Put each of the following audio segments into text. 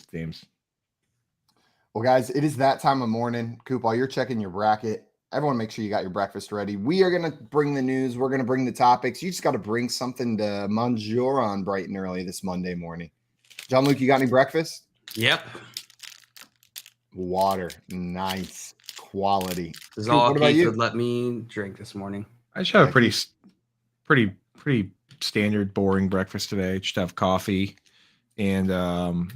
teams. Well, guys, it is that time of morning. Coop, while you're checking your bracket, everyone make sure you got your breakfast ready. We are going to bring the news. We're going to bring the topics. You just got to bring something to manger on bright and early this Monday morning. John Luke, you got any breakfast? Yep. Water. Nice. Quality. This is all Keith would let me drink this morning. I just have a pretty standard, boring breakfast today. Just have coffee and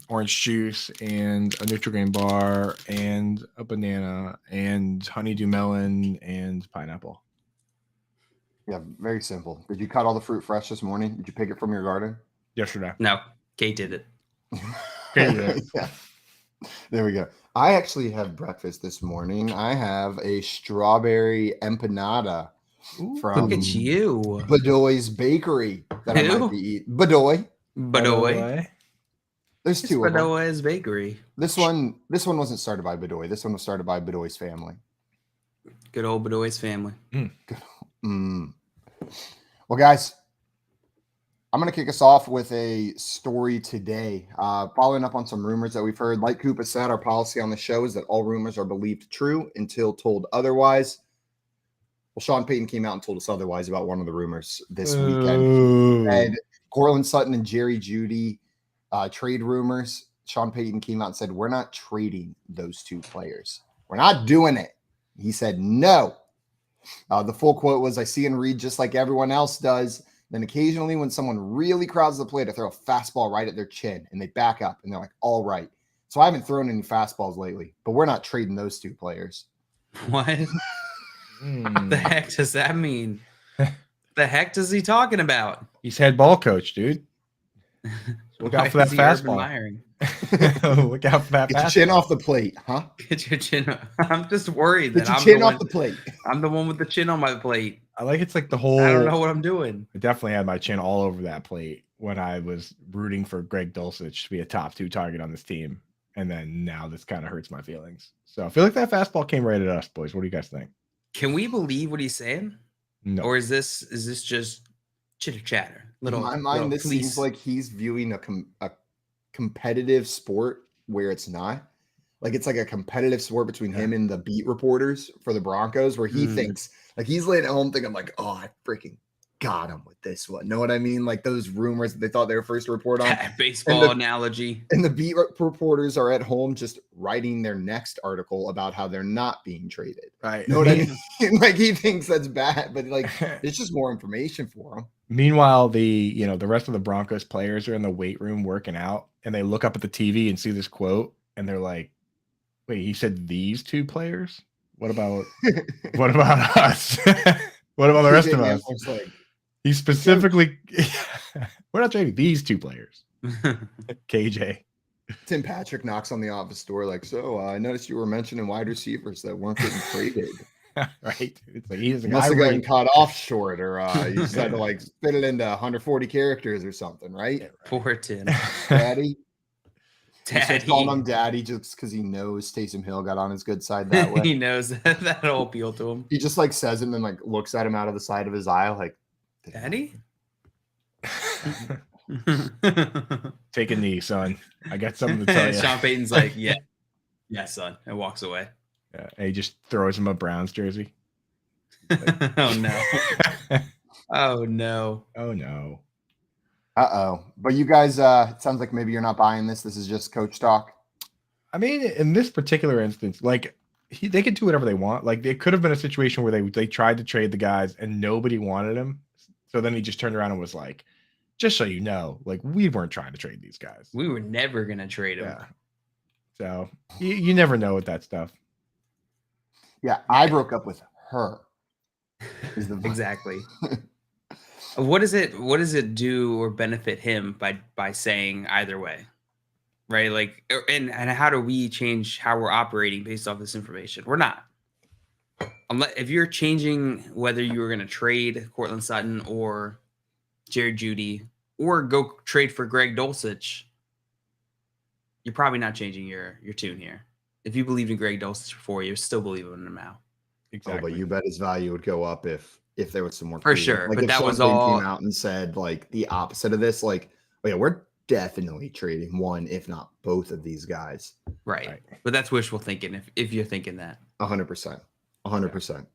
orange juice and a Nutri-Grain bar and a banana and honeydew melon and pineapple. Yeah, very simple. Did you cut all the fruit fresh this morning? Did you pick it from your garden? Yesterday. No, Kate did it. Yeah. There we go. I actually have breakfast this morning. I have a strawberry empanada from Look at you, Bedoy's Bakery that I might be eating. Bedoy. There's two of them. Bedoy's Bakery. This one wasn't started by Bedoy. This one was started by Bedoy's family. Good old Bedoy's family. Well, guys, I'm going to kick us off with a story today. Following up on some rumors that we've heard. Like Coop has said, our policy on the show is that all rumors are believed true until told otherwise. Well, Sean Payton came out and told us otherwise about one of the rumors this weekend. And Courtland, Sutton, and Jeudy trade rumors. Sean Payton came out and said, we're not trading those two players. We're not doing it. He said, no. The full quote was, I see and read just like everyone else does. Then occasionally when someone really crowds the plate, I throw a fastball right at their chin and they back up and they're like, all right. So I haven't thrown any fastballs lately, but we're not trading those two players. What? What the heck does that mean? The heck does he talking about? He's head ball coach, dude. Look out for that fastball. Look out for that fastball. Get your chin off the plate, huh? Get your chin. I'm just worried that I'm chin off the plate. I'm the one with the chin on my plate. I like it's like the whole. I don't know what I'm doing. I definitely had my chin all over that plate when I was rooting for Greg Dulcich to be a top 2 target on this team, and then now this kind of hurts my feelings. So I feel like that fastball came right at us, boys. What do you guys think? Can we believe what he's saying? No. Or is this just chitter chatter? In my mind, this seems like he's viewing a competitive sport where it's not. Like it's like a competitive sport between him and the beat reporters for the Broncos, where he thinks like he's laying at home thinking like, oh, I freaking got him with this one. Know what I mean? Like those rumors that they thought they were first to report on. Baseball analogy. And the beat reporters are at home just writing their next article about how they're not being traded. Right. Know what I mean? Like he thinks that's bad, but like it's just more information for him. Meanwhile, the rest of the Broncos players are in the weight room working out, and they look up at the TV and see this quote, and they're like, "Wait, he said these two players? What about us? What about the rest of us?" Like, he specifically, we're not trading these two players. KJ. Tim Patrick knocks on the office door like, so I noticed you were mentioning wide receivers that weren't getting traded. Right. It's like he must have gotten caught off short, or you just had to like spit it into 140 characters or something, right? Yeah, right. Poor Tim. Daddy. He's calling him daddy just because he knows Taysom Hill got on his good side that way. He knows that'll appeal to him. He just like says it and then like looks at him out of the side of his eye like, Daddy? Take a knee, son. I got something to tell you. Sean Payton's like, yeah, son, and walks away. Yeah, and he just throws him a Browns jersey. Like, oh no! Oh no! Oh no! But you guys, it sounds like maybe you're not buying this. This is just coach talk. I mean, in this particular instance, like they could do whatever they want. Like it could have been a situation where they tried to trade the guys and nobody wanted him. So then he just turned around and was like, just so you know, like we weren't trying to trade these guys. We were never going to trade him. Yeah. So you never know with that stuff. Yeah, I broke up with her. Exactly. What does it do or benefit him by saying either way? Right? Like, and how do we change how we're operating based off this information? We're not. Unless if you're changing whether you were going to trade Courtland Sutton or Jeudy or go trade for Greg Dulcich, you're probably not changing your tune here. If you believed in Greg Dulcich before, you're still believing in him now. Exactly. Oh, but you bet his value would go up if there was some more for sure. Like but if that Sean was Payton all came out and said like the opposite of this, like, oh yeah, we're definitely trading one, if not both of these guys. Right. But that's wishful thinking if you're thinking that. 100%. 100%.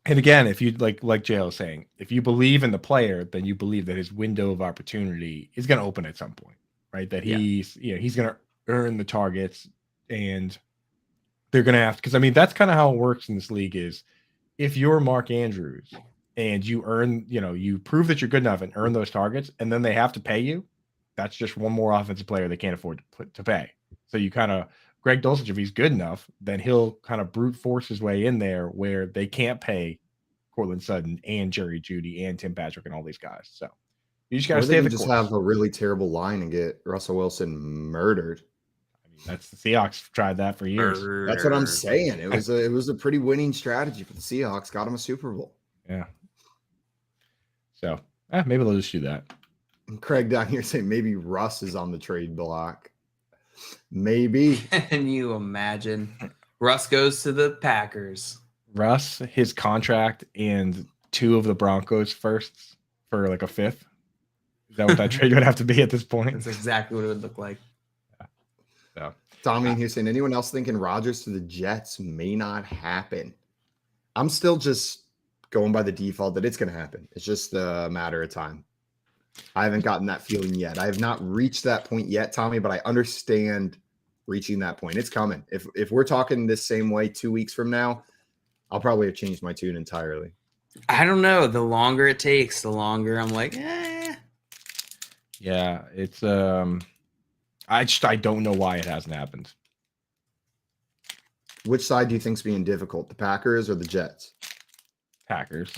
And again, if you like Jay was saying, if you believe in the player, then you believe that his window of opportunity is going to open at some point, right? That he's going to earn the targets, and they're going to have to, because I mean, that's kind of how it works in this league is if you're Mark Andrews and you earn, you prove that you're good enough and earn those targets, and then they have to pay you, that's just one more offensive player they can't afford to pay. So you kind of, Greg Dulcich, if he's good enough, then he'll kind of brute force his way in there where they can't pay Courtland Sutton and Jerry Jeudy and Tim Patrick and all these guys. So you just got to stay the course. Just have a really terrible line and get Russell Wilson murdered. I mean, that's the Seahawks tried that for years. That's what I'm saying. It was a pretty winning strategy for the Seahawks. Got him a Super Bowl. Yeah. So maybe they'll just do that. And Craig down here saying maybe Russ is on the trade block. Maybe. Can you imagine? Russ goes to the Packers. Russ, his contract, and 2 of the Broncos firsts for like a 5th. Is that what that trade would have to be at this point? That's exactly what it would look like. Yeah. So Tommy here saying, anyone else thinking Rodgers to the Jets may not happen? I'm still just going by the default that it's going to happen. It's just a matter of time. I haven't gotten that feeling yet. I have not reached that point yet, Tommy, but I understand reaching that point. It's coming. If we're talking this same way 2 weeks from now, I'll probably have changed my tune entirely. I don't know. The longer it takes, the longer I'm like, Yeah, it's I don't know why it hasn't happened. Which side do you think's being difficult, the Packers or the Jets? Packers.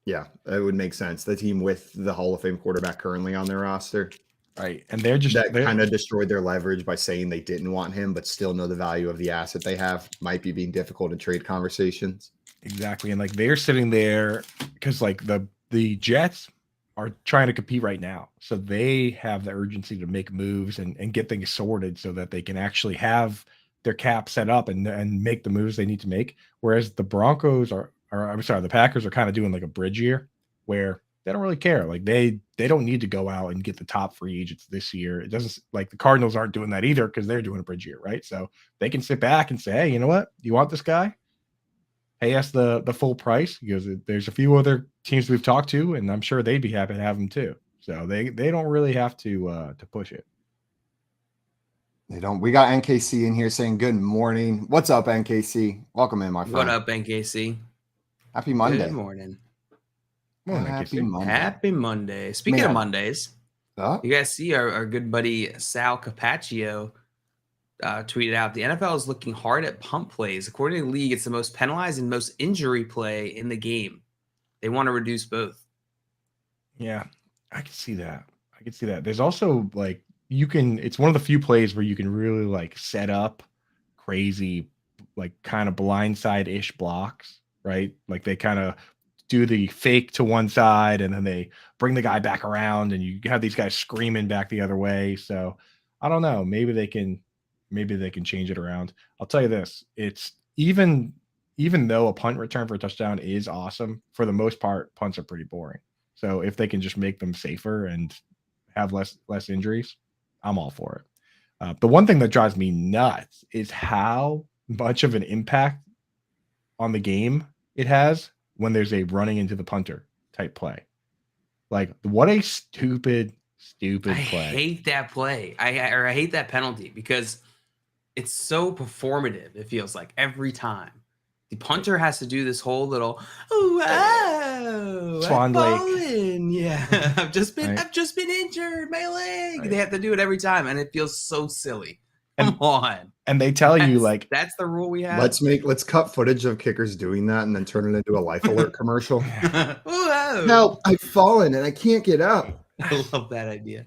Yeah, that would make sense. The team with the Hall of Fame quarterback currently on their roster. Right. And they're kind of destroyed their leverage by saying they didn't want him, but still know the value of the asset they have. Might be being difficult in trade conversations. Exactly. And like they're sitting there because like the Jets are trying to compete right now. So they have the urgency to make moves and get things sorted so that they can actually have their cap set up and make the moves they need to make. Whereas the Broncos the Packers are kind of doing like a bridge year where they don't really care. Like they don't need to go out and get the top free agents this year. It doesn't, like the Cardinals aren't doing that either because they're doing a bridge year, right? So they can sit back and say, hey, you know what? You want this guy? Pay us the full price. Because there's a few other teams we've talked to, and I'm sure they'd be happy to have him too. So they don't really have to push it. They don't. We got NKC in here saying good morning. What's up, NKC? Welcome in, my friend. What up, NKC? Happy Monday. Good morning. Happy Monday. Happy Monday. Speaking of Mondays, you guys see our good buddy Sal Capaccio tweeted out, the NFL is looking hard at pump plays. According to the league, it's the most penalized and most injury play in the game. They want to reduce both. Yeah, I can see that. There's also like it's one of the few plays where you can really like set up crazy, like kind of blindside-ish blocks, right? Like they kind of do the fake to one side and then they bring the guy back around and you have these guys screaming back the other way. So I don't know. Maybe they can change it around. I'll tell you this. It's even though a punt return for a touchdown is awesome, for the most part, punts are pretty boring. So if they can just make them safer and have less injuries, I'm all for it. The one thing that drives me nuts is how much of an impact on the game it has when there's a running into the punter type play. Like, what a stupid play. I hate that play. I hate that penalty because it's so performative. It feels like every time the punter has to do this whole little, Swan Lake. Yeah, I've just been injured, my leg. Right. They have to do it every time, and it feels so silly. Come on. And they tell you like that's the rule we have. Let's cut footage of kickers doing that and then turn it into a Life Alert commercial. Help! I've fallen and I can't get up. I love that idea.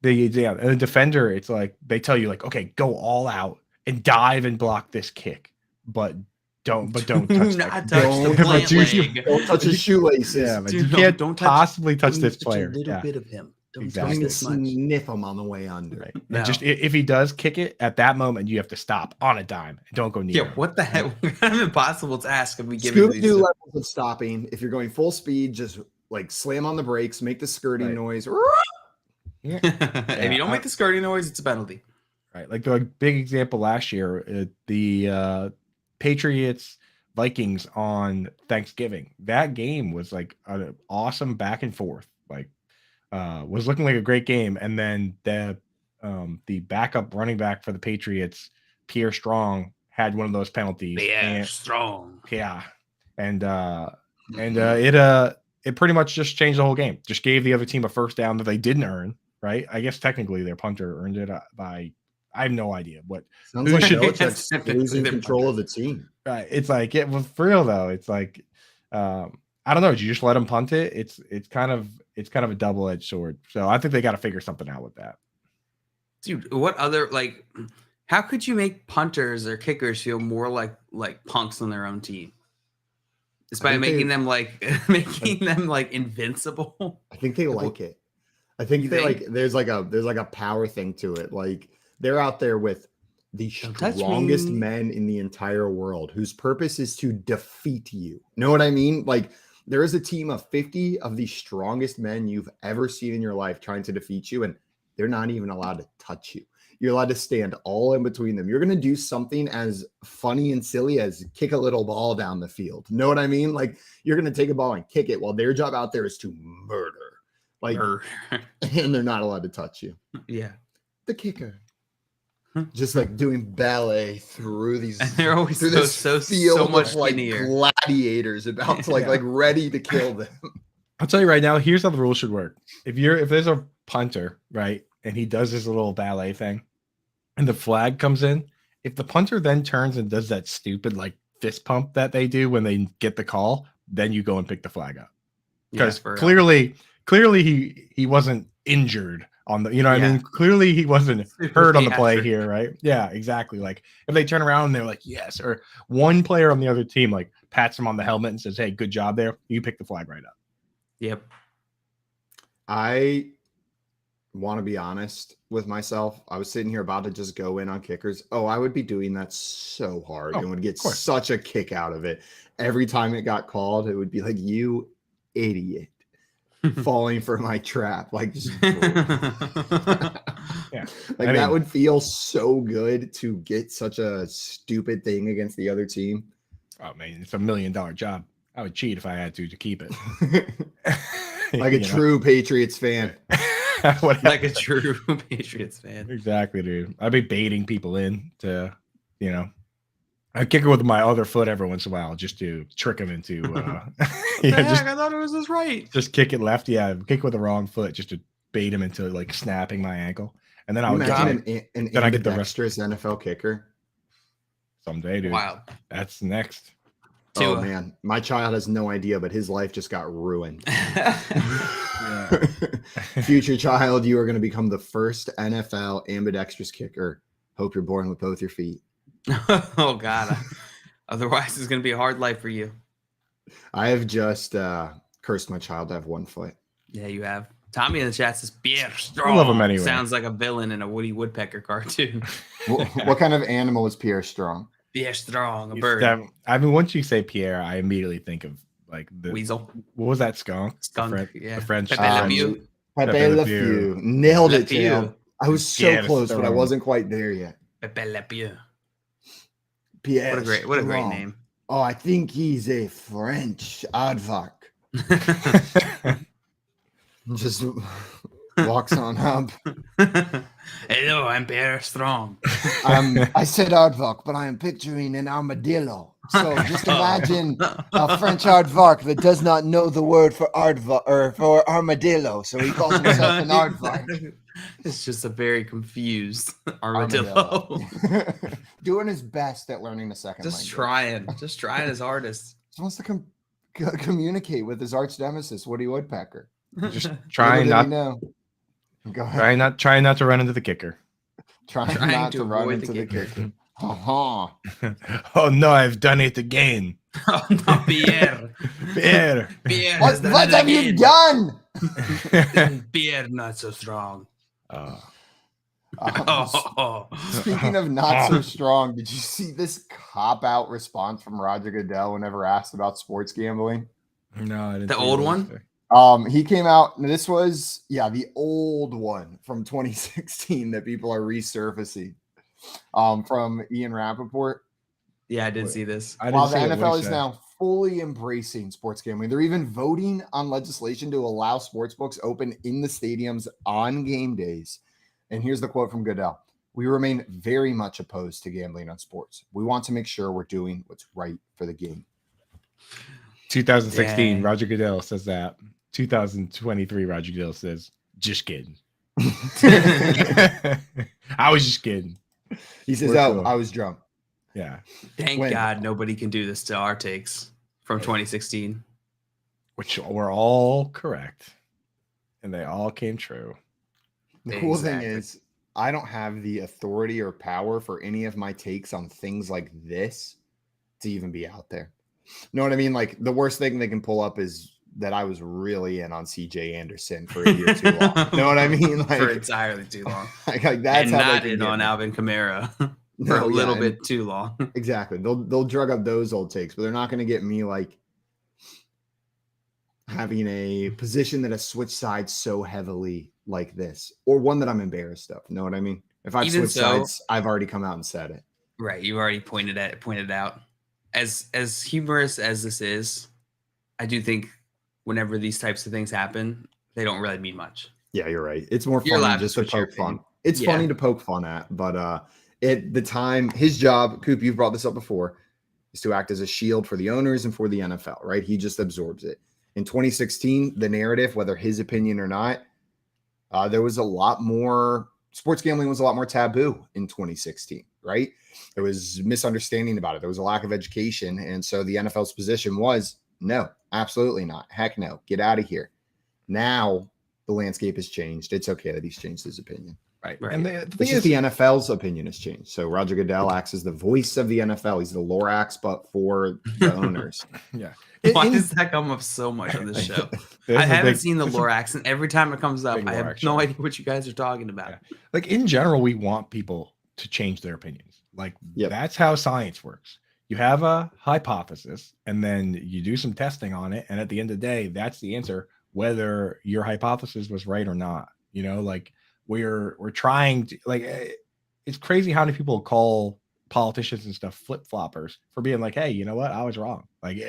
The defender, it's like they tell you like, okay, go all out and dive and block this kick, but don't touch the plant leg. Don't touch his shoelaces. Yeah, but you can't possibly touch this player. A little bit of him. Don't exactly. Sniff him on the way under. Right. No. And just if he does kick it at that moment, you have to stop on a dime. Don't go near. Yeah, what the heck? Kind of impossible to ask if we give you these levels of stopping. If you're going full speed, just like slam on the brakes, make the skirting noise. Yeah. If you don't make the skirting noise, it's a penalty. Right. Like the big example last year, the Patriots Vikings on Thanksgiving. That game was like an awesome back and forth. Like was looking like a great game. And then the backup running back for the Patriots, Pierre Strong, had one of those penalties. Strong. Yeah. And it pretty much just changed the whole game. Just gave the other team a first down that they didn't earn, right? I guess technically their punter earned it by, I have no idea what. Sounds like should- Belichick's losing control of the team. Right. It's like, for real though. It's like, I don't know. Did you just let him punt it? It's kind of a double-edged sword. So I think they got to figure something out with that. Dude, what other, like, how could you make punters or kickers feel more like punks on their own team? Just by making them like invincible. I think they like it. I think there's like a power thing to it. Like they're out there with the strongest men in the entire world whose purpose is to defeat you. Know what I mean? Like there is a team of 50 of the strongest men you've ever seen in your life trying to defeat you, and they're not even allowed to touch you. You're allowed to stand all in between them. You're going to do something as funny and silly as kick a little ball down the field. Know what I mean? Like you're going to take a ball and kick it while their job out there is to murder. Like, and they're not allowed to touch you. Yeah. The kicker. Just like doing ballet through these. And they're always so much like skinnier. gladiators about to like ready to kill them. I'll tell you right now, here's how the rules should work. If there's a punter, right, and he does his little ballet thing, and the flag comes in, if the punter then turns and does that stupid like fist pump that they do when they get the call, then you go and pick the flag up. Because clearly he wasn't injured on the, you know what I mean? Clearly he wasn't hurt on the play here, right? Yeah, exactly. Like if they turn around and they're like, yes, or one player on the other team like pats him on the helmet and says, hey, good job there, you pick the flag right up. Yep. I want to be honest with myself. I was sitting here about to just go in on kickers. Oh, I would be doing that so hard and would get such a kick out of it. Every time it got called, it would be like, you idiot, falling for my trap. Like, just yeah. That would feel so good to get such a stupid thing against the other team. Oh man, it's $1 million job. I would cheat if I had to keep it. Like a true Patriots fan. Like a true Patriots fan. Exactly, dude. I'd be baiting people in to, I'd kick it with my other foot every once in a while just to trick them into I thought it was this right. Just kick it left. Yeah, kick with the wrong foot just to bait him into like snapping my ankle. And then I would get then I get the ambidextrous NFL kicker. Someday, dude. Wow. That's next. Oh man, my child has no idea, but his life just got ruined. Future child, you are going to become the first NFL ambidextrous kicker. Hope you're born with both your feet. Oh God. Otherwise, it's going to be a hard life for you. I have just cursed my child to have one foot. Yeah, you have. Tommy in the chat says, Pierre Strong. I love him anyway. Sounds like a villain in a Woody Woodpecker cartoon. What kind of animal is Pierre Strong? Pierre Strong, a bird. I mean, once you say Pierre, I immediately think of like the weasel. What was that skunk? The French. Pepe Le Pew. Pepe Le Pew. Nailed it, Tim. I was so close, but I wasn't quite there yet. Pepe Le Pew. Pierre. What a great name. Oh, I think he's a French aardvark. Just walks on up. Hello, I'm Pierre Strong. I said aardvark, but I am picturing an armadillo. So just imagine a French aardvark that does not know the word for aardvark or for armadillo, so he calls himself an aardvark. It's just a very confused armadillo. Doing his best at learning the second language. Just trying his hardest. He wants to communicate with his arch nemesis, Woody Woodpecker. Just trying not. Go ahead. Trying not to run into the kicker. Trying not to run into the kicker. Oh no, I've done it again. Oh no, Pierre. Pierre. What have you done? Pierre, not so strong. Speaking of not so strong, did you see this cop-out response from Roger Goodell whenever asked about sports gambling? No, I didn't. The old one? He came out, and this was the old one from 2016 that people are resurfacing. From Ian Rappaport. Yeah, I did see this. While the NFL is now fully embracing sports gambling, they're even voting on legislation to allow sportsbooks open in the stadiums on game days. And here's the quote from Goodell. We remain very much opposed to gambling on sports. We want to make sure we're doing what's right for the game. 2016, Dang. Roger Goodell says that. 2023, Roger Goodell says, just kidding. I was just kidding. He says, I was drunk. Yeah. Thank God nobody can do this to our takes from 2016. Which were all correct. And they all came true. The cool thing is, I don't have the authority or power for any of my takes on things like this to even be out there. You know what I mean? Like, the worst thing they can pull up is that I was really in on CJ Anderson for a year too long. You know what I mean? Like, for entirely too long. Like that's and how not in on Alvin Kamara for a little bit too long. Exactly. They'll drug up those old takes, but they're not going to get me like having a position that has switched sides so heavily like this, or one that I'm embarrassed of. You know what I mean? If I've switched sides, I've already come out and said it. Right. You've already pointed out. As humorous as this is, I do think whenever these types of things happen, they don't really mean much. Yeah, you're right. It's more fun just to poke fun. It's funny to poke fun at, but at the time, his job, Coop, you've brought this up before, is to act as a shield for the owners and for the NFL, right? He just absorbs it. In 2016, the narrative, whether his opinion or not, there was a lot more, sports gambling was a lot more taboo in 2016, right? There was misunderstanding about it. There was a lack of education. And so the NFL's position was, no, absolutely not. Heck no, get out of here. Now the landscape has changed. It's okay that he's changed his opinion. Right. And the NFL's opinion has changed. So Roger Goodell acts as the voice of the NFL. He's the Lorax, but for the owners. Yeah. Why does that come up so much on this show? I haven't seen the Lorax, and every time it comes up, I have no idea what you guys are talking about. Yeah. Like, in general, we want people to change their opinions. Like, that's how science works. You have a hypothesis, and then you do some testing on it, and at the end of the day, that's the answer, whether your hypothesis was right or not. You know, like, we're trying to, like, it's crazy how many people call politicians and stuff flip-floppers for being like, hey, you know what, I was wrong. Like,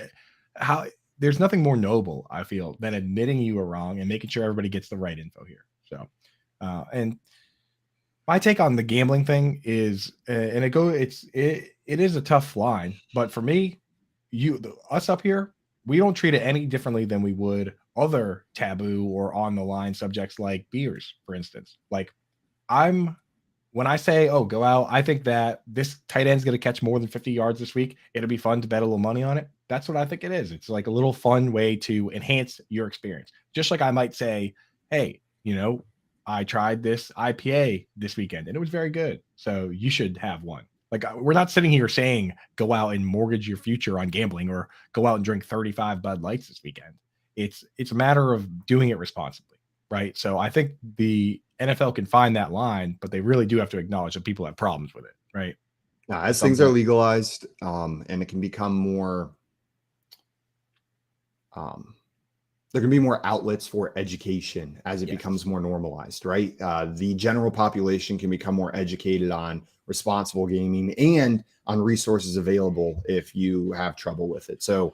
how there's nothing more noble, I feel, than admitting you were wrong and making sure everybody gets the right info here. So, and my take on the gambling thing is, and it is a tough line, but for me, us up here, we don't treat it any differently than we would other taboo or on the line subjects like beers, for instance. Like, when I say, oh, go out, I think that this tight end's going to catch more than 50 yards this week, it'll be fun to bet a little money on it. That's what I think it is. It's like a little fun way to enhance your experience. Just like I might say, hey, you know, I tried this IPA this weekend and it was very good, so you should have one. Like, we're not sitting here saying go out and mortgage your future on gambling or go out and drink 35 Bud Lights this weekend. It's a matter of doing it responsibly, right? So I think the NFL can find that line, but they really do have to acknowledge that people have problems with it, right? As things are legalized, and it can become more, there can be more outlets for education as it becomes more normalized, right? The general population can become more educated on responsible gaming and on resources available if you have trouble with it. So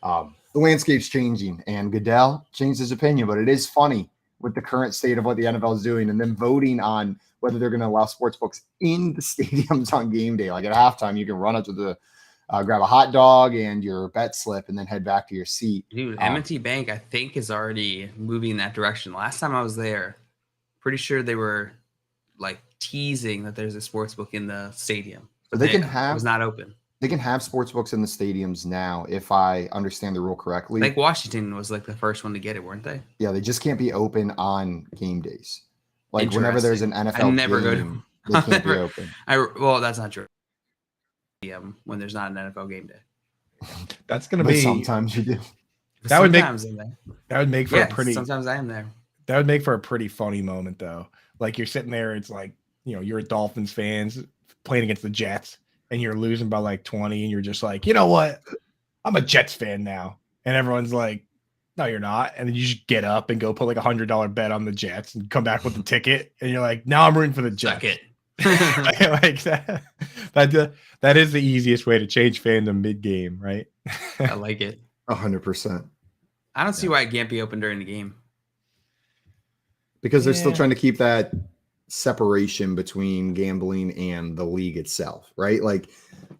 the landscape's changing, and Goodell changed his opinion, but it is funny with the current state of what the NFL is doing and then voting on whether they're going to allow sports books in the stadiums on game day. Like, at halftime, you can run up to the grab a hot dog and your bet slip and then head back to your seat. Dude, M&T Bank, I think, is already moving in that direction. Last time I was there, pretty sure they were like teasing that there's a sports book in the stadium. But it was not open. They can have sports books in the stadiums now, if I understand the rule correctly. Like, Washington was like the first one to get it, weren't they? Yeah, they just can't be open on game days. Like, whenever there's an NFL game, they can't be open. Well, that's not true. When there's not an NFL game day. That's going to be. Sometimes you do. That would make for a pretty. Sometimes I am there. That would make for a pretty funny moment, though. Like, you're sitting there, it's like, you know, you're a Dolphins fans playing against the Jets, and you're losing by like 20, and you're just like, you know what? I'm a Jets fan now. And everyone's like, No, you're not. And then you just get up and go put like $100 bet on the Jets and come back with the ticket. And you're like, now I'm rooting for the Jets. Suck it. Like that is the easiest way to change fandom mid-game, right? I like it. 100%. I don't see why it can't be open during the game. Because they're still trying to keep that separation between gambling and the league itself, right? Like,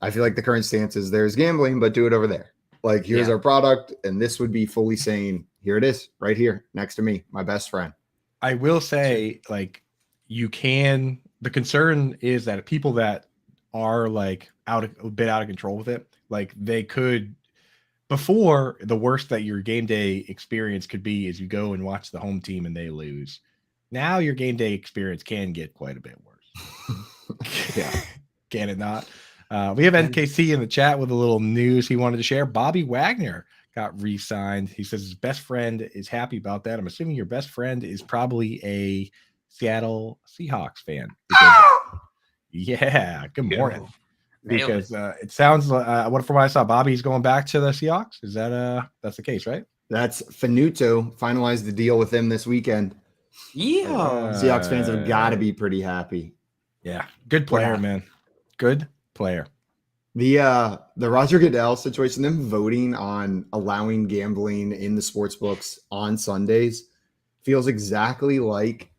I feel like the current stance is there's gambling, but do it over there. Like, here's our product, and this would be fully saying, here it is, right here, next to me, my best friend. I will say, like, the concern is that people that are like a bit out of control with it, like they could, before, the worst that your game day experience could be is you go and watch the home team and they lose. Now your game day experience can get quite a bit worse. Yeah. Can it not? We have NKC in the chat with a little news he wanted to share. Bobby Wagner got re-signed. He says his best friend is happy about that. I'm assuming your best friend is probably a Seattle Seahawks fan. Yeah, good morning. Because it sounds from what I saw, Bobby's going back to the Seahawks. Is that that's the case, right? That's finito. Finalized the deal with him this weekend. Yeah. Seahawks fans have got to be pretty happy. Yeah, good player, man. Good player. The Roger Goodell situation, them voting on allowing gambling in the sports books on Sundays, feels exactly like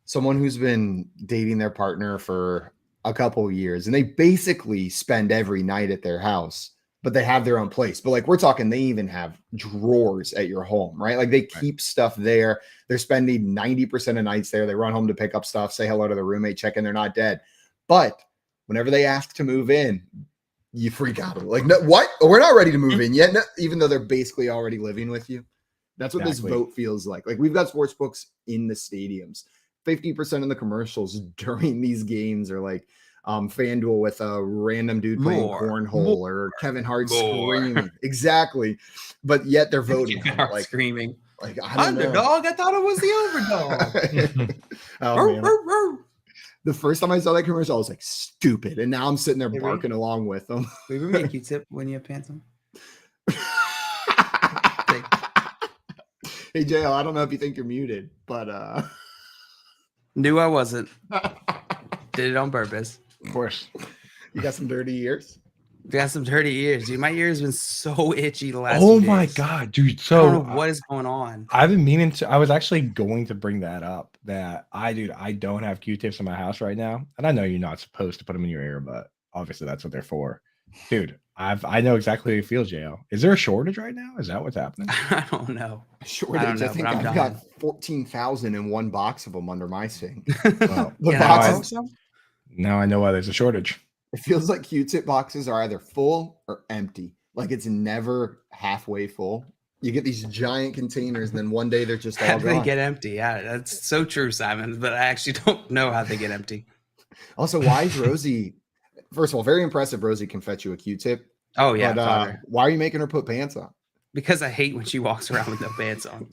someone who's been dating their partner for a couple of years, and they basically spend every night at their house, but they have their own place. But like, we're talking, they even have drawers at your home, right? Like, they keep stuff there. They're spending 90% of nights there. They run home to pick up stuff, say hello to the roommate, check in they're not dead. But whenever they ask to move in, you freak out. Like, no, what? We're not ready to move in yet, no, even though they're basically already living with you. That's what this vote feels like. Like, we've got sports books in the stadiums. 50% of the commercials during these games are like FanDuel with a random dude playing cornhole or Kevin Hart screaming. Exactly. But yet they're voting. Like screaming. Like, I don't underdog. know. I thought it was the overdog. Oh, man. The first time I saw that commercial, I was like, stupid. And now I'm sitting there barking along with them. We would make Q-tip when you have pants on. Hey, JL, I don't know if you think you're muted, but knew I wasn't. Did it on purpose. Of course. You got some dirty ears? Got some dirty ears, dude. My ears been so itchy the last Oh few my days. God, dude. So I don't know what is going on. I've been meaning to, I was actually going to bring that up that I don't have Q-tips in my house right now. And I know you're not supposed to put them in your ear, but obviously that's what they're for. Dude, I know exactly how you feel, JL. Is there a shortage right now? Is that what's happening? I don't know. Shortage. I think I've got 14,000 in one box of them under my sink. Well, now I know why there's a shortage. It feels like Q-tip boxes are either full or empty. Like, it's never halfway full. You get these giant containers, and then one day they're just all how do gone. they get empty? Yeah, that's so true, Simon. But I actually don't know how they get empty. Also, why is Rosie? First of all, very impressive. Rosie can fetch you a Q-tip. Oh yeah, but, why are you making her put pants on? Because I hate when she walks around with no pants on.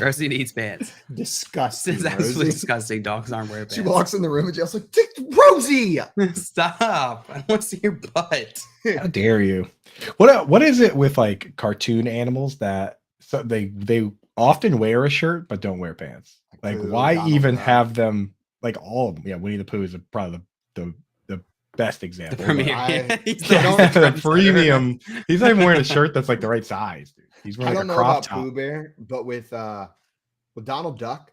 Rosie needs pants. Disgusting. This is absolutely disgusting. Dogs aren't wearing pants. She walks in the room and Jeff's like, Rosie! Stop. I want to see your butt. How dare you? What is it with like cartoon animals that so they often wear a shirt but don't wear pants? Like, why even have them? Like, all of them. Yeah, Winnie the Pooh is probably the best example. The premiere. He's the premium. He's not even wearing a shirt that's like the right size, dude. He's wearing like a crop top. Pooh Bear, but with Donald Duck,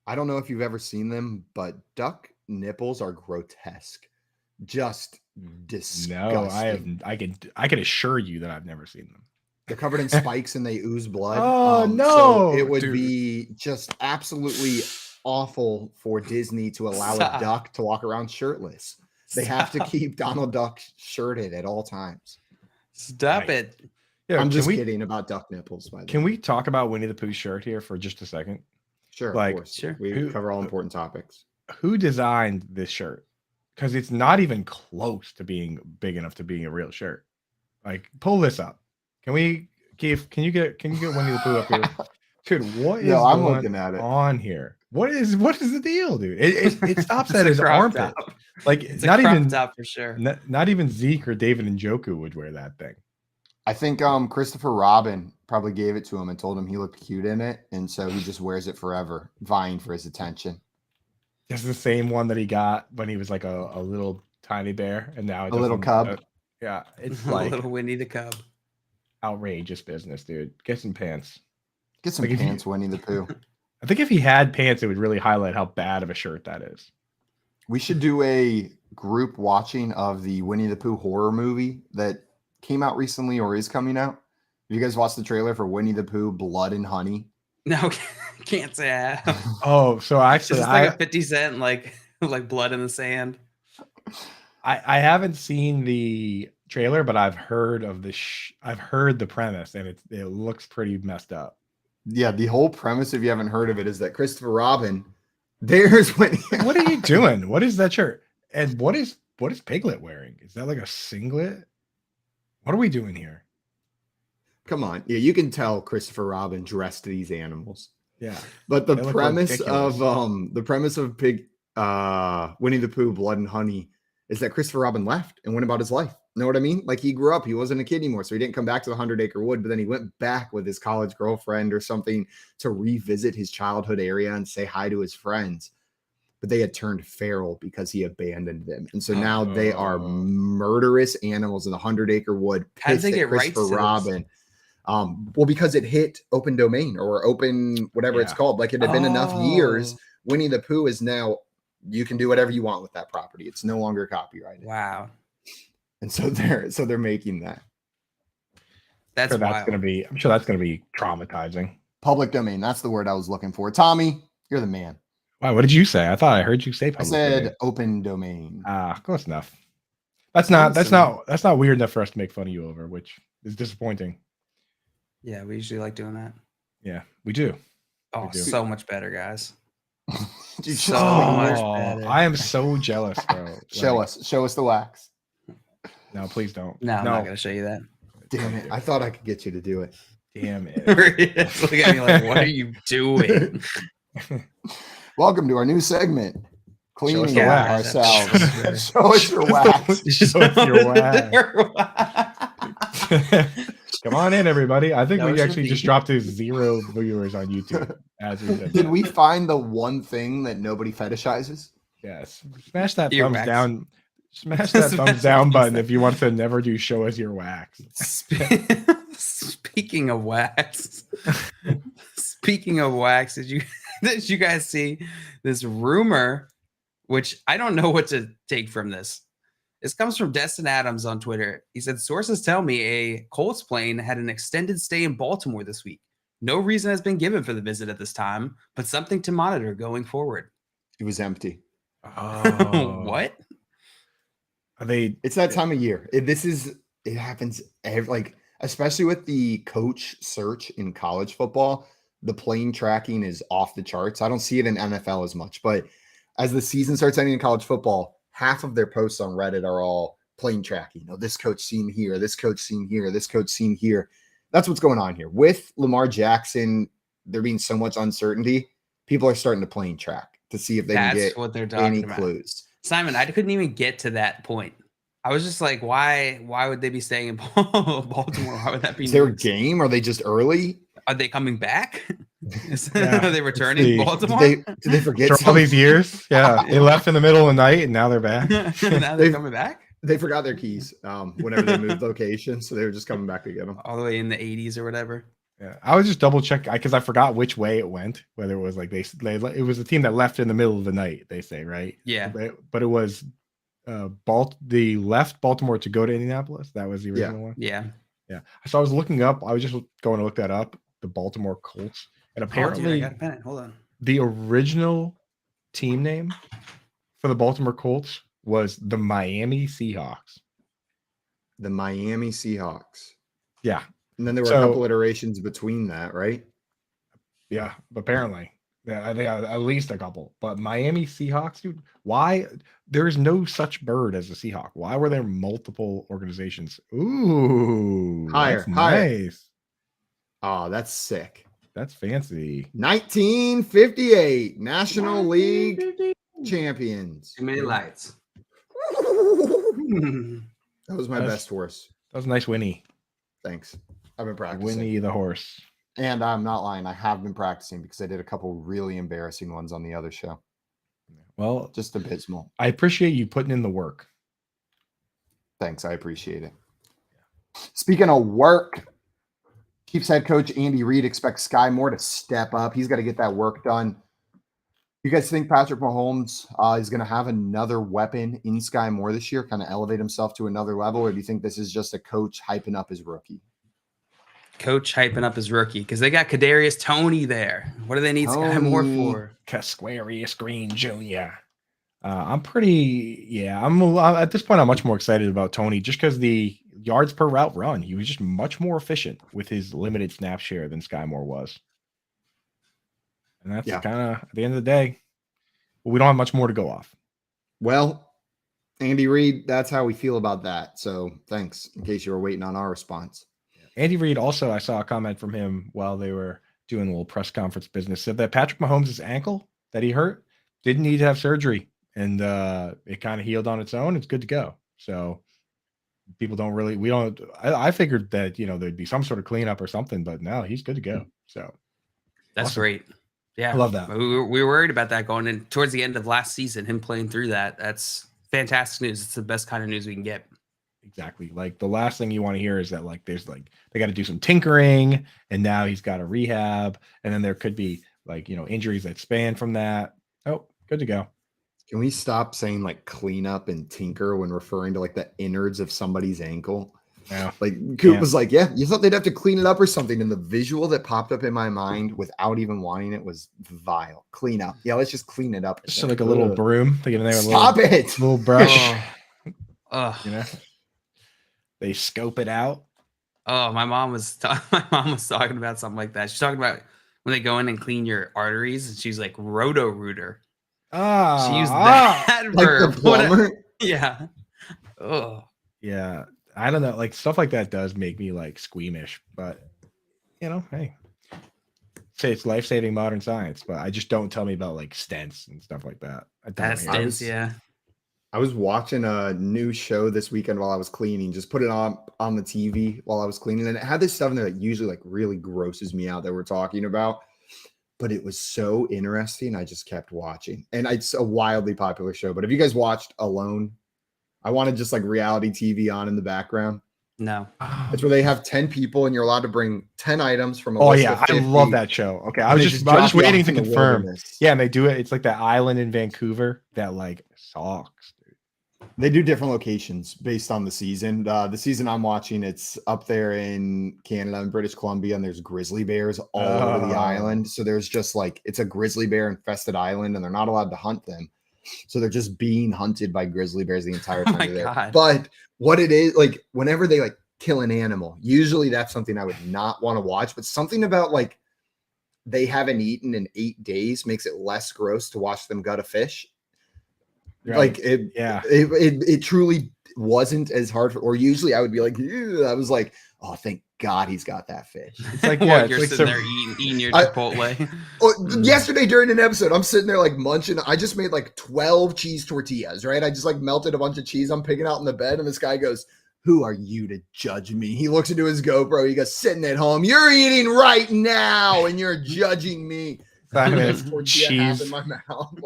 I don't know if you've ever seen them, but duck nipples are grotesque. Just disgusting. No, I haven't. I can assure you that I've never seen them. They're covered in spikes and they ooze blood. Oh no! So it would be just absolutely awful for Disney to allow a duck to walk around shirtless. They have to keep Donald Duck shirted at all times. Stop it. Yeah, I'm just kidding about duck nipples. By the way. Can we talk about Winnie the Pooh shirt here for just a second? Sure, like, of course. Sure. We cover all important topics. Who designed this shirt? Because it's not even close to being big enough to being a real shirt. Like, pull this up. Can you get Winnie the Pooh up here? Dude, what is I'm looking at it on here? What is the deal, dude? It stops at his armpit. Like, it's not a crop even top for sure. Not even Zeke or David Njoku would wear that thing. I think Christopher Robin probably gave it to him and told him he looked cute in it, and so he just wears it forever, vying for his attention. It's the same one that he got when he was like a little tiny bear, and now A little cub. Yeah, it's A like little Winnie the Cub. outrageous business, dude. Get some pants. Get some Like, if pants, Winnie the Pooh. I think if he had pants, it would really highlight how bad of a shirt that is. We should do a group watching of the Winnie the Pooh horror movie that came out recently or is coming out. Have you guys watched the trailer for Winnie the Pooh Blood and Honey? No, can't say I have. Oh, so It's actually, just like a 50 Cent, like blood in the sand. I haven't seen the trailer, but I've heard of the I've heard the premise, and it looks pretty messed up. Yeah, the whole premise, if you haven't heard of it, is that Christopher Robin, there's Winnie. What are you doing? What is that shirt? And what is Piglet wearing? Is that like a singlet? What are we doing here? Come on. Yeah, you can tell Christopher Robin dressed these animals. Yeah. But the They look premise ridiculous. of Winnie the Pooh Blood and Honey is that Christopher Robin left and went about his life. Know what I mean? Like, he grew up, he wasn't a kid anymore, so he didn't come back to the 100-acre wood, but then he went back with his college girlfriend or something to revisit his childhood area and say hi to his friends. But they had turned feral because he abandoned them. And so now they are murderous animals in the 100-acre wood. How did they get rights to Christopher this? Robin. Well, because it hit open domain or open whatever it's Yeah. called. Like, it had been enough years. Winnie the Pooh is now, you can do whatever you want with that property. It's no longer copyrighted. Wow. And so they're making that That's wild. I'm sure that's gonna be traumatizing. public domain. That's the word I was looking for. Tommy, you're the man. Wow, what did you say? I thought I heard you say I public said domain. open domain. Close enough. That's not weird enough for us to make fun of you over, which is disappointing. Yeah, we usually like doing that. Yeah, we do. Oh, do. so much better, guys. Dude, So show much Oh, better. I am so jealous, bro. Like, show us the wax. No, please don't. No, I'm not gonna show you that. Damn it. I thought I could get you to do it. Damn it. Look at me like, what are you doing? Welcome to our new segment. Cleaning the wax. ourselves. Show us your wax. Show us your wax. Come on in, everybody. I think That we was actually the- just dropped to 0 viewers on YouTube as we did Did that. we find the one thing that nobody fetishizes? Yes. Smash that Your thumbs wax. down. Smash that Smash thumbs down that button thumbs if you want to never do show us your wax. Speaking of wax, did you guys see this rumor? Which I don't know what to take from this. This comes from Destin Adams on Twitter. He said, sources tell me a Colts plane had an extended stay in Baltimore this week. No reason has been given for the visit at this time, but something to monitor going forward. It was empty. Oh. What? Are they It's that time of year. It happens especially with the coach search in college football, the plane tracking is off the charts. I don't see it in NFL as much, but as the season starts ending in college football, half of their posts on Reddit are all plane tracking. This coach seen here, this coach seen here, this coach seen here. That's what's going on here. With Lamar Jackson, there being so much uncertainty, people are starting to plane track to see if they can That's get what they're any talking about. clues. Simon, I couldn't even get to that point. I was just like, why would they be staying in Baltimore? Why would that be? Is there a news? game? Are they just early? Are they coming back? Yeah, Are they returning the- to Baltimore? Did they forget for all something? these years? Yeah. They left in the middle of the night and now they're back. now they're They've- coming back They forgot their keys whenever they moved location, so they were just coming back to get them. all the way in the 80s or whatever. Yeah, I was just double check because I forgot which way it went. Whether it was like it was a team that left in the middle of the night. They say, right? Yeah. But it was they left Baltimore to go to Indianapolis. That was the original one. Yeah. Yeah. So I was looking up. I was just going to look that up. The Baltimore Colts, and Oh, dude, apparently I got a pen. Hold on. the original team name for the Baltimore Colts was the Miami Seahawks. The Miami Seahawks. Yeah. And then there were So- a couple iterations between that, right? Yeah, apparently. Yeah, I think at least a couple. But Miami Seahawks, dude, why? There is no such bird as a Seahawk. Why were there multiple organizations? Ooh, Higher, that's higher. nice. Oh, that's sick. That's fancy. 1958 National League champions. Too many lights. That was my That's- best horse. That was a nice Winnie. Thanks. I've been practicing. Winnie the horse. And I'm not lying. I have been practicing because I did a couple really embarrassing ones on the other show. Well, Just abysmal. I appreciate you putting in the work. Thanks. I appreciate it. Speaking of work, Chiefs head coach Andy Reid expects Sky Moore to step up. He's got to get that work done. You guys think Patrick Mahomes is going to have another weapon in Sky Moore this year, kind of elevate himself to another level, or do you think this is just a coach hyping up his rookie? Coach hyping up his rookie because they got Kadarius Toney there. What do they need Sky Moore for? Casquarius Green Jr. I'm at this point, I'm much more excited about Toney just because the yards per route run, he was just much more efficient with his limited snap share than Sky Moore was. And that's kind of, at the end of the day, we don't have much more to go off. Well, Andy Reid, that's how we feel about that. So thanks, in case you were waiting on our response. Andy Reid also, I saw a comment from him while they were doing a little press conference business, said that Patrick Mahomes' ankle that he hurt didn't need to have surgery. And it kind of healed on its own. It's good to go. So people don't really, I figured that, there'd be some sort of cleanup or something, but no, he's good to go. So that's awesome. Great. Yeah. I love that. We were worried about that going in towards the end of last season, him playing through that. That's fantastic news. It's the best kind of news we can get. Exactly. Like the last thing you want to hear is that there's they got to do some tinkering and now he's got a rehab. And then there could be injuries that span from that. Oh, good to go. Can we stop saying clean up and tinker when referring to the innards of somebody's ankle? Yeah. Coop was like, yeah, you thought they'd have to clean it up or something. And the visual that popped up in my mind without even wanting it was vile. Clean up. Yeah, let's just clean it up. Just a little broom. They get in there with Stop it. Little brush. They scope it out. Oh, my mom was talking about something like that. She's talking about when they go in and clean your arteries, and she's like roto-rooter. She used that verb. The plumber? Yeah. Oh. Yeah. I don't know. Stuff like that does make me squeamish, but hey, say it's life-saving modern science, but I just don't tell me about stents and stuff like that. Stents, yeah. I was watching a new show this weekend while I was cleaning, just put it on the TV while I was cleaning. And it had this stuff in there that usually really grosses me out that we're talking about, but it was so interesting. I just kept watching, and it's a wildly popular show. But have you guys watched Alone? I wanted just reality TV on in the background. No. It's where they have 10 people and you're allowed to bring 10 items from a list list of of 50. I love that show. Okay. I was just waiting to confirm. Yeah, and they do it. It's like that island in Vancouver that sucks, dude. They do different locations based on the season. The season I'm watching, it's up there in Canada and British Columbia, and there's grizzly bears all over the island. So there's just it's a grizzly bear infested island, and they're not allowed to hunt them. So they're just being hunted by grizzly bears the entire time they're there. God. But what it is, whenever they kill an animal, usually that's something I would not want to watch. But something about they haven't eaten in 8 days makes it less gross to watch them gut a fish. Right. It truly wasn't as hard or usually I would be ew. I was oh, thank God he's got that fish. It's you're sitting there eating your Chipotle. Yesterday during an episode, I'm sitting there munching. I just made 12 cheese tortillas, right? I just melted a bunch of cheese. I'm picking out in the bed, and this guy goes, "Who are you to judge me?" He looks into his GoPro. He goes, "Sitting at home, you're eating right now, and you're judging me." Cheese in my mouth,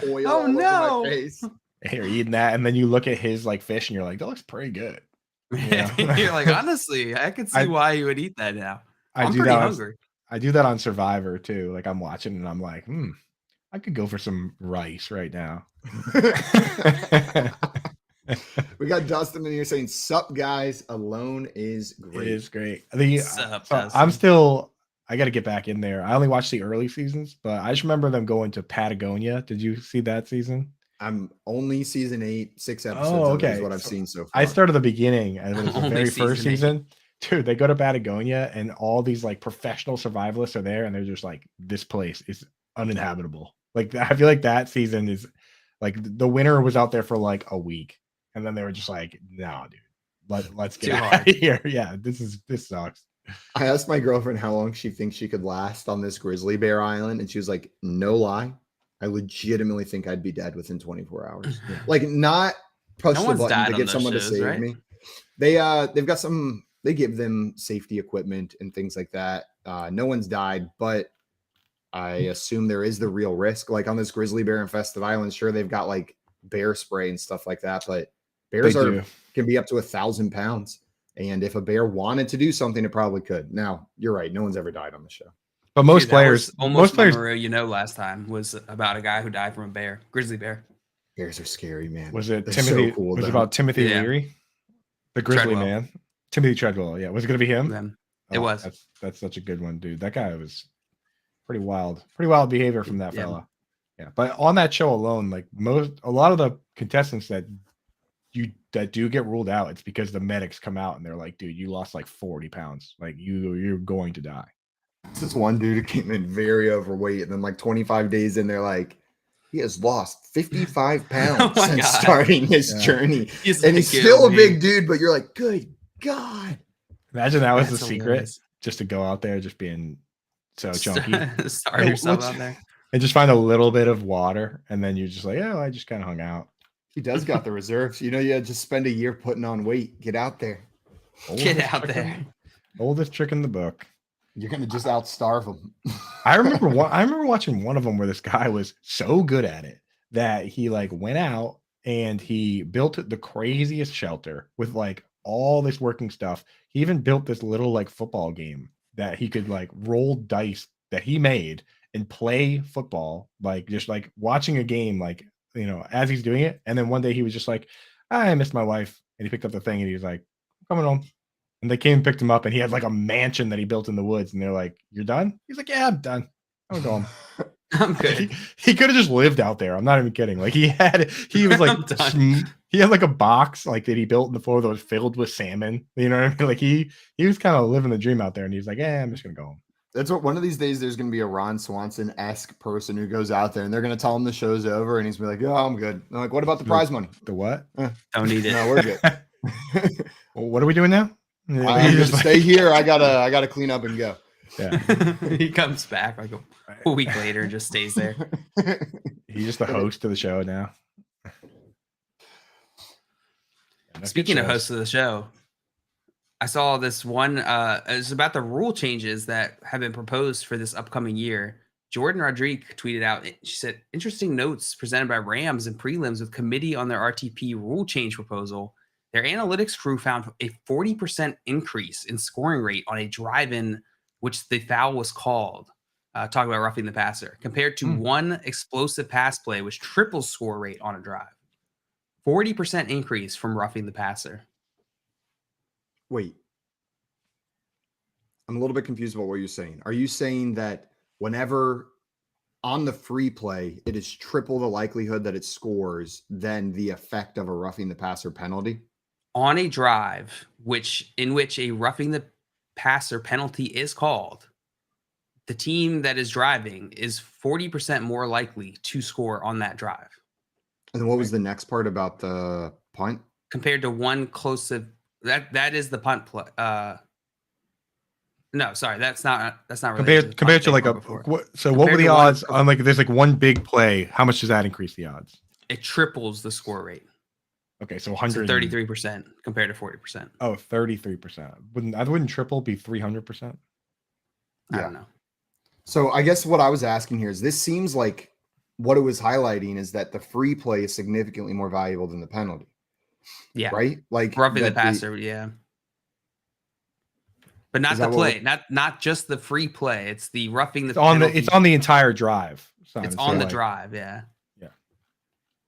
oil all over my face. You're eating that, and then you look at his fish, and you're like, "That looks pretty good." You're honestly, I can see why you would eat that now. I'm pretty hungry. I do that on Survivor too. I'm watching, and I'm like, I could go for some rice right now. We got Dustin in here saying, "Sup, guys? Alone is great." It is great. I got to get back in there. I only watched the early seasons, but I just remember them going to Patagonia. Did you see that season? I'm only season 8, 6 episodes. Is what I've seen so far. I started the beginning, and it was the very first season. Dude, they go to Patagonia, and all these professional survivalists are there, and they're just this place is uninhabitable. I feel that season is the winner was out there for a week, and then they were just no, dude, let's get out of here. Yeah, this sucks. I asked my girlfriend how long she thinks she could last on this grizzly bear island, and she was like, "No lie, I legitimately think I'd be dead within 24 hours." Not push the button to get someone to save me. They've got some they give them safety equipment and things like that. No one's died, but I assume there is the real risk. Like on this grizzly bear infested island, sure, they've got like bear spray and stuff like that, but bears can be up to 1,000 pounds. And if a bear wanted to do something, it probably could. Now, you're right. No one's ever died on the show. But most players, most players, last time was about a guy who died from a bear, grizzly bear. Bears are scary, man. Was it They're Timothy? So cool, was it about Timothy Leary, the grizzly Treadwell. man? Timothy Treadwell. Yeah, was it going to be him? Then it was. That's such a good one, dude. That guy was pretty wild behavior from that fella. Yeah, but on that show alone, like a lot of the contestants that do get ruled out, it's because the medics come out and they're like, dude, you lost like 40 pounds. Like you're going to die. This one dude who came in very overweight, and then like 25 days in, they're like, he has lost 55 pounds since starting his journey. And he's still a big dude, but you're like, good God. Imagine that was the secret, just to go out there just being so chunky. Starve yourself out there. And just find a little bit of water, and then you're just like, oh, I just kind of hung out. He does got the reserves. You just spend a year putting on weight. Get out there. Oldest trick in the book. You're gonna just outstarve them. I remember watching one of them where this guy was so good at it that he like went out and he built the craziest shelter with like all this working stuff. He even built this little like football game that he could like roll dice that he made and play football, like just like watching a game, like, as he's doing it. And then one day he was just like, I missed my wife. And he picked up the thing and he was like, coming home. And they came and picked him up, and he had like a mansion that he built in the woods. And they're like, you're done? He's like, yeah, I'm done. I'm going. I'm good. He could have just lived out there. I'm not even kidding. Like he was like, he had like a box like that he built in the floor that was filled with salmon. You know what I mean? Like he was kind of living the dream out there, and he's like, I'm just going to go home. That's what one of these days there's going to be a Ron Swanson-esque person who goes out there and they're going to tell him the show's over, and he's going to be like, I'm good. I'm like, what about the prize money? The what? Don't need it. No, we're good. Well, what are we doing now? I just stay here. I gotta clean up and go. Yeah. He comes back like a week later and just stays there. He's just the host of the show now. Speaking of hosts of the show, I saw this one. It's about the rule changes that have been proposed for this upcoming year. Jordan Rodriguez tweeted out, she said, interesting notes presented by Rams and prelims with committee on their RTP rule change proposal. Their analytics crew found a 40% increase in scoring rate on a drive-in, which the foul was called. Talk about roughing the passer, compared to one explosive pass play, which triples score rate on a drive. 40% increase from roughing the passer. Wait. I'm a little bit confused about what you're saying. Are you saying that whenever on the free play, it is triple the likelihood that it scores than the effect of a roughing the passer penalty? On a drive, in which a roughing the passer penalty is called, the team that is driving is 40% more likely to score on that drive. And then what was the next part about the punt? Compared to one explosive, that is the punt play. No, sorry, that's not compared to like what were the odds on like there's like one big play? How much does that increase the odds? It triples the score rate. Okay, so 33% compared to 40%. Oh, 33%. Wouldn't triple be 300%? I don't know. So I guess what I was asking here is this seems like what it was highlighting is that the free play is significantly more valuable than the penalty. Yeah. Right? Like roughing the passer, yeah. But not the play, not just the free play. It's the roughing the penalty. It's on the entire drive. It's on the drive, yeah. Yeah.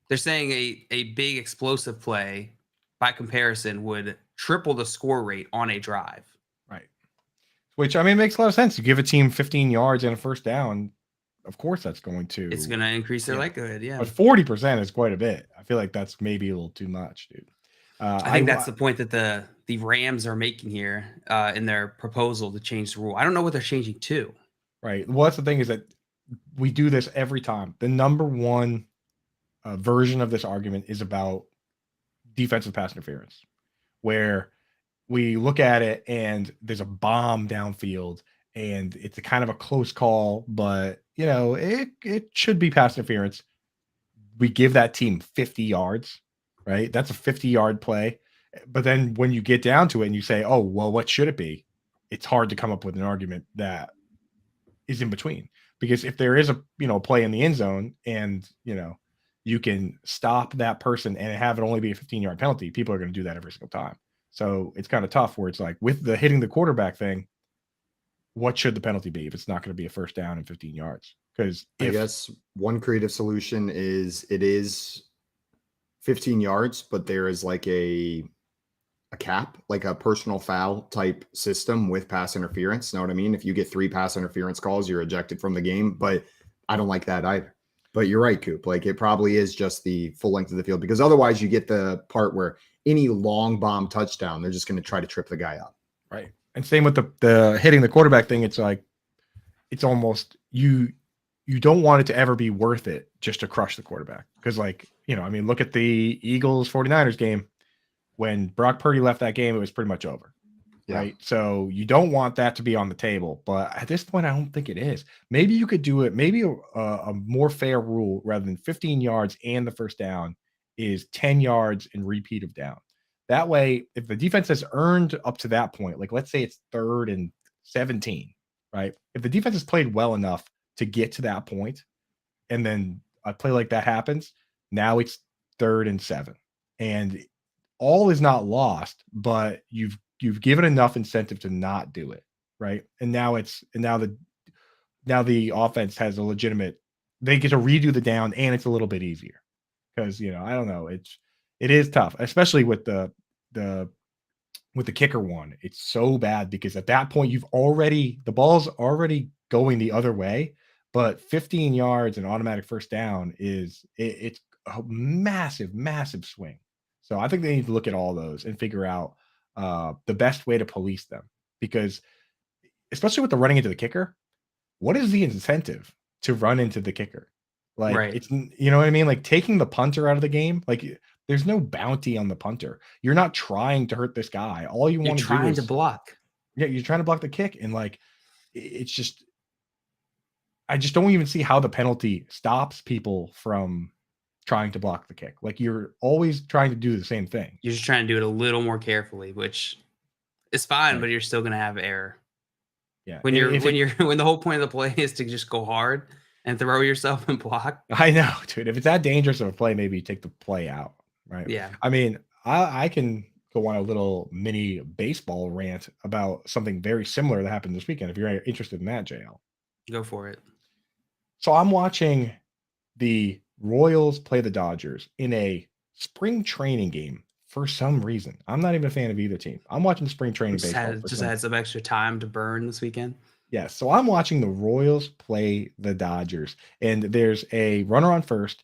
They're saying a big explosive play by comparison would triple the score rate on a drive. Right. Which I mean makes a lot of sense. You give a team 15 yards and a first down, of course that's going to increase their likelihood, yeah. But 40% is quite a bit. I feel like that's maybe a little too much, dude. I think that's the point that the Rams are making here in their proposal to change the rule. I don't know what they're changing to. Right. Well, that's the thing is that we do this every time. The number one version of this argument is about defensive pass interference, where we look at it and there's a bomb downfield and it's a kind of a close call, but it should be pass interference. We give that team 50 yards. Right, that's a 50-yard play, But then when you get down to it and you say, oh, well, what should it be? It's hard to come up with an argument that is in between. Because if there is a play in the end zone and you can stop that person and have it only be a 15-yard penalty, people are going to do that every single time. So it's kind of tough where it's like with the hitting the quarterback thing, what should the penalty be if it's not going to be a first down and 15 yards? Because I guess one creative solution is it is 15 yards, but there is like a cap, like a personal foul type system with pass interference. Know what I mean? If you get 3 pass interference calls, you're ejected from the game. But I don't like that either. But you're right, Coop. Like it probably is just the full length of the field, because otherwise you get the part where any long bomb touchdown, they're just going to try to trip the guy up. Right. And same with the hitting the quarterback thing. It's like, it's almost you don't want it to ever be worth it just to crush the quarterback. Because look at the Eagles 49ers game. When Brock Purdy left that game, it was pretty much over. Yeah. Right. So you don't want that to be on the table. But at this point, I don't think it is. Maybe you could do it. Maybe a more fair rule rather than 15 yards and the first down is 10 yards and repeat of down. That way, if the defense has earned up to that point, like let's say it's 3rd and 17, right? If the defense has played well enough to get to that point, and then a play like that happens, now it's 3rd and 7. And all is not lost, but you've given enough incentive to not do it, right? And now the offense has a legitimate, they get to redo the down, and it's a little bit easier because I don't know, it is tough, especially with the kicker one. It's so bad because at that point the ball's already going the other way, but 15 yards and automatic first down it's a massive, massive swing. So I think they need to look at all those and figure out the best way to police them, because especially with the running into the kicker, what is the incentive to run into the kicker? Like right. It's, you know what I mean? Like taking the punter out of the game, like there's no bounty on the punter. You're not trying to hurt this guy. All you want to do is trying to block. Yeah, you're trying to block the kick. And like, it's just, I just don't even see how the penalty stops people from trying to block the kick. Like you're always trying to do the same thing. You're just trying to do it a little more carefully, which is fine, right. But you're still going to have error. Yeah. When the whole point of the play is to just go hard and throw yourself and block. I know, dude. If it's that dangerous of a play, maybe you take the play out. Right. Yeah. I mean, I can go on a little mini baseball rant about something very similar that happened this weekend. If you're interested in that, JL. Go for it. So I'm watching the Royals play the Dodgers in a spring training game for some reason. I'm not even a fan of either team. I'm watching spring training baseball. Just had some extra time to burn this weekend. Yeah, so I'm watching the Royals play the Dodgers, and there's a runner on first,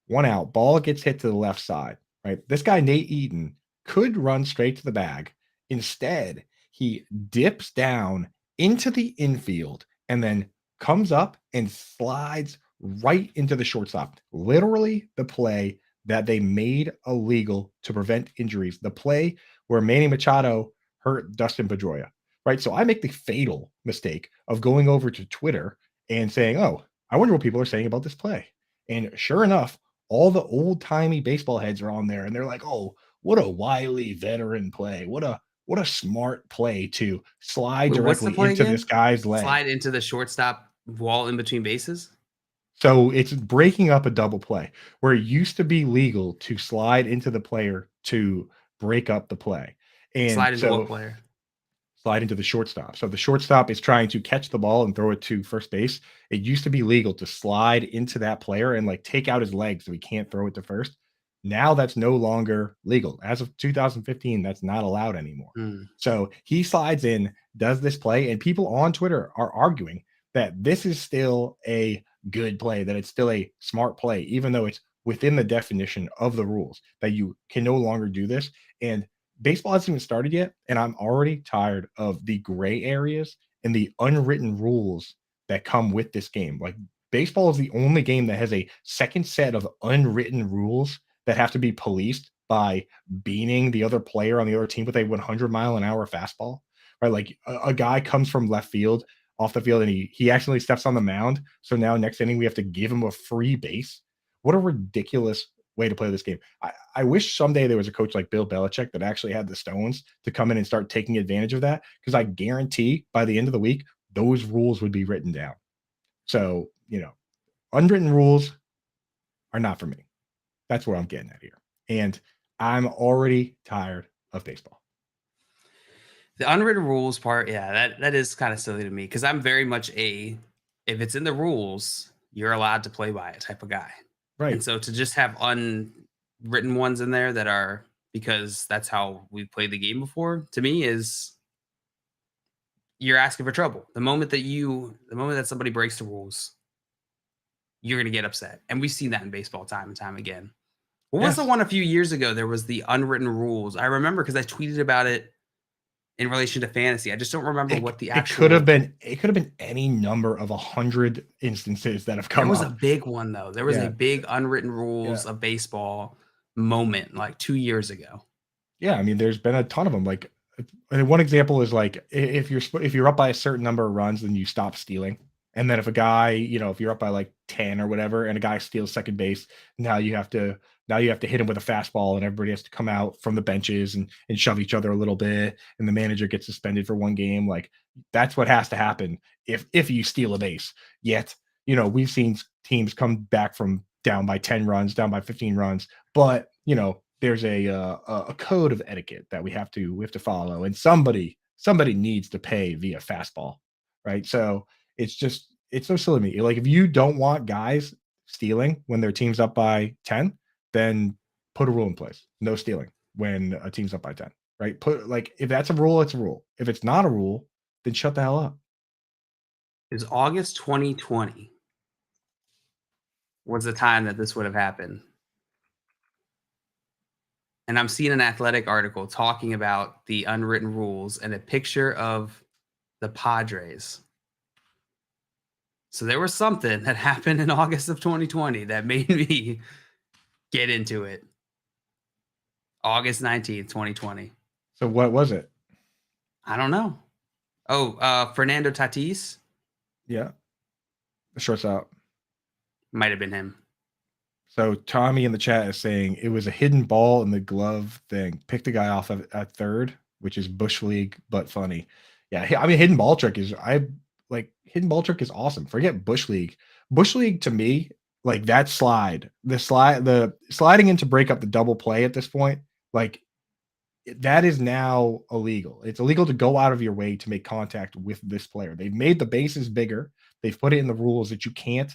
1 out, ball gets hit to the left side, right? This guy, Nate Eaton, could run straight to the bag. Instead, he dips down into the infield and then comes up and slides right into the shortstop. Literally the play that they made illegal to prevent injuries. The play where Manny Machado hurt Dustin Pedroia, right? So I make the fatal mistake of going over to Twitter and saying, oh, I wonder what people are saying about this play. And sure enough, all the old-timey baseball heads are on there, and they're like, oh, what a wily veteran play. What a smart play to slide directly into this guy's leg. Slide into the shortstop wall in between bases? So it's breaking up a double play where it used to be legal to slide into the player to break up the play. And slide into what player? Slide into the shortstop. So the shortstop is trying to catch the ball and throw it to first base. It used to be legal to slide into that player and like take out his leg so he can't throw it to first. Now that's no longer legal. As of 2015, that's not allowed anymore. So he slides in, does this play, and people on Twitter are arguing that this is still a good play, that it's still a smart play, even though it's within the definition of the rules, that you can no longer do this. And baseball hasn't even started yet, and I'm already tired of the gray areas and the unwritten rules that come with this game. Like baseball is the only game that has a second set of unwritten rules that have to be policed by beating the other player on the other team with a 100-mile-an-hour fastball, right? Like a guy comes from left field, off the field, and he accidentally steps on the mound. So now next inning, we have to give him a free base. What a ridiculous way to play this game. I wish someday there was a coach like Bill Belichick that actually had the stones to come in and start taking advantage of that, because I guarantee by the end of the week, those rules would be written down. So, unwritten rules are not for me. That's what I'm getting at here. And I'm already tired of baseball. The unwritten rules part, yeah, that is kind of silly to me, because I'm very much if it's in the rules, you're allowed to play by it type of guy. Right. And so to just have unwritten ones in there that are because that's how we played the game before, to me is you're asking for trouble. The moment that somebody breaks the rules, you're going to get upset. And we've seen that in baseball time and time again. What was the one a few years ago? There was the unwritten rules. I remember because I tweeted about it in relation to fantasy. I just don't remember what the actual. It could have been any number of 100 instances that have come up. There was a big one though. There was a big unwritten rules of baseball moment like 2 years ago. Yeah, I mean, there's been a ton of them. Like, one example is like if you're up by a certain number of runs, then you stop stealing. And then if a guy, if you're up by like 10 or whatever, and a guy steals second base, now you have to hit him with a fastball, and everybody has to come out from the benches and shove each other a little bit, and the manager gets suspended for 1 game. Like, that's what has to happen if you steal a base. Yet, we've seen teams come back from down by 10 runs, down by 15 runs, but there's a code of etiquette that we have to follow, and somebody needs to pay via fastball, right? So it's so silly to me. Like, if you don't want guys stealing when their team's up by 10, then put a rule in place. No stealing when a team's up by 10, right? If that's a rule, it's a rule. If it's not a rule, then shut the hell up. It was August 2020 was the time that this would have happened. And I'm seeing an Athletic article talking about the unwritten rules and a picture of the Padres. So there was something that happened in August of 2020 that made me get into it. August 19th, 2020. So what was it? I don't know. Oh, Fernando Tatis? Yeah. The shortstop. Might have been him. So Tommy in the chat is saying it was a hidden ball in the glove thing. Picked the guy off at third, which is Bush League, but funny. Yeah, I mean, hidden ball trick is awesome. Forget Bush League. Bush League to me, like that the sliding in to break up the double play at this point, like that is now illegal. It's illegal to go out of your way to make contact with this player. They've made the bases bigger. They've put it in the rules that you can't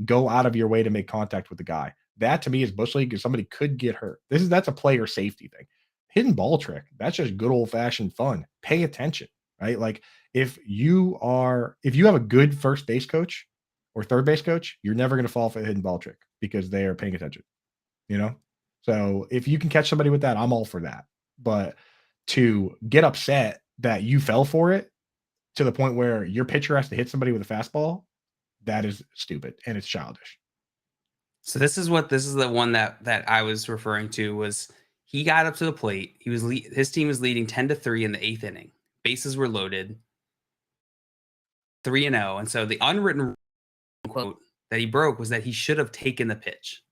go out of your way to make contact with the guy. That to me is Bush League, because somebody could get hurt. That's a player safety thing. Hidden ball trick, that's just good old fashioned fun. Pay attention, right? Like if you have a good first base coach or third base coach, you're never going to fall for the hidden ball trick because they are paying attention, So if you can catch somebody with that, I'm all for that. But to get upset that you fell for it to the point where your pitcher has to hit somebody with a fastball, that is stupid and it's childish. So this is the one that I was referring to. Was he got up to the plate? His team was leading 10-3 in the 8th inning. Bases were loaded, 3-0, and so the unwritten quote that he broke was that he should have taken the pitch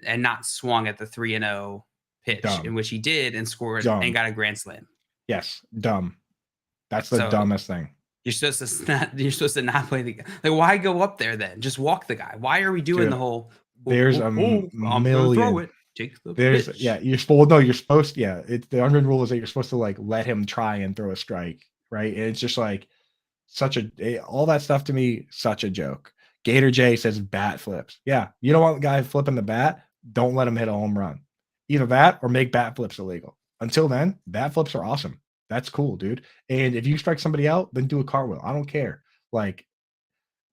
and not swung at the 3-0 pitch, in which he did and scored and got a grand slam. Yes, dumb. That's the dumbest thing. You're supposed to not play the guy. Like, why go up there then? Just walk the guy. Why are we doing the whole? There's a million. Throw it. Take the pitch. You're supposed. Yeah, the unwritten rule is that you're supposed to like let him try and throw a strike, right? And it's just like all that stuff to me, such a joke. Gator J says bat flips. Yeah, you don't want the guy flipping the bat. Don't let him hit a home run. Either that or make bat flips illegal. Until then, bat flips are awesome. That's cool, dude. And if you strike somebody out, then do a cartwheel. I don't care. Like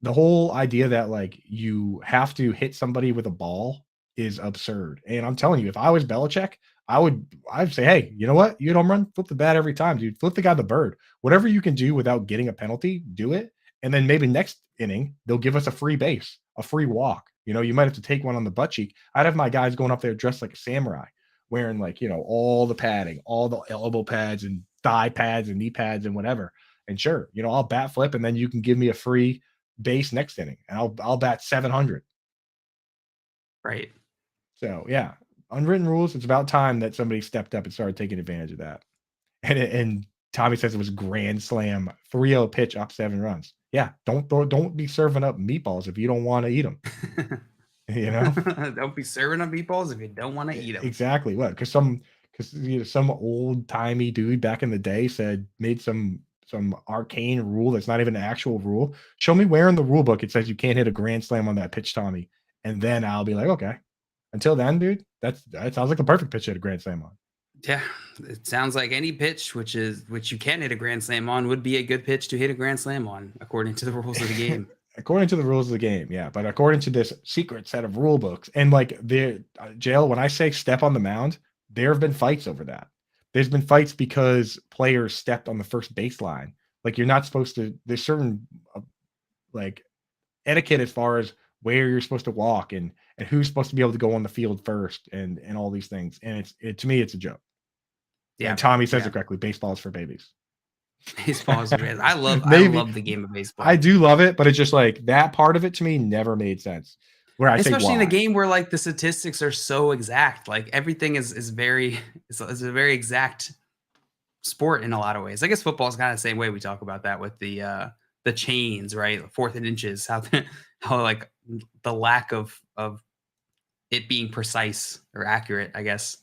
the whole idea that like you have to hit somebody with a ball is absurd. And I'm telling you, if I was Belichick, I'd say, hey, you know what? You hit home run, flip the bat every time, dude. Flip the guy the bird. Whatever you can do without getting a penalty, do it. And then maybe next inning, they'll give us a free base, a free walk. You might have to take one on the butt cheek. I'd have my guys going up there dressed like a samurai, wearing like, all the padding, all the elbow pads and thigh pads and knee pads and whatever. And sure, I'll bat flip, and then you can give me a free base next inning, and I'll bat 700. Right. So yeah, unwritten rules. It's about time that somebody stepped up and started taking advantage of that. And Tommy says it was grand slam 3-0 pitch up 7 runs. Yeah, don't be serving up meatballs if you don't want to eat them. You know, Don't be serving up meatballs if you don't want to eat them. exactly. What? Because some old timey dude back in the day made some arcane rule that's not even an actual rule. Show me where in the rule book it says you can't hit a grand slam on that pitch, Tommy, and then I'll be like, okay. Until then, dude, that sounds like the perfect pitch to hit a grand slam on. Yeah, it sounds like any pitch which you can hit a grand slam on would be a good pitch to hit a grand slam on, according to the rules of the game. According to the rules of the game, yeah. But according to this secret set of rule books, and like the jail, when I say step on the mound, there have been fights over that. There's been fights because players stepped on the first baseline. Like you're not supposed to. There's certain like etiquette as far as where you're supposed to walk and who's supposed to be able to go on the field first and all these things. And to me, it's a joke. Yeah, and Tommy says it correctly. Baseball is for babies. Baseball is for babies. I love the game of baseball. I do love it, but it's just like that part of it to me never made sense. Especially in a game where like the statistics are so exact, like everything is a very exact sport in a lot of ways. I guess football is kind of the same way. We talk about that with the chains, right? 4th and inches, how like the lack of it being precise or accurate, I guess,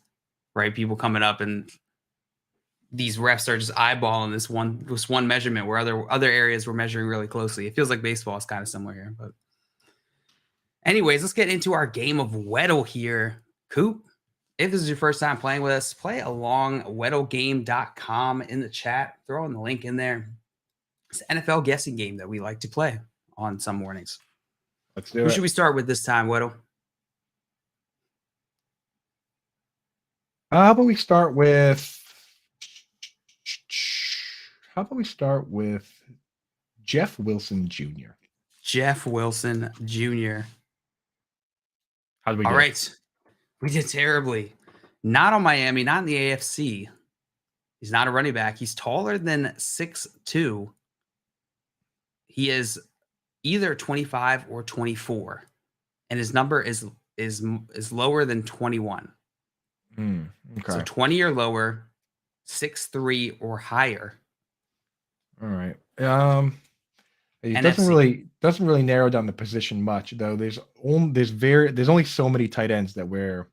right? People coming up and these refs are just eyeballing this one measurement where other areas were measuring really closely. It feels like baseball is kind of similar here, but anyways, let's get into our game of Weddle here. Coop, if this is your first time playing with us, play along weddlegame.com in the chat. Throw in the link in there. It's an NFL guessing game that we like to play on some mornings. Let's do it. Who should we start with this time, Weddle? How about we start with Jeff Wilson Jr. Jeff Wilson Jr. How did we do? All right. We did terribly. Not on Miami, not in the AFC. He's not a running back. He's taller than 6'2". He is either 25 or 24. And his number is lower than 21. Okay. So 20 or lower, 6'3" or higher. All right. It doesn't really narrow down the position much, though. There's only so many tight ends that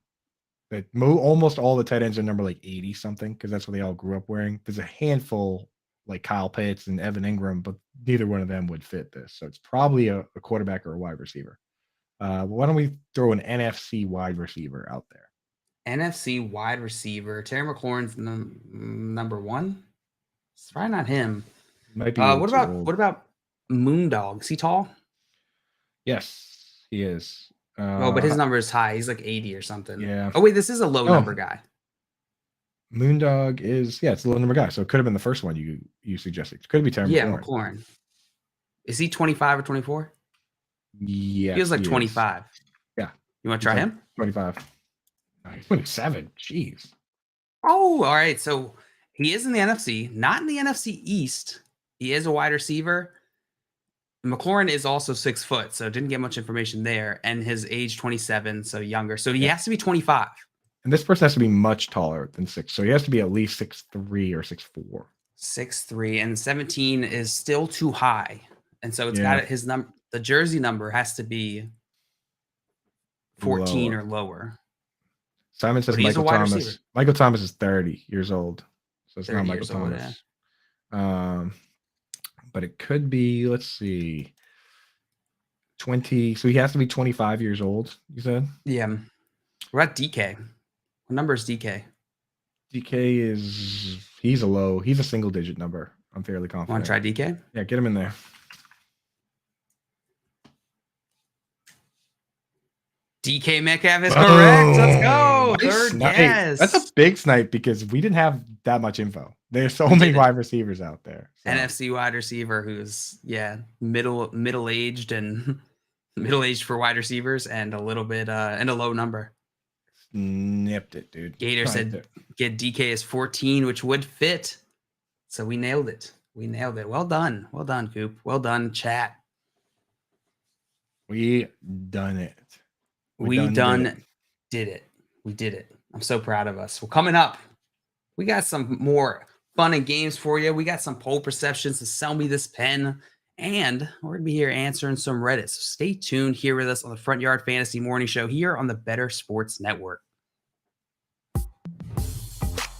almost all the tight ends are number like 80 something, because that's what they all grew up wearing. There's a handful like Kyle Pitts and Evan Ingram, but neither one of them would fit this. So it's probably a quarterback or a wide receiver. Why don't we throw an NFC wide receiver out there? NFC wide receiver. Terry McLaurin's number 1. It's probably not him. Might be. What about Moondog? Is he tall? Yes, he is. But his number is high. He's like 80 or something. Yeah. Oh wait, this is a low number guy. Moondog is it's a low number guy. So it could have been the first one you suggested. It could be Terry McLaurin. McLaurin. Is he 25 or 24? Yeah. He was like 25. Yeah. You want to try him? 25. He's 27. Jeez. Oh, all right. So he is in the NFC, not in the NFC East. He is a wide receiver. McLaurin is also 6 foot, so didn't get much information there. And his age 27, so younger. So he has to be 25. And this person has to be much taller than 6. So he has to be at least 6'3" or 6'4". 6'3", and 17 is still too high. And so it's got his number. The jersey number has to be 14 or lower. Simon says Michael Thomas. Receiver. Michael Thomas is 30 years old. So it's not Michael Thomas. But it could be, let's see, 20. So he has to be 25 years old, you said? Yeah. What about DK? What number is DK? DK he's a single digit number. I'm fairly confident. Want to try DK? Yeah, get him in there. DK Metcalf is correct. Let's go. Third guess. That's a big snipe because we didn't have that much info. There's so many wide receivers out there. So. NFC wide receiver who's middle-aged and middle-aged for wide receivers and a little bit and a low number. Nipped it, dude. Gator said get DK as 14, which would fit. So we nailed it. Well done. Well done, Coop. Well done, chat. We done it. We done did it. We did it. I'm so proud of us. Well, coming up, we got some more fun and games for you. We got some poll perceptions to sell me this pen. And we're going to be here answering some Reddit. So stay tuned here with us on the Front Yard Fantasy Morning Show here on the Better Sports Network.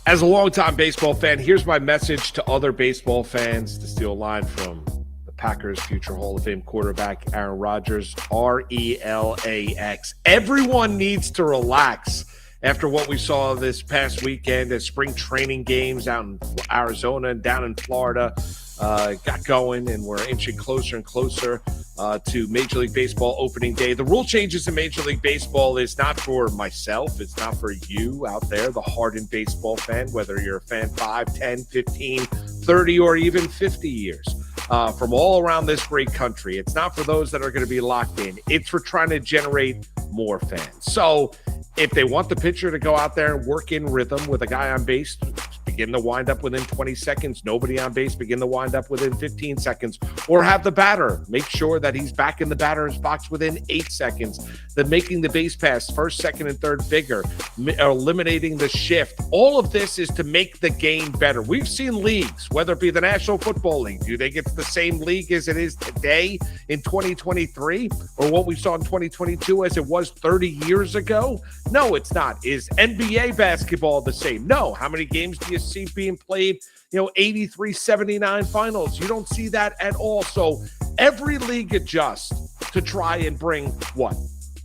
As a longtime baseball fan, here's my message to other baseball fans, to steal a line from the Packers' future Hall of Fame quarterback, Aaron Rodgers, RELAX. Everyone needs to relax after what we saw this past weekend as spring training games out in Arizona and down in Florida got going, and we're inching closer and closer to Major League Baseball opening day. The rule changes in Major League Baseball is not for myself. It's not for you out there, the hardened baseball fan, whether you're a fan 5, 10, 15, 30, or even 50 years from all around this great country. It's not for those that are going to be locked in. It's for trying to generate more fans. So if they want the pitcher to go out there and work in rhythm with a guy on base, begin the windup within 20 seconds, nobody on base, begin the windup within 15 seconds, or have the batter make sure that he's back in the batter's box within 8 seconds, then making the base pass first, second, and third bigger, eliminating the shift. All of this is to make the game better. We've seen leagues, whether it be the National Football League, do they get to the same league as it is today in 2023, or what we saw in 2022 as it was 30 years ago? No, it's not. Is NBA basketball the same? No. How many games do you see being played? 83-79 finals. You don't see that at all. So every league adjusts to try and bring what?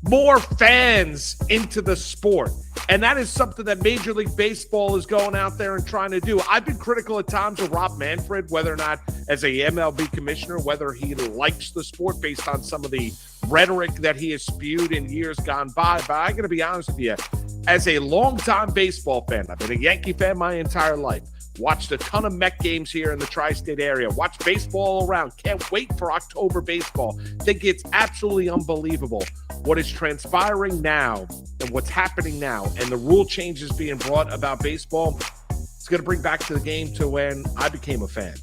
More fans into the sport. And that is something that Major League Baseball is going out there and trying to do. I've been critical at times of Rob Manfred, whether or not as a MLB commissioner, whether he likes the sport based on some of the rhetoric that he has spewed in years gone by. But I got to be honest with you, as a longtime baseball fan, I've been a Yankee fan my entire life. Watched a ton of Met games here in the tri-state area. Watched baseball all around. Can't wait for October baseball. Think it's absolutely unbelievable what is transpiring now and what's happening now, and the rule changes being brought about baseball. It's going to bring back to the game to when I became a fan,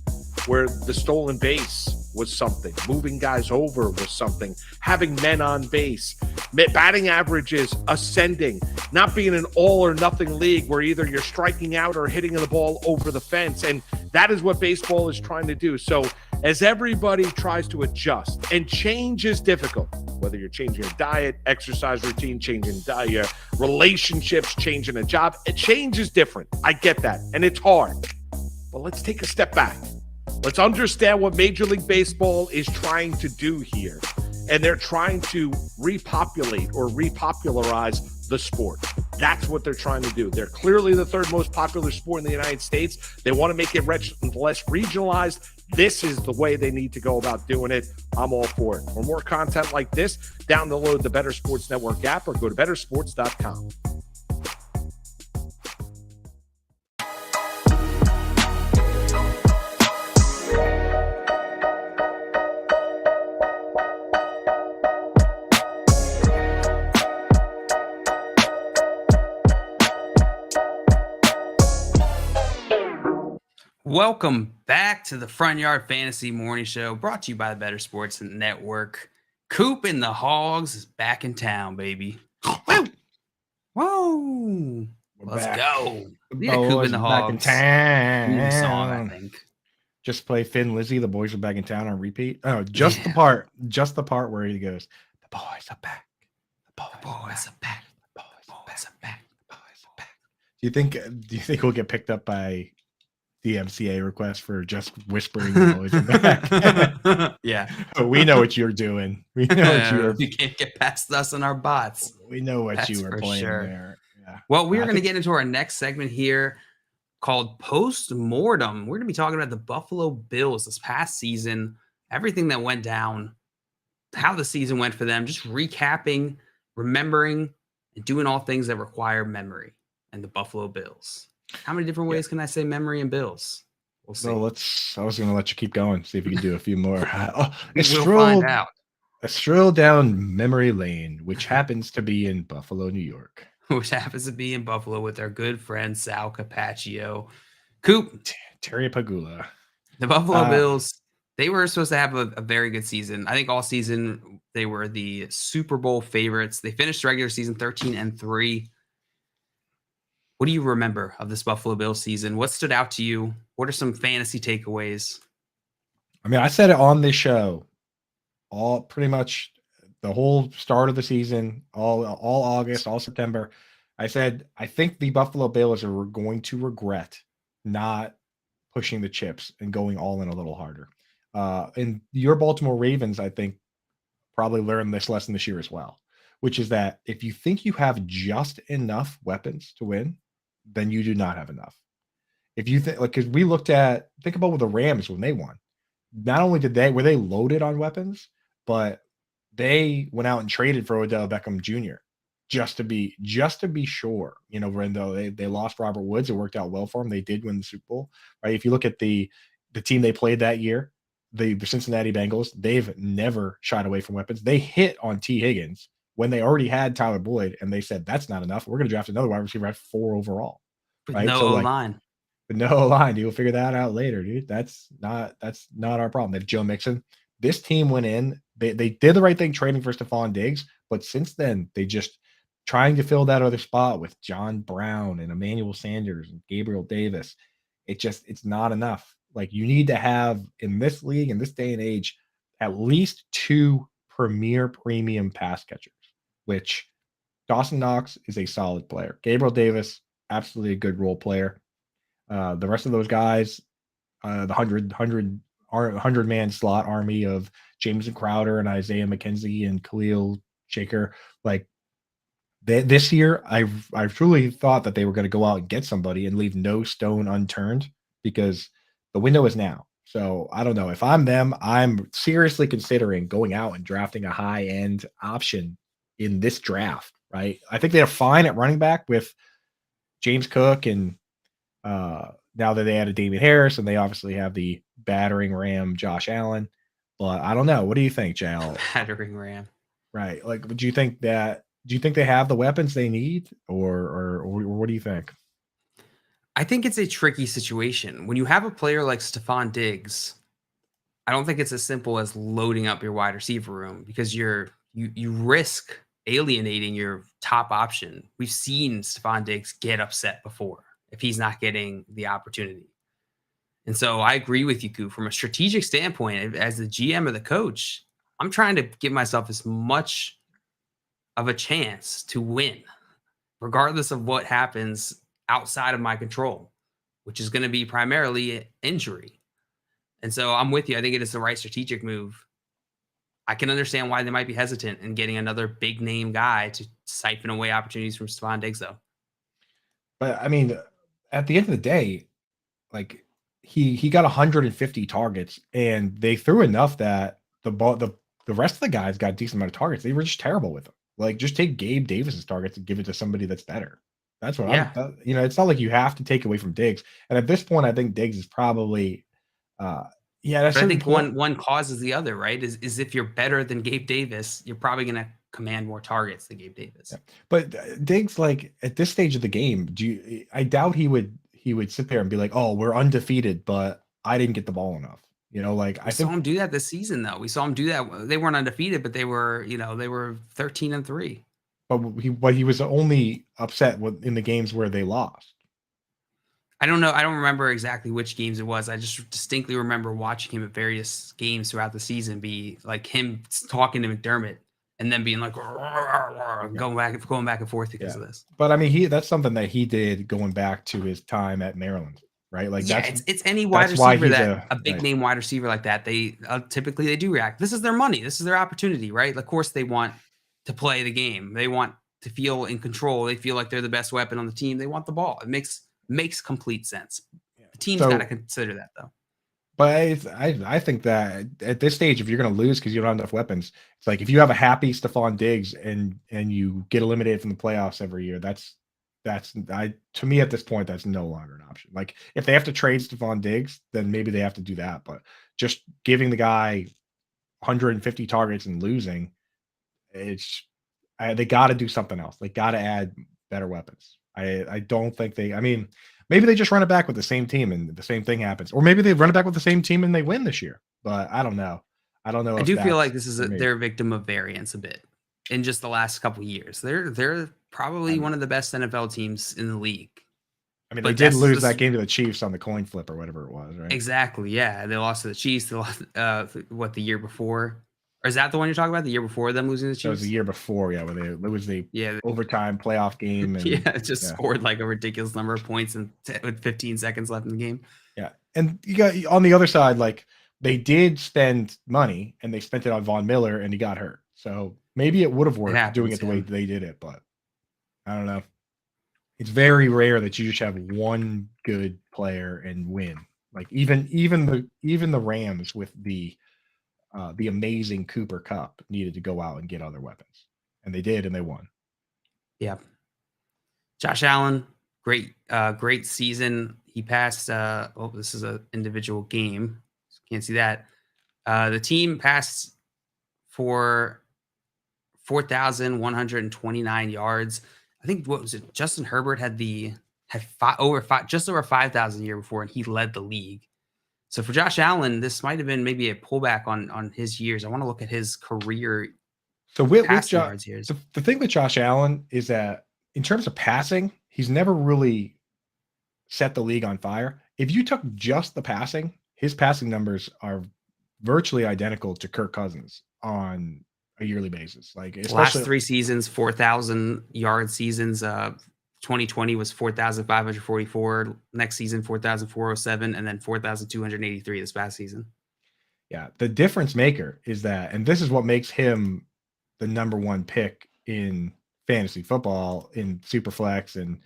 where the stolen base was something, moving guys over was something, having men on base, batting averages ascending, not being an all or nothing league where either you're striking out or hitting the ball over the fence. And that is what baseball is trying to do. So as everybody tries to adjust, and change is difficult, whether you're changing your diet, exercise routine, changing your relationships, changing a job, change is different. I get that. And it's hard. But let's take a step back. Let's understand what Major League Baseball is trying to do here. And they're trying to repopulate or repopularize the sport. That's what they're trying to do. They're clearly the third most popular sport in the United States. They want to make it less regionalized. This is the way they need to go about doing it. I'm all for it. For more content like this, download the Better Sports Network app or go to bettersports.com. Welcome back to the Front Yard Fantasy Morning Show, brought to you by the Better Sports Network. Coop and the Hogs is back in town, baby. Woo! Whoa! Let's go. We got Coop and the Hogs. Back in town. New song, I think. Just play Finn Lizzy, the boys are back in town on repeat. Oh, just the part where he goes, the boys are back. The boys are back. The boys are back. The boys are back. Do you think we'll get picked up by the MCA request for just whispering the boys are back? Yeah. We know what you're doing. We know what you're. You can't get past us and our bots. We know what That's you were for playing sure. there. Yeah. Well, we're going to get into our next segment here called Post-Mortem. We're going to be talking about the Buffalo Bills this past season, everything that went down, how the season went for them, just recapping, remembering, and doing all things that require memory and the Buffalo Bills. How many different ways can I say memory and Bills? We'll see. So I was going to let you keep going, see if you can do a few more. We'll find out. A stroll down memory lane, which happens to be in Buffalo, New York. Which happens to be in Buffalo with our good friend Sal Capaccio. Coop. Terry Pagula. The Buffalo Bills They were supposed to have a very good season. I think all season they were the Super Bowl favorites. They finished the regular season 13-3. What do you remember of this Buffalo Bills season? What stood out to you? What are some fantasy takeaways? I mean, I said it on this show, all pretty much the whole start of the season, all August, all September. I said I think the Buffalo Bills are going to regret not pushing the chips and going all in a little harder. And your Baltimore Ravens, I think, probably learned this lesson this year as well, which is that if you think you have just enough weapons to win, then you do not have enough. If you think, like, because we think about what the Rams when they won. Not only were they loaded on weapons, but they went out and traded for Odell Beckham Jr. just to be sure. You know, when though they lost Robert Woods, it worked out well for them. They did win the Super Bowl, right? If you look at the team they played that year, the Cincinnati Bengals, they've never shied away from weapons. They hit on T. Higgins when they already had Tyler Boyd, and they said that's not enough. We're going to draft another wide receiver at 4 overall, With right? no So line. But no line, you'll figure that out later, dude. That's not our problem. They have Joe Mixon. This team went in. They did the right thing trading for Stephon Diggs, but since then they just trying to fill that other spot with John Brown and Emmanuel Sanders and Gabriel Davis. It's not enough. Like, you need to have in this league, in this day and age, at least 2 premier premium pass catchers, which Dawson Knox is a solid player. Gabriel Davis, absolutely a good role player. The rest of those guys, the 100-man slot army of Jameson Crowder and Isaiah McKenzie and Khalil Shaker, like this year, I truly thought that they were going to go out and get somebody and leave no stone unturned because the window is now. So I don't know. If I'm them, I'm seriously considering going out and drafting a high-end option in this draft, right? I think they're fine at running back with James Cook and now that they added David Harris, and they obviously have the battering ram Josh Allen. But I don't know. What do you think, JL? Battering ram. Right. Like, do you think they have the weapons they need, or what do you think? I think it's a tricky situation. When you have a player like Stephon Diggs, I don't think it's as simple as loading up your wide receiver room because you risk alienating your top option. We've seen Stephon Diggs get upset before if he's not getting the opportunity. And so I agree with you, Coop. From a strategic standpoint, as the GM or the coach, I'm trying to give myself as much of a chance to win, regardless of what happens outside of my control, which is going to be primarily injury. And so I'm with you. I think it is the right strategic move. I can understand why they might be hesitant in getting another big name guy to siphon away opportunities from Stephon Diggs, though. But I mean, at the end of the day, like he got 150 targets, and they threw enough that the rest of the guys got a decent amount of targets. They were just terrible with them. Like, just take Gabe Davis's targets and give it to somebody that's better. That's what it's not like you have to take away from Diggs. And at this point, I think Diggs is probably, that's. But I think one causes the other, right? Is if you're better than Gabe Davis, you're probably going to command more targets than Gabe Davis. Yeah. But Diggs, like, at this stage of the game, I doubt he would sit there and be like, "Oh, we're undefeated, but I didn't get the ball enough." You know, like I saw him do that this season, though. We saw him do that. They weren't undefeated, but they were 13-3. But he was only upset in the games where they lost. I don't know. I don't remember exactly which games it was. I just distinctly remember watching him at various games throughout the season be like him talking to McDermott and then being like going back and forth because of this. But I mean, that's something that he did going back to his time at Maryland, right? Like, it's any wide receiver that a big name wide receiver like that, they typically they do react. This is their money. This is their opportunity, right? Of course, they want to play the game. They want to feel in control. They feel like they're the best weapon on the team. They want the ball. It makes complete sense. The team's got to consider that, though. But I think that at this stage, if you're going to lose because you don't have enough weapons, it's like if you have a happy Stephon Diggs and you get eliminated from the playoffs every year, to me at this point, that's no longer an option. Like, if they have to trade Stephon Diggs, then maybe they have to do that. But just giving the guy 150 targets and losing, they got to do something else. They got to add better weapons. I don't think I mean, Maybe they just run it back with the same team and the same thing happens. Or maybe they run it back with the same team and they win this year. But I don't know. I don't know. I if do feel that's like this is for me. they're a victim of variance a bit in just the last couple years. They're probably one of the best NFL teams in the league. I mean, but they did that's lose the- that game to the Chiefs on the coin flip or whatever it was, right? Exactly. Yeah, they lost to the Chiefs. They lost the year before, or is that the one you're talking about? The year before them losing to the That was Chiefs? the year before, yeah, where it was the Yeah, overtime playoff game. And, yeah, just scored like a ridiculous number of points with 15 seconds left in the game. Yeah, and you got on the other side, like they did spend money and they spent it on Von Miller and he got hurt. So maybe it would have worked doing it the way they did it, but I don't know. It's very rare that you just have one good player and win. Like even the Rams with the amazing Cooper Cup needed to go out and get other weapons, and they did, and they won. Yeah. Josh Allen, great season. He passed. This is an individual game. Can't see that. The team passed for 4,129 yards. I think what was it? Justin Herbert had just over 5,000 a year before, and he led the league. So for Josh Allen, this might have been maybe a pullback on his years. I want to look at his career. So with yards years. The thing with Josh Allen is that in terms of passing, he's never really set the league on fire. If you took just the passing, his passing numbers are virtually identical to Kirk Cousins on a yearly basis. Like last 3 seasons, 4,000 yard seasons. 2020 was 4,544. Next season, 4,407, and then 4,283 this past season. Yeah, the difference maker is that, and this is what makes him the number one pick in fantasy football in Superflex and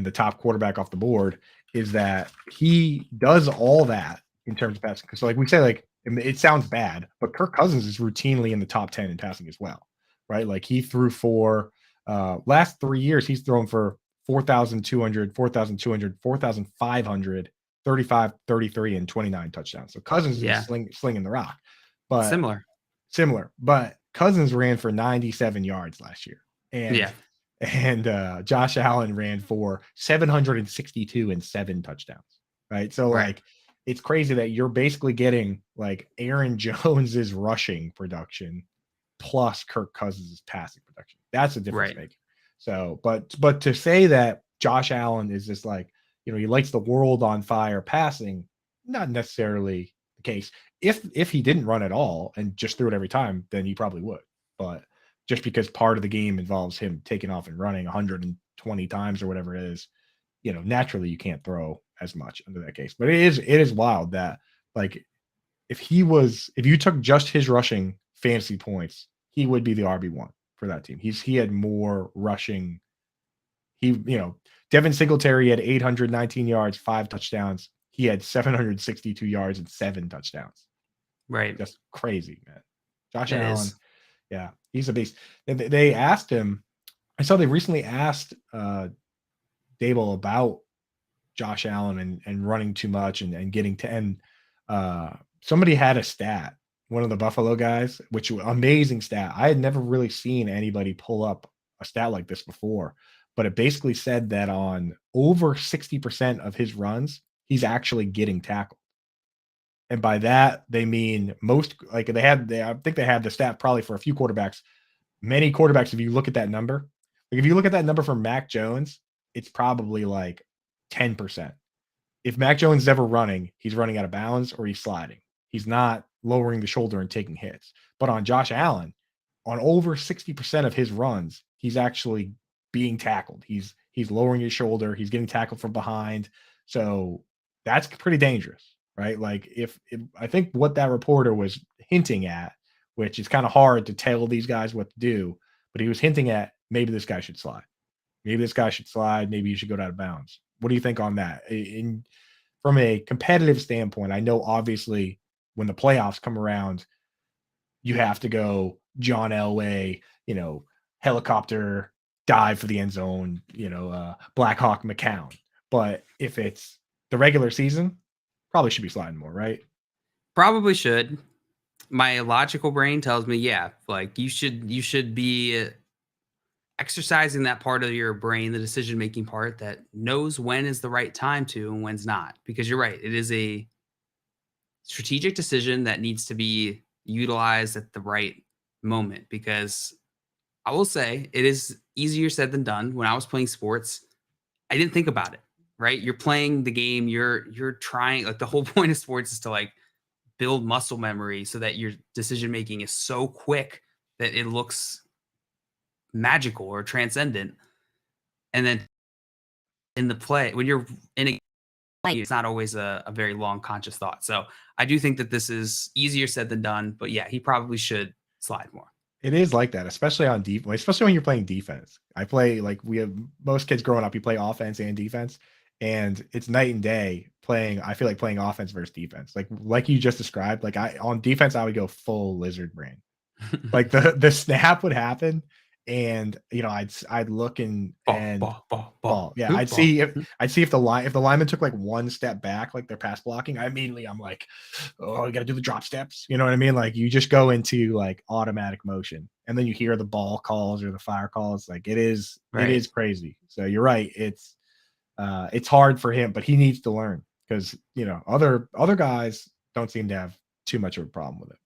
the top quarterback off the board, is that he does all that in terms of passing. Because like we say, like it sounds bad, but Kirk Cousins is routinely in the top 10 in passing as well, right? Like he threw for last 3 years, he's thrown for 4,200, 4,200, 4,500, 35, 33, and 29 touchdowns. So Cousins is slinging the rock. But similar. But Cousins ran for 97 yards last year. And Josh Allen ran for 762 and 7 touchdowns. Right. So like it's crazy that you're basically getting like Aaron Jones's rushing production plus Kirk Cousins' passing production. That's a difference maker. So, but to say that Josh Allen is just like, he lights the world on fire passing, not necessarily the case. If he didn't run at all and just threw it every time, then he probably would. But just because part of the game involves him taking off and running 120 times or whatever it is, naturally you can't throw as much under that case. But it is wild that like if you took just his rushing fantasy points, he would be the RB1 for that team. He had more rushing. Devin Singletary had 819 yards, 5 touchdowns. He had 762 yards and 7 touchdowns. Right. Just crazy, man. Josh Allen. Yeah, he's a beast. They asked him. I saw they recently asked Dable about Josh Allen and running too much and getting to end. Somebody had a stat, one of the Buffalo guys, which was amazing stat. I had never really seen anybody pull up a stat like this before, but it basically said that on over 60% of his runs, he's actually getting tackled. And by that, they mean most, like I think they had the stat probably for a few quarterbacks. Many quarterbacks, if you look at that number, like if you look at that number for Mac Jones, it's probably like 10%. If Mac Jones is ever running, he's running out of bounds or he's sliding. He's not lowering the shoulder and taking hits. But on Josh Allen, on over 60% of his runs, he's actually being tackled. He's lowering his shoulder. He's getting tackled from behind. So that's pretty dangerous, right? Like if I think what that reporter was hinting at, which is kind of hard to tell these guys what to do, but he was hinting at maybe this guy should slide. Maybe this guy should slide. Maybe you should go out of bounds. What do you think on that? From a competitive standpoint, I know obviously when the playoffs come around, you have to go John Elway, helicopter dive for the end zone, Black Hawk McCown. But if it's the regular season, probably should be sliding more, right? Probably should. My logical brain tells me, like you should be exercising that part of your brain, the decision-making part that knows when is the right time to and when's not. Because you're right, it is a strategic decision that needs to be utilized at the right moment. Because I will say it is easier said than done. When I was playing sports, I didn't think about it, right? You're playing the game, you're trying, like the whole point of sports is to like build muscle memory so that your decision making is so quick that it looks magical or transcendent. And then in the play, when you're in a play, it's not always a very long conscious thought. So I do think that this is easier said than done, but yeah, he probably should slide more. It is like that, especially on defense, especially when you're playing defense. I play, like, we have most kids growing up, you play offense and defense, and it's night and day playing. I feel like playing offense versus defense. Like you just described, like on defense, I would go full lizard brain. Like the snap would happen, and I'd look and ball. Yeah, I'd see if the lineman took like one step back, like they're pass blocking. I'm like, oh, you got to do the drop steps. You know what I mean? Like you just go into like automatic motion, and then you hear the ball calls or the fire calls. Like it is crazy. So you're right. It's hard for him, but he needs to learn because other guys don't seem to have too much of a problem with it.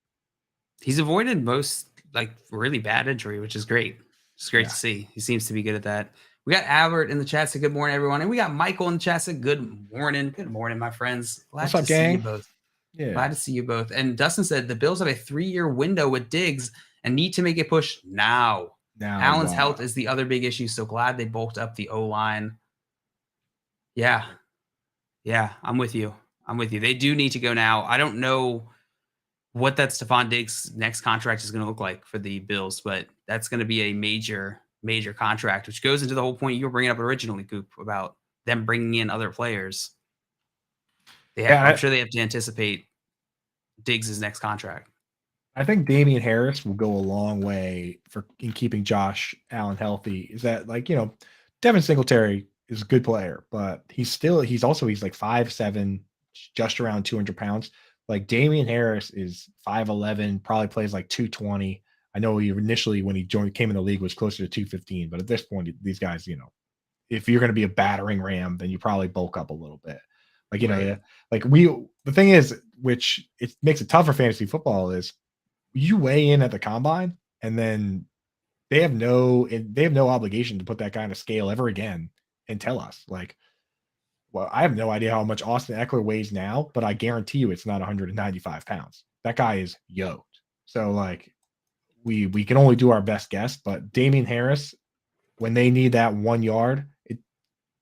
He's avoided most like really bad injury, which is great. It's great to see. He seems to be good at that. We got Albert in the chat. Say good morning, everyone. And we got Michael in the chat. Say good morning. Good morning, my friends. What's up, gang? See you both. Yeah. Glad to see you both. And Dustin said the Bills have a 3-year window with Diggs and need to make a push now. Allen's health is the other big issue. So glad they bulked up the O-line. Yeah. Yeah, I'm with you. They do need to go now. I don't know what that Stephon Diggs next contract is going to look like for the Bills, but that's going to be a major contract, which goes into the whole point you were bringing up originally, Coop, about them bringing in other players. I'm sure they have to anticipate Diggs' next contract. I think Damian Harris will go a long way in keeping Josh Allen healthy. Is that Devin Singletary is a good player, but he's like 5'7", just around 200 pounds. Like Damian Harris is 5'11", probably plays like 220. I know he initially, when he came in the league, was closer to 215, but at this point, these guys, if you're going to be a battering ram, then you probably bulk up a little bit. Like, the thing is, which it makes it tough for fantasy football, is you weigh in at the combine and then they have no obligation to put that guy on a scale ever again and tell us, like, well, I have no idea how much Austin Eckler weighs now, but I guarantee you it's not 195 pounds. That guy is yoked. So, like, we can only do our best guess, but Damian Harris, when they need that 1 yard,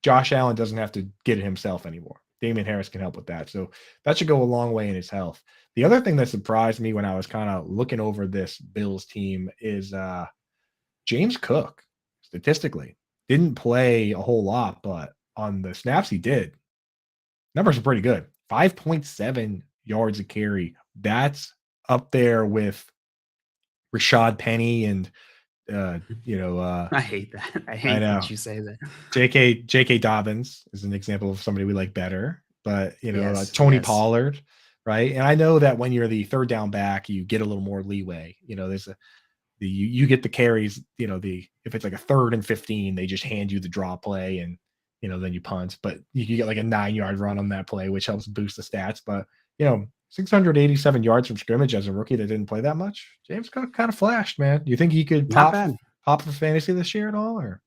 Josh Allen doesn't have to get it himself anymore. Damian Harris can help with that. So that should go a long way in his health. The other thing that surprised me when I was kind of looking over this Bills team is James Cook, statistically, didn't play a whole lot, but on the snaps he did, numbers are pretty good. 5.7 yards a carry. That's up there with Rashad Penny and I hate that. I hate that you say that. J.K. Dobbins is an example of somebody we like better, but Tony Pollard, right? And I know that when you're the third down back, you get a little more leeway. There's you get the carries. If it's like a 3rd and 15, they just hand you the draw play and then you punt. But you get like a 9-yard run on that play, which helps boost the stats. But 687 yards from scrimmage as a rookie that didn't play that much. James Cook kind of flashed, man. Do you think he could pop for fantasy this year at all? Or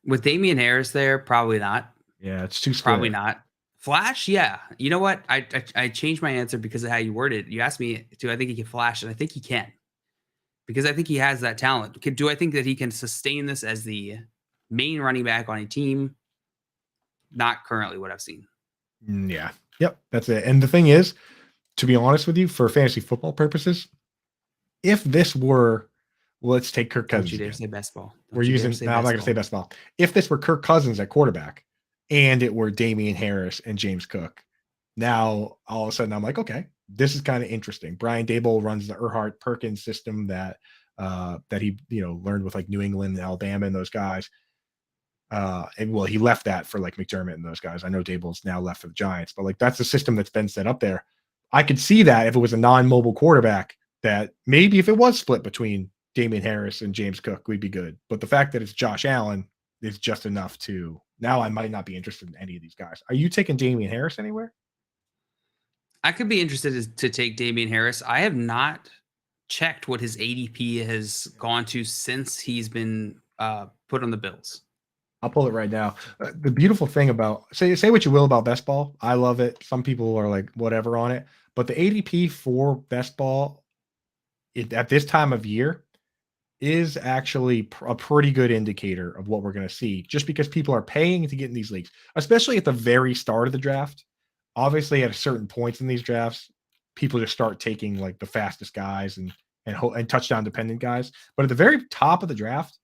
with Damian Harris there, probably not. Yeah, it's too split. Probably not. Flash, yeah. You know what? I changed my answer because of how you worded it. You asked me, do I think he can flash? And I think he can. Because I think he has that talent. Do I think that he can sustain this as the main running back on a team? Not currently what I've seen. Yeah. Yep, that's it. And the thing is, to be honest with you, for fantasy football purposes, if this were, let's take Kirk Cousins. Don't you dare say best ball. I'm not going to say best ball. If this were Kirk Cousins at quarterback and it were Damian Harris and James Cook, now all of a sudden I'm like, okay, this is kind of interesting. Brian Daboll runs the Erhardt-Perkins system that he learned with like New England and Alabama and those guys. He left that for like McDermott and those guys. I know Daboll's now left for the Giants, but like that's the system that's been set up there. I could see that if it was a non-mobile quarterback, that maybe if it was split between Damian Harris and James Cook, we'd be good. But the fact that it's Josh Allen is just enough to now I might not be interested in any of these guys. Are you taking Damian Harris anywhere? I could be interested to take Damian Harris. I have not checked what his ADP has gone to since he's been put on the Bills. I'll pull it right now. The beautiful thing about say what you will about best ball. I love it. Some people are like whatever on it, but the ADP for best ball at this time of year is actually a pretty good indicator of what we're going to see, just because people are paying to get in these leagues, especially at the very start of the draft. Obviously, at a certain points in these drafts, people just start taking like the fastest guys and touchdown dependent guys. But at the very top of the draft,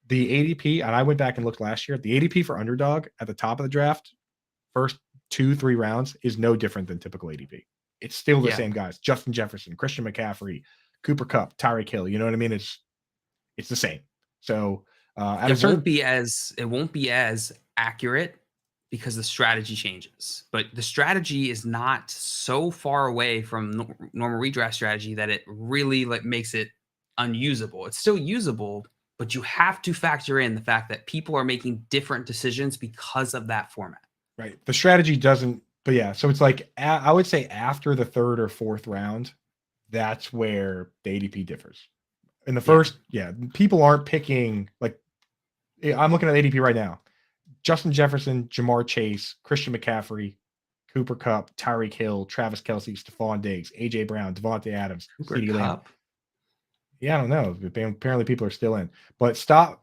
the ADP, and I went back and looked last year, the ADP for underdog at the top of the draft, first 2-3 rounds, is no different than typical ADP. It's still the same guys: Justin Jefferson, Christian McCaffrey, Cooper Kupp, Tyreek Hill. You know what I mean? It's the same. So it won't be as accurate because the strategy changes. But the strategy is not so far away from normal redraft strategy that it really makes it unusable. It's still usable, but you have to factor in the fact that people are making different decisions because of that format. Right. The strategy doesn't, but yeah. So it's like, I would say after the third or fourth round, that's where the ADP differs. In the first, people aren't picking, like, I'm looking at ADP right now. Justin Jefferson, Jamar Chase, Christian McCaffrey, Cooper Kupp, Tyreek Hill, Travis Kelce, Stephon Diggs, AJ Brown, Devontae Adams, CeeDee Lamb. Yeah, I don't know. Apparently people are still in. But stop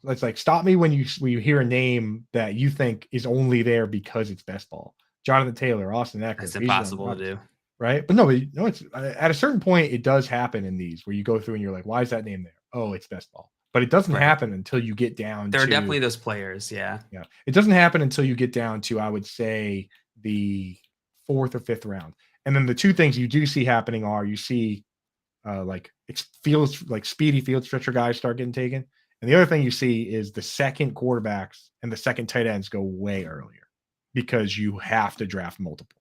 me when you hear a name that you think is only there because it's best ball. Jonathan Taylor, Austin Eckler. That's impossible to do. Right? But no, it's at a certain point it does happen in these where you go through and you're like, why is that name there? Oh, it's best ball. But it doesn't happen until you get down There are definitely those players, yeah. Yeah. It doesn't happen until you get down to, I would say, the fourth or fifth round. And then the two things you do see happening are you see speedy field stretcher guys start getting taken. And the other thing you see is the second quarterbacks and the second tight ends go way earlier because you have to draft multiple.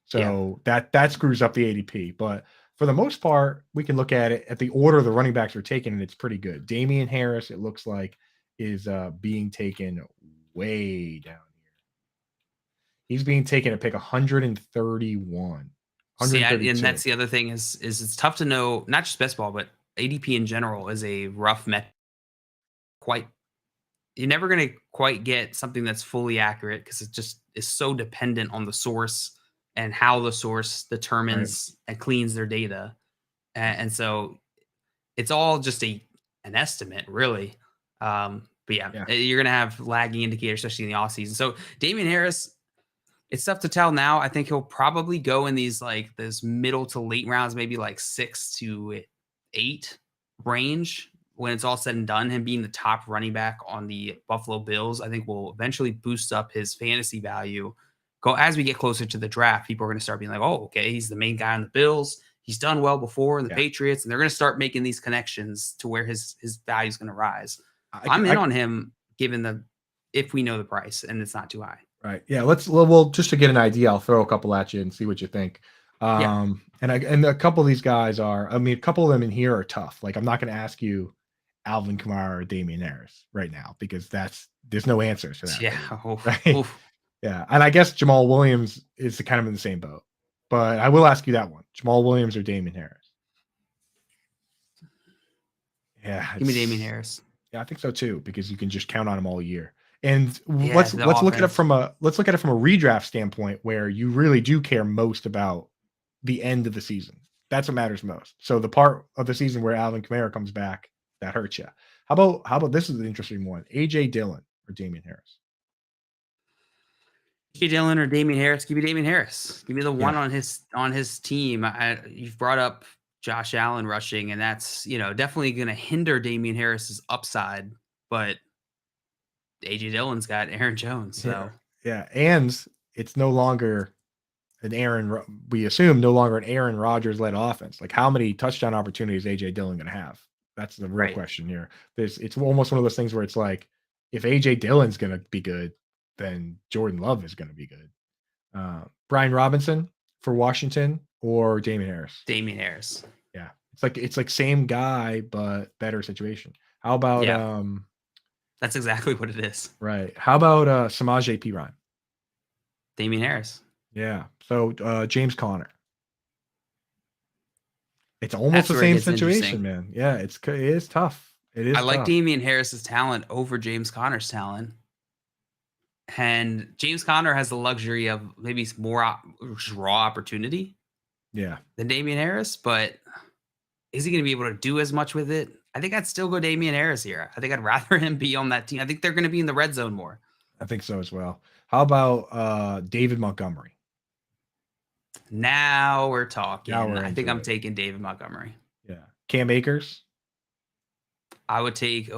So that screws up the ADP. But for the most part, we can look at it at the order the running backs are taken, and it's pretty good. Damian Harris, it looks like, is being taken way down here. He's being taken at pick 131. See, and that's the other thing is it's tough to know, not just best ball, but ADP in general is a rough metric. You're never going to quite get something that's fully accurate because it just is so dependent on the source and how the source determines and cleans their data. And so it's all just an estimate, really. But you're going to have lagging indicators, especially in the offseason. So Damian Harris, it's tough to tell now. I think he'll probably go in these this middle to late rounds, maybe 6 to 8 range when it's all said and done. Him being the top running back on the Buffalo Bills, I think will eventually boost up his fantasy value. As we get closer to the draft, people are going to start being like, oh, okay, he's the main guy on the Bills. He's done well before in the Patriots, and they're going to start making these connections to where his value is going to rise. I'm in on him given if we know the price and it's not too high. Right. Yeah. Well, just to get an idea, I'll throw a couple at you and see what you think. And a couple of these guys a couple of them in here are tough. Like, I'm not going to ask you Alvin Kamara or Damian Harris right now because there's no answers to that. Yeah. Right? Yeah. And I guess Jamal Williams is kind of in the same boat, but I will ask you that one: Jamal Williams or Damian Harris? Yeah. Give me Damian Harris. Yeah, I think so too, because you can just count on him all year. And let's look at it from a redraft standpoint where you really do care most about the end of the season. That's what matters most. So the part of the season where Alvin Kamara comes back, that hurts you. How about this is an interesting one: AJ Dillon or Damian Harris? AJ Dillon or Damian Harris? Give me Damian Harris. Give me the one on his team. You've brought up Josh Allen rushing, and that's definitely going to hinder Damian Harris's upside, but AJ Dillon's got Aaron Jones. So and it's no longer an Aaron Rodgers led offense. Like, how many touchdown opportunities is AJ Dillon going to have? That's the real question here. It's almost one of those things where it's like, if AJ Dillon's going to be good, then Jordan Love is going to be good. Brian Robinson for Washington or Damian Harris? Damian Harris. Yeah, It's like same guy but better situation. How about Yeah. That's exactly what it is. right? How about Samaj P. Ryan? Damian Harris. Yeah. So James Conner. It's almost That's the where it same gets situation, interesting. man. Yeah, it is tough. It is I like tough. Damian Harris's talent over James Conner's talent. And James Conner has the luxury of maybe more raw opportunity Yeah. than Damian Harris, but is he going to be able to do as much with it? I think I'd still go Damian Harris here. I think I'd rather him be on that team. I think they're going to be in the red zone more. I think so as well. How about David Montgomery? Now we're talking. Now we're I think into I'm it. taking David Montgomery. Yeah. Cam Akers? I would take. Yeah,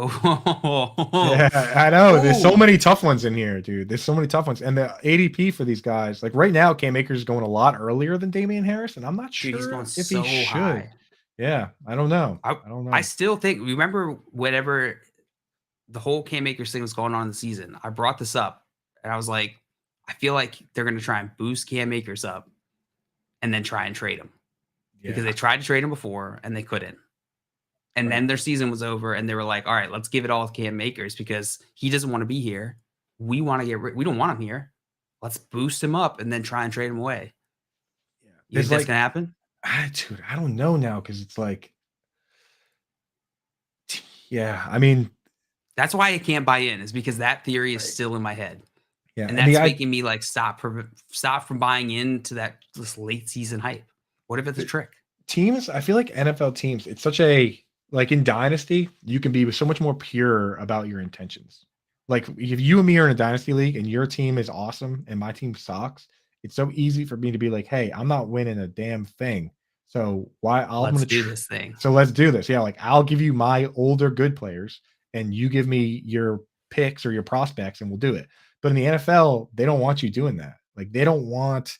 I know. There's so Oh. many tough ones in here, dude. There's so many tough ones. And the ADP for these guys, like right now, Cam Akers is going a lot earlier than Damian Harris, and I'm not sure Dude, he's going if so he should. high. Yeah, I don't know. I don't know. I still think, remember whenever the whole Cam Akers thing was going on in the season, I brought this up and I was like, I feel like they're going to try and boost Cam Akers up and then try and trade him because they tried to trade him before and they couldn't. And then their season was over and they were like, all right, let's give it all to Cam Akers because he doesn't want to be here. We want to we don't want him here. Let's boost him up and then try and trade him away. Yeah. You think that's going to happen? Dude, I don't know now because it's like, yeah, I mean, that's why I can't buy in, is because that theory is still in my head. Yeah, and that's making me like stop from buying into this late season hype. What if it's a trick? Teams, I feel like NFL teams, it's such a, like in Dynasty, you can be so much more pure about your intentions. Like if you and me are in a Dynasty league and your team is awesome and my team sucks, it's so easy for me to be like, hey, I'm not winning a damn thing. So let's do this thing. So let's do this. Yeah, like I'll give you my older good players and you give me your picks or your prospects and we'll do it. But in the NFL, they don't want you doing that. Like they don't want,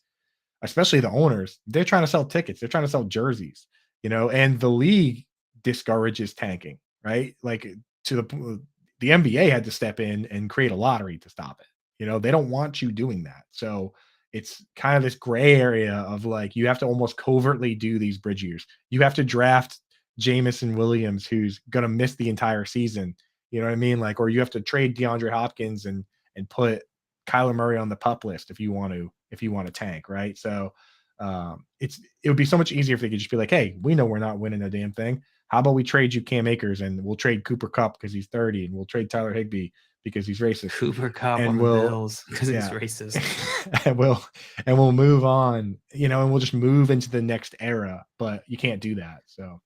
especially the owners, they're trying to sell tickets. They're trying to sell jerseys, and the league discourages tanking, right? Like the NBA had to step in and create a lottery to stop it. They don't want you doing that. So it's kind of this gray area of like, you have to almost covertly do these bridge years. You have to draft Jamison Williams, who's going to miss the entire season. You know what I mean? Like, or you have to trade DeAndre Hopkins and put Kyler Murray on the pup list if you want to tank, right? So it would be so much easier if they could just be like, hey, we know we're not winning a damn thing. How about we trade you Cam Akers and we'll trade Cooper Kupp because he's 30 and we'll trade Tyler Higbee because he's racist. Cooper Kupp and on the Bills because he's racist. and we'll move on, and we'll just move into the next era, but you can't do that. So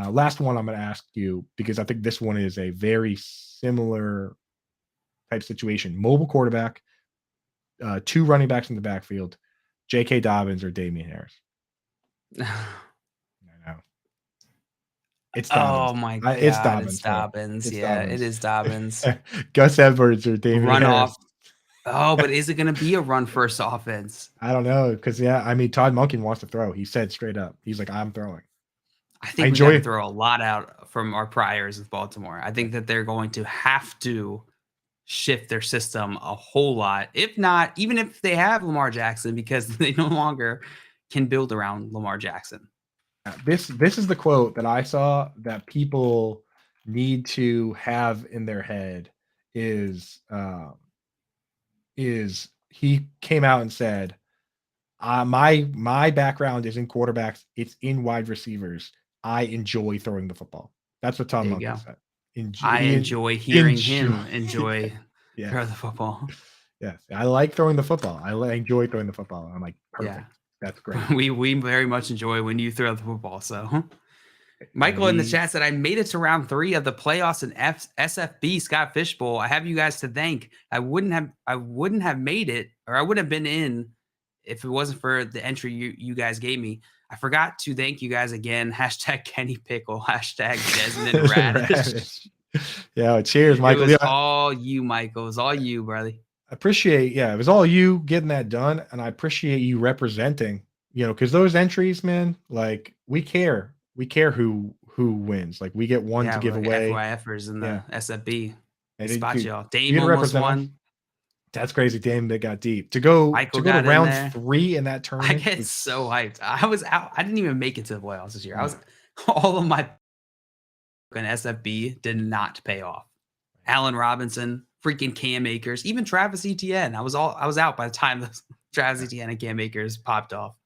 last one I'm going to ask you, because I think this one is a very similar type situation. Mobile quarterback, 2 running backs in the backfield, J.K. Dobbins or Damian Harris. I know. It's Dobbins. Oh my God. It's Dobbins. It's Dobbins. It's yeah, Dobbins. it is Dobbins. Gus Edwards or Damian Run Harris. off. Oh, but is it going to be a run first offense? I don't know. Because, Todd Monken wants to throw. He said straight up. He's like, I'm throwing. I think we got to throw a lot out from our priors with Baltimore. I think that they're going to have to shift their system a whole lot. If not, even if they have Lamar Jackson, because they no longer can build around Lamar Jackson. This is the quote that I saw that people need to have in their head is he came out and said, my background is in quarterbacks. It's in wide receivers. I enjoy throwing the football. That's what Tom Monken said. I enjoy hearing him enjoy throw the football. Yes, I like throwing the football. I enjoy throwing the football. I'm like, perfect. Yeah. That's great. We very much enjoy when you throw the football. So Michael in the chat said, I made it to round 3 of the playoffs in SFB Scott Fishbowl. I have you guys to thank. I wouldn't have made it, or I wouldn't have been in if it wasn't for the entry you guys gave me. I forgot to thank you guys again. # Kenny Pickle. # Desmond Radish. Yeah, cheers, Michael. It was all you, Michael. It was all you, brother. I appreciate, it was all you getting that done, and I appreciate you representing, because those entries, man, like we care who wins. Like we get one to give away. FYFers in the SFB. Spot y'all. Dame almost won. That's crazy. Dame that got deep to go to round 3 in that tournament. I get so hyped. I was out. I didn't even make it to the playoffs this year. I was all of my and SFB did not pay off. Allen Robinson, freaking Cam Akers, even Travis Etienne. I was out by the time those Travis Etienne and Cam Akers popped off.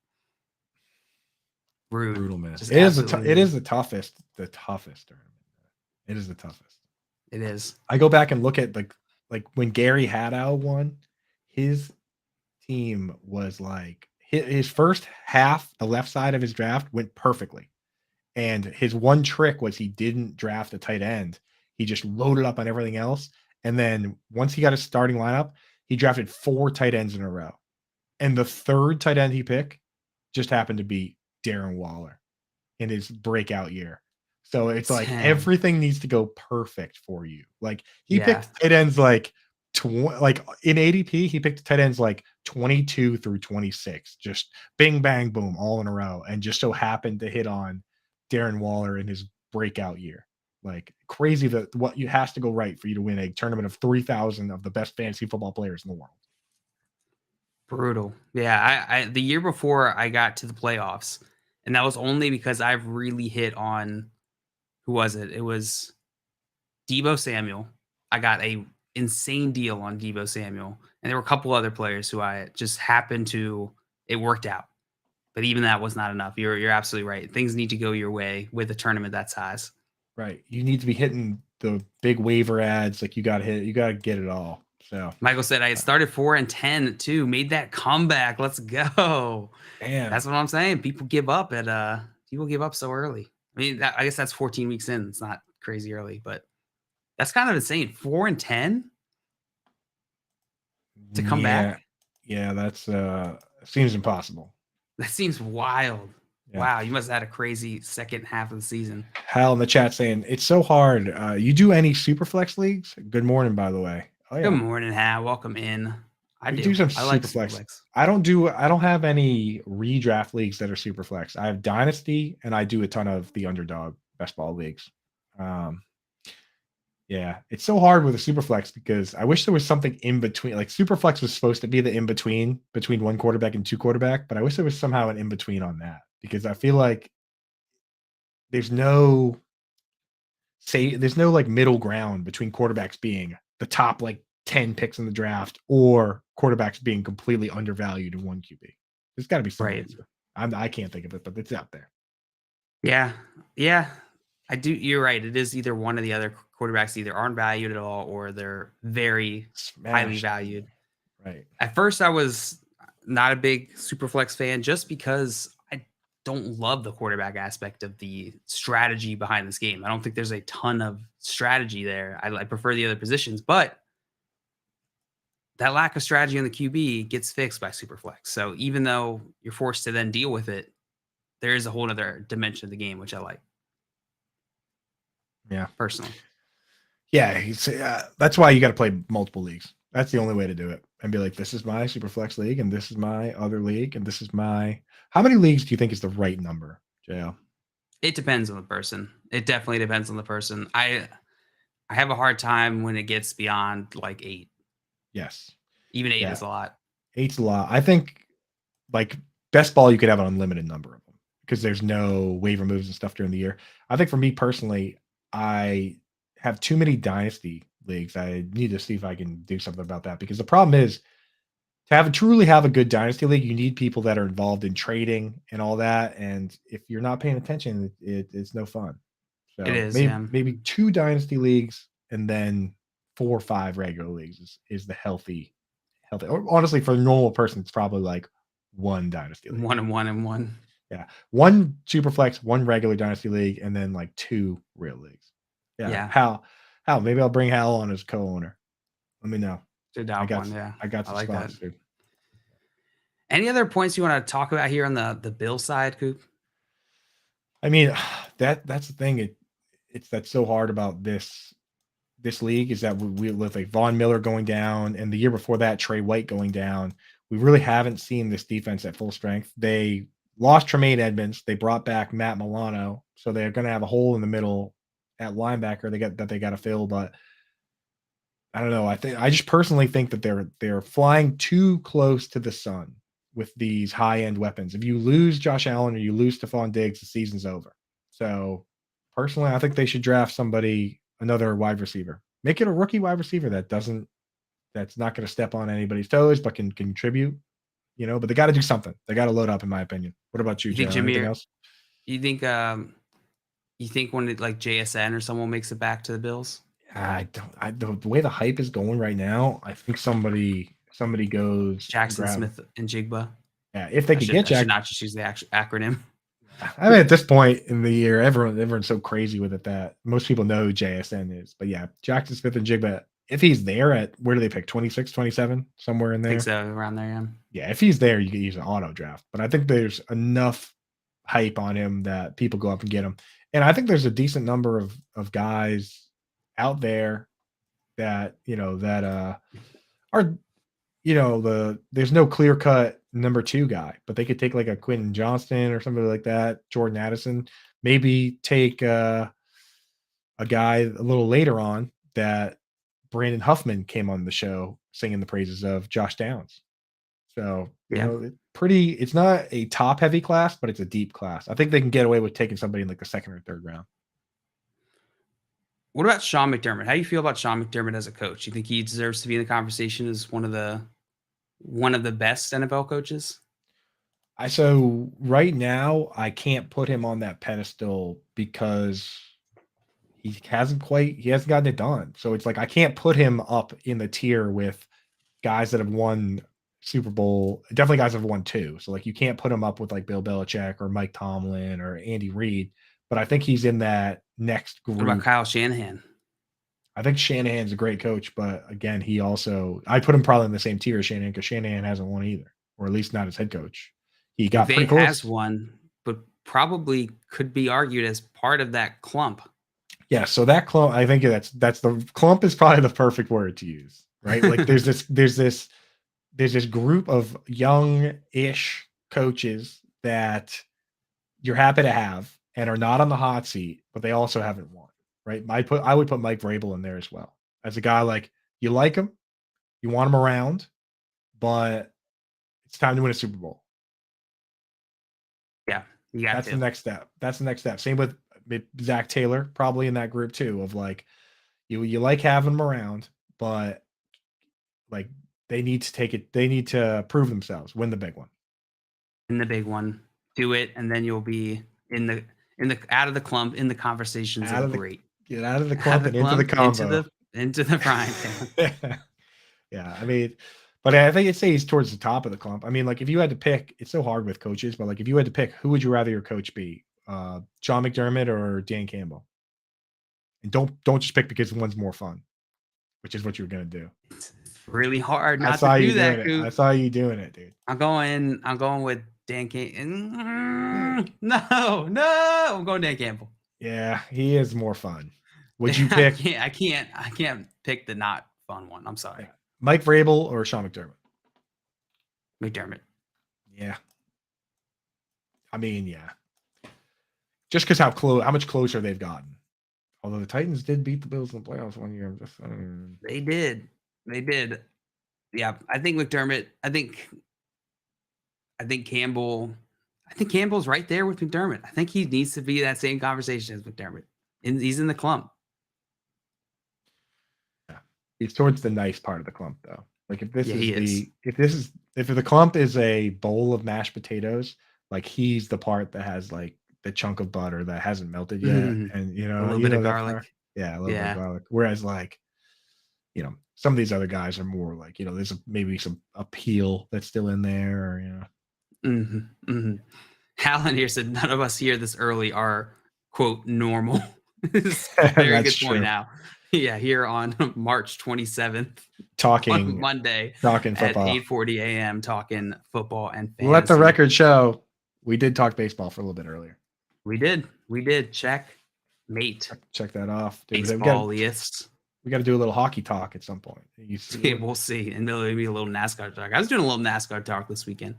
Rude. Brutal, man. Just It is absolutely the toughest tournament. It is the toughest. It is. I go back and look at like when Gary Haddow won, his team was like his first half, the left side of his draft went perfectly. And his one trick was he didn't draft a tight end. He just loaded up on everything else. And then once he got his starting lineup, he drafted 4 tight ends in a row. And the third tight end he picked just happened to be Darren Waller in his breakout year. So it's like everything needs to go perfect for you. Like he picked tight ends like in ADP, he picked tight ends like 22 through 26, just bing, bang, boom, all in a row. And just so happened to hit on Darren Waller in his breakout year. Like crazy that what you has to go right for you to win a tournament of 3,000 of the best fantasy football players in the world. Brutal. Yeah. I the year before I got to the playoffs, and that was only because I've really hit on, who was it? It was Deebo Samuel. I got a insane deal on Deebo Samuel. And there were a couple other players who I just happened to, it worked out. But even that was not enough. You're absolutely right. Things need to go your way with a tournament that size. Right. You need to be hitting the big waiver ads. Like you got to get it all. So Michael said I had started 4-10 too, made that comeback. Let's go. Damn. That's what I'm saying. People give up so early. I mean, I guess that's 14 weeks in. It's not crazy early, but that's kind of insane. 4-10 to come back. Yeah, that's seems impossible. That seems wild. Yeah. Wow, you must have had a crazy second half of the season. Hal in the chat saying it's so hard. You do any super flex leagues? Good morning, by the way. Oh, yeah. Good morning, Hal. Welcome in. I do some I like super flex. I don't have any redraft leagues that are super flex. I have dynasty and I do a ton of the underdog best ball leagues. Yeah, it's so hard with a super flex because I wish there was something in between. Like super flex was supposed to be the in between one quarterback and 2 quarterback, but I wish there was somehow an in between on that because I feel like there's no like middle ground between quarterbacks being the top like 10 picks in the draft or quarterbacks being completely undervalued in one QB. There's got to be something. Right. I can't think of it, but it's out there. Yeah. I do. You're right. It is either one or the other. Quarterbacks either aren't valued at all or they're very highly valued. Right. At first, I was not a big Superflex fan just because I don't love the quarterback aspect of the strategy behind this game. I don't think there's a ton of strategy there. I prefer the other positions, but that lack of strategy on the QB gets fixed by Superflex. So even though you're forced to then deal with it, there is a whole other dimension of the game, which I like. Yeah. Personally. Yeah. That's why you got to play multiple leagues. That's the only way to do it. And be like, this is my Superflex league and this is my other league. And this is my, how many leagues do you think is the right number, JL? It depends on the person. It definitely depends on the person. I have a hard time when it gets beyond like 8. Yes. Even 8 is a lot. 8's a lot. I think like best ball, you could have an unlimited number of them because there's no waiver moves and stuff during the year. I think for me personally, I have too many dynasty leagues. I need to see if I can do something about that because the problem is to truly have a good dynasty league, you need people that are involved in trading and all that. And if you're not paying attention, it's no fun. So it is. Maybe 2 dynasty leagues and then 4 or 5 regular leagues is the healthy. Or honestly, for a normal person, it's probably like 1 dynasty league. 1 and 1 and 1. Yeah. 1 super flex, 1 regular dynasty league, and then like 2 real leagues. Yeah. Hal, maybe I'll bring Hal on as co-owner. Let me know. I got some like spots, dude. Any other points you want to talk about here on the Bill side, Coop? I mean, that's the thing. That's so hard about this league is that we with like Von Miller going down and the year before that, Trey White going down. We really haven't seen this defense at full strength. They lost Tremaine Edmonds. They brought back Matt Milano. So they're going to have a hole in the middle at linebacker they got to fill. But I don't know. I just personally think that they're flying too close to the sun with these high end weapons. If you lose Josh Allen or you lose Stephon Diggs, the season's over. So personally, I think they should draft another wide receiver. Make it a rookie wide receiver that's not going to step on anybody's toes, but can contribute, but they got to do something. They got to load up, in my opinion. What about you, You think Joe? Anything Jameer? else? You think when like JSN or someone makes it back to the Bills? The way the hype is going right now, I think somebody goes Jackson Smith and Jigba. Yeah, if they could get Jackson, not just use the acronym. I mean, at this point in the year, everyone's so crazy with it that most people know who JSN is. But yeah, Jackson Smith and Jigba, if he's there at, where do they pick, 26, 27, somewhere in there? I think so, around there, yeah. Yeah, if he's there, you can use an auto draft. But I think there's enough hype on him that people go up and get him. And I think there's a decent number of guys out there that, are, there's no clear cut number 2 guy, but they could take like a Quentin Johnston or somebody like that, Jordan Addison, maybe take a guy a little later on that Brandon Huffman came on the show singing the praises of, Josh Downs. So, it's not a top heavy class, but it's a deep class. I think they can get away with taking somebody in like the 2nd or 3rd round. What about Sean McDermott? How do you feel about Sean McDermott as a coach? You think he deserves to be in the conversation as one of the best NFL coaches? So right now, I can't put him on that pedestal because he hasn't gotten it done. So it's like I can't put him up in the tier with guys that have won Super Bowl. Definitely guys that have won 2. So like you can't put him up with like Bill Belichick or Mike Tomlin or Andy Reid. But I think he's in that next group. What about Kyle Shanahan? I think Shanahan's a great coach, but again, I put him probably in the same tier as Shanahan because Shanahan hasn't won either, or at least not as head coach. He got pretty close. Has won, but probably could be argued as part of that clump. Yeah, so that clump, I think that's the clump is probably the perfect word to use, right? Like there's this group of young-ish coaches that you're happy to have and are not on the hot seat, but they also haven't won, right? I would put Mike Vrabel in there as well. As a guy like, you like him, you want him around, but it's time to win a Super Bowl. Yeah, that's the next step. That's the next step. Same with Zach Taylor, probably in that group too, of like, you like having him around, but like they need to take it. They need to prove themselves, win the big one. In the big one, do it, and then you'll be in the out of the clump, in the conversations. Get out of the clump and into the combo, into the frying pan. Yeah, I mean, but I think he's towards the top of the clump. I mean, like if you had to pick, it's so hard with coaches, but like if you had to pick, who would you rather your coach be, John McDermott or Dan Campbell? And don't just pick because one's more fun, which is what you're gonna do. It's really hard not to do that. I saw you doing it, dude. I'm going with Dan Campbell. No, I'm going Dan Campbell. Yeah, he is more fun. Would you pick? I can't pick the not fun one. I'm sorry. Mike Vrabel or Sean McDermott? McDermott. Yeah. I mean, yeah. Just because how much closer they've gotten. Although the Titans did beat the Bills in the playoffs one year. They did. Yeah, I think McDermott. I think Campbell. I think Campbell's right there with McDermott. I think he needs to be that same conversation as McDermott. And he's in the clump. Yeah. He's towards the nice part of the clump, though. Like if the clump is a bowl of mashed potatoes, like he's the part that has like the chunk of butter that hasn't melted yet, and a little bit of garlic. Yeah, a little bit of garlic. Whereas like, some of these other guys are more like, there's maybe some appeal that's still in there, or Alan here said none of us here this early are quote normal. Very good point. Now, yeah, here on March 27th, on Monday, talking football at 8:40 a.m. talking football and fantasy. Let the record show we did talk baseball for a little bit earlier. We did. Check that off. Baseballists. We got to do a little hockey talk at some point. Yeah, we'll see. And maybe a little NASCAR talk. I was doing a little NASCAR talk this weekend.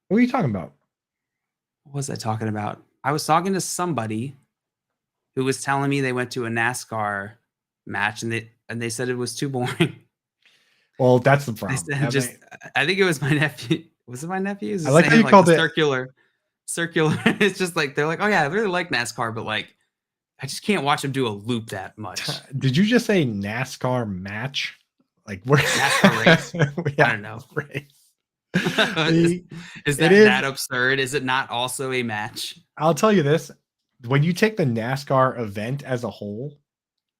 What are you talking about? What was I talking about? I was talking to somebody who was telling me they went to a NASCAR match and they said it was too boring. Well, that's the problem. I think it was my nephew. Was it my nephew? I like how you called it circular. It's just like they're like, oh yeah, I really like NASCAR, but like I just can't watch them do a loop that much. Did you just say NASCAR match? Like we're NASCAR race? Yeah, I don't know. Race. Is that absurd? Is it not also a match? I'll tell you this: when you take the NASCAR event as a whole,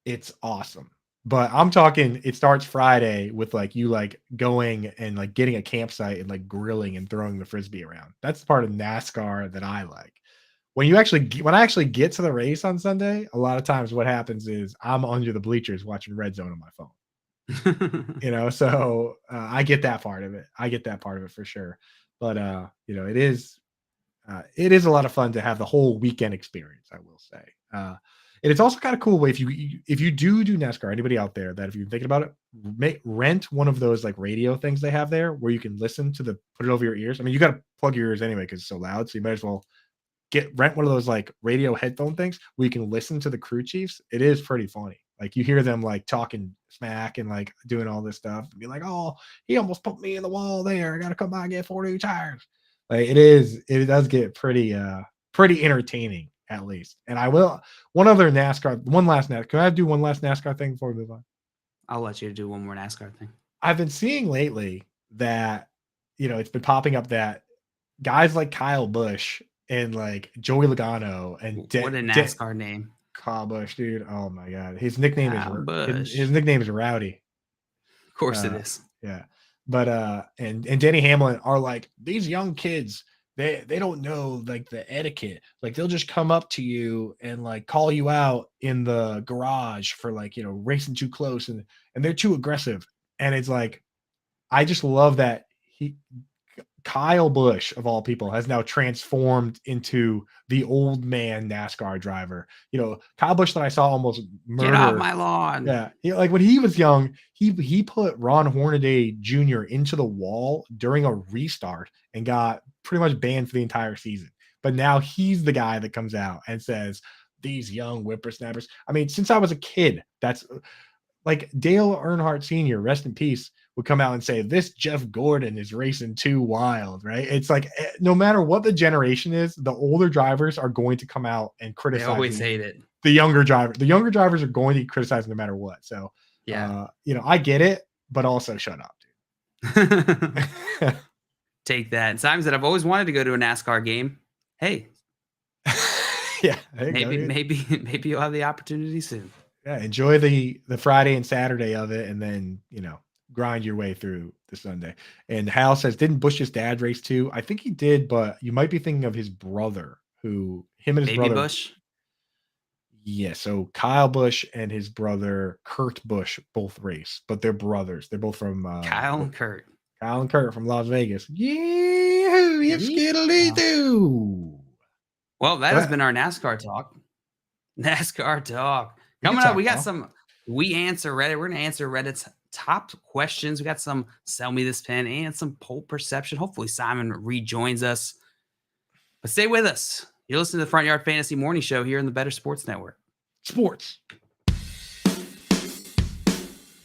it's awesome. But I'm talking, it starts Friday with like you like going and like getting a campsite and like grilling and throwing the frisbee around. That's the part of NASCAR that I like. When I actually get to the race on Sunday, a lot of times what happens is I'm under the bleachers watching Red Zone on my phone. So I get that part of it. I get that part of it for sure. But it is a lot of fun to have the whole weekend experience, I will say. And it's also kind of cool if you do NASCAR, anybody out there that if you're thinking about it, rent one of those like radio things they have there where you can listen to put it over your ears. I mean, you got to plug your ears anyway because it's so loud. So you might as well rent one of those like radio headphone things where you can listen to the crew chiefs. It is pretty funny. Like you hear them like talking smack and like doing all this stuff and be like, oh, he almost put me in the wall there. I got to come by and get 4 new tires. Like it does get pretty entertaining at least. And I will, can I do one last NASCAR thing before we move on? I'll let you do one more NASCAR thing. I've been seeing lately that, it's been popping up that guys like Kyle Busch and like Joey Logano and what a NASCAR name. Kibosh, dude. Oh my God. His nickname is Rowdy. Of course it is. Yeah. But and Denny Hamlin are like, these young kids, they don't know like the etiquette. Like they'll just come up to you and like call you out in the garage for like, racing too close and they're too aggressive. And it's like, I just love that Kyle Busch of all people has now transformed into the old man NASCAR driver. Kyle Busch that I saw almost murder. Get off my lawn. Yeah. Like when he was young, he put Ron Hornaday Jr. into the wall during a restart and got pretty much banned for the entire season. But now he's the guy that comes out and says, these young whippersnappers. I mean, since I was a kid, that's like Dale Earnhardt Sr., rest in peace, would come out and say, this Jeff Gordon is racing too wild, right? It's like, no matter what the generation is, the older drivers are going to come out and criticize. They always hate it. The younger drivers are going to criticize no matter what. So, yeah, I get it, but also shut up, dude. Take that. And Simon said, I've always wanted to go to a NASCAR game. Hey. Yeah. Maybe you'll have the opportunity soon. Yeah. Enjoy the Friday and Saturday of it. And then, grind your way through the Sunday. And Hal says, didn't Bush's dad race too? I think he did, but you might be thinking of his brother him and his brother. Bush? Yeah. So Kyle Busch and his brother, Kurt Busch, both race, but they're brothers. They're both from Kyle and Kurt from Las Vegas. Yeah. Well, that has been our NASCAR talk. Coming up, we got some We Answer Reddit. We're going to answer Reddit's top questions. We got some Sell Me This Pen and some poll perception. Hopefully Simon rejoins us. But stay with us. You're listening to the Front Yard Fantasy Morning Show here in the Better Sports Network. Sports.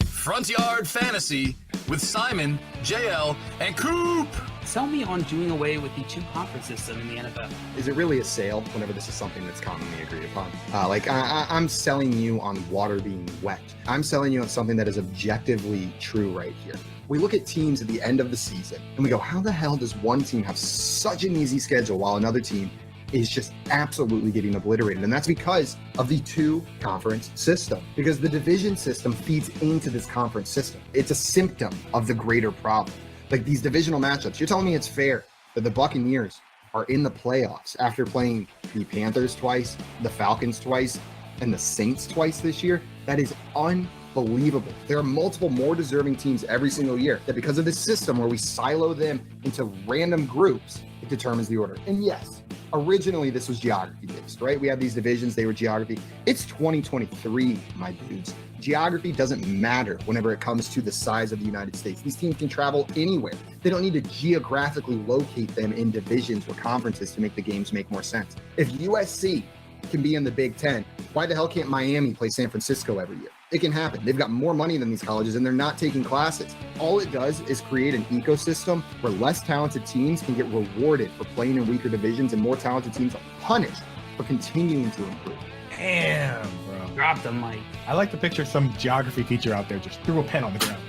Front Yard Fantasy with Simon, JL, and Coop. Sell me on doing away with the 2 conference system in the NFL. Is it really a sale whenever this is something that's commonly agreed upon? I'm selling you on water being wet. I'm selling you on something that is objectively true right here. We look at teams at the end of the season and we go, how the hell does one team have such an easy schedule while another team is just absolutely getting obliterated? And that's because of the 2-conference system, because the division system feeds into this conference system. It's a symptom of the greater problem. Like these divisional matchups, you're telling me it's fair that the Buccaneers are in the playoffs after playing the Panthers twice, the Falcons twice, and the Saints twice this year? That is unbelievable. There are multiple more deserving teams every single year that because of this system where we silo them into random groups, it determines the order. And yes, originally this was geography based, right? We have these divisions, they were geography. It's 2023, my dudes. Geography doesn't matter whenever it comes to the size of the United States. These teams can travel anywhere. They don't need to geographically locate them in divisions or conferences to make the games make more sense. If USC can be in the Big Ten, why the hell can't Miami play San Francisco every year? It can happen. They've got more money than these colleges and they're not taking classes. All it does is create an ecosystem where less talented teams can get rewarded for playing in weaker divisions and more talented teams are punished for continuing to improve. Damn, bro. Drop the mic. I like to picture some geography teacher out there just threw a pen on the ground.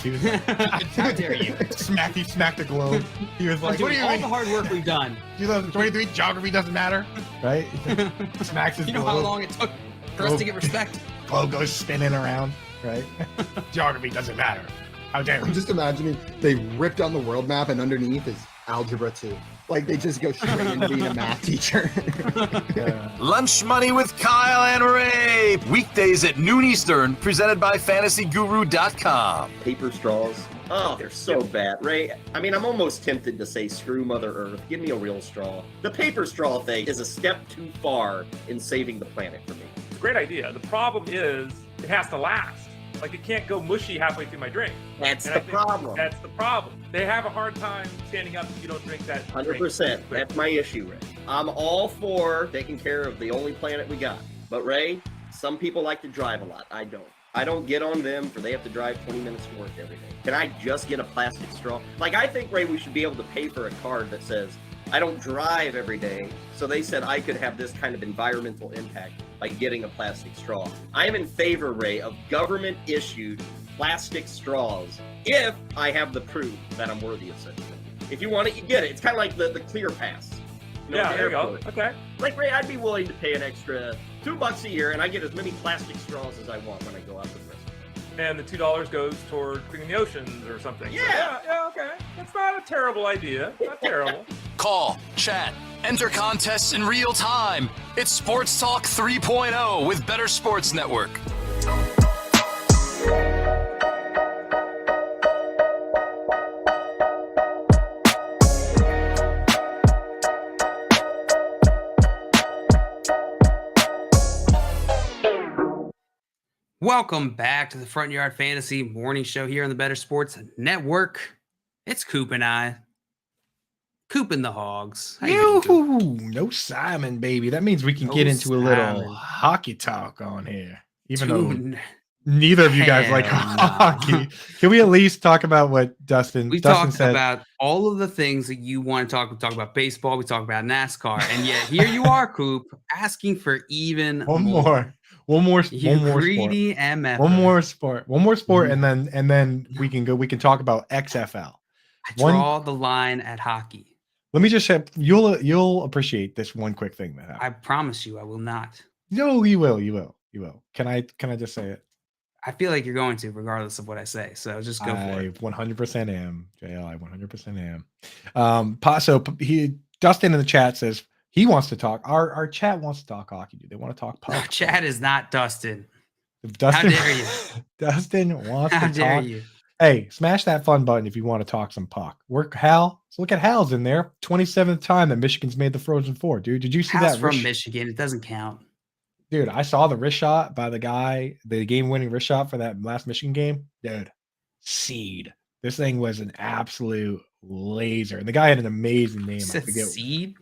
He was like, how dare you? He smacked the globe. He was like, what do you all mean? the hard work we've done. 2023 geography doesn't matter, right? Smacks his You know globe. how long it took for us to get respect? Globe goes spinning around, right? Geography doesn't matter. How dare I'm you? just imagining they ripped on the world map and underneath is algebra 2. Like they just go straight into being a math teacher. Lunch Money with Kyle and Ray. Weekdays at noon Eastern, presented by FantasyGuru.com. Paper straws. Oh, they're so bad, Ray. I mean, I'm almost tempted to say screw Mother Earth. Give me a real straw. The paper straw thing is a step too far in saving the planet for me. It's a great idea. The problem is it has to last. Like it can't go mushy halfway through my drink. That's And the I think problem. That's the problem. They have a hard time standing up if you don't drink that. 100%. drink. That's my issue, Ray. I'm all for taking care of the only planet we got. But Ray, some people like to drive a lot. I don't. I don't get on them for they have to drive 20 minutes to work every day. Can I just get a plastic straw? Like, I think, Ray, we should be able to pay for a card that says, I don't drive every day, so they said I could have this kind of environmental impact by getting a plastic straw. I am in favor, Ray, of government-issued plastic straws if I have the proof that I'm worthy of such a thing. If you want it, you get it. It's kind of like the Clear Pass. You know, Yeah, at the there you go. airport. Okay. Like, Ray, I'd be willing to pay an extra $2 a year, and I get as many plastic straws as I want when I go out to the restaurant. And the $2 goes toward cleaning the oceans or something. So, Yeah. yeah, okay. That's not a terrible idea. Not terrible. Call, chat, enter contests in real time. It's Sports Talk 3.0 with Better Sports Network. Welcome back to the Front Yard Fantasy Morning Show here on the Better Sports Network. It's Coop and I. Coop and the Hogs. How you doing, Coop? No Simon, baby. That means we can No get into a little Simon. hockey talk on here. Even Dude, though neither of you guys like hell no. hockey. Can we at least talk about what Dustin we Dustin talked said? about all of the things that you want to talk. We talk about baseball. We talk about NASCAR. And yet here you are, Coop, asking for even One more You sport. greedy MF. One more sport, Mhm. and then we can talk about XFL. I draw the line at hockey. Let me just say, you'll appreciate this one quick thing that happened. I promise you I will not. No, you will. Can I just say it? I feel like you're going to, regardless of what I say. So just go for I it. 100% am, JL. I 100% am. Dustin in the chat says he wants to talk. Our chat wants to talk hockey. Dude. They want to talk puck. No, Chad is not Dustin. If Dustin, How dare you? Dustin wants How to dare talk. you? Hey, smash that fun button if you want to talk some puck. Hal. So look at Hal's in there. 27th time that Michigan's made the Frozen Four, dude. Did you see House that? from Michigan. It doesn't count. Dude, I saw the wrist shot by the guy, the game-winning wrist shot for that last Michigan game. Dude, seed. This thing was an absolute laser. And the guy had an amazing name. I Said forget. seed.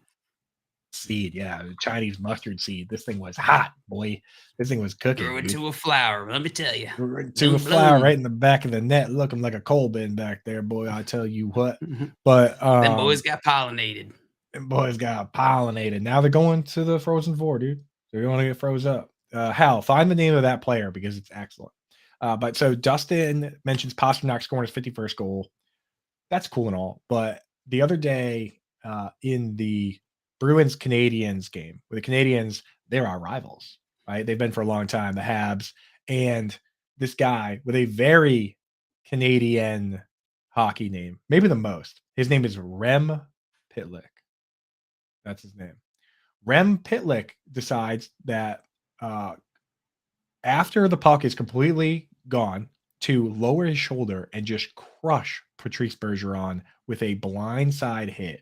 Seed, yeah. The Chinese mustard seed. This thing was hot, boy. This thing was cooking. Grew dude. into a flower. Let me tell you. Grew into a flower right in the back of the net, looking like a coal bin back there, boy. I tell you what. But Them boys got pollinated. them boys got pollinated. Now they're going to the Frozen Four, dude. They're going to get froze up. Hal, find the name of that player because it's excellent. But so Dustin mentions Pasternak scoring his 51st goal. That's cool and all. But the other day in the Bruins Canadiens game, where the Canadiens, they're our rivals, right? They've been for a long time, the Habs. And this guy with a very Canadian hockey name, maybe the most. His name is Rem Pitlick. That's his name. Rem Pitlick decides that after the puck is completely gone, to lower his shoulder and just crush Patrice Bergeron with a blindside hit.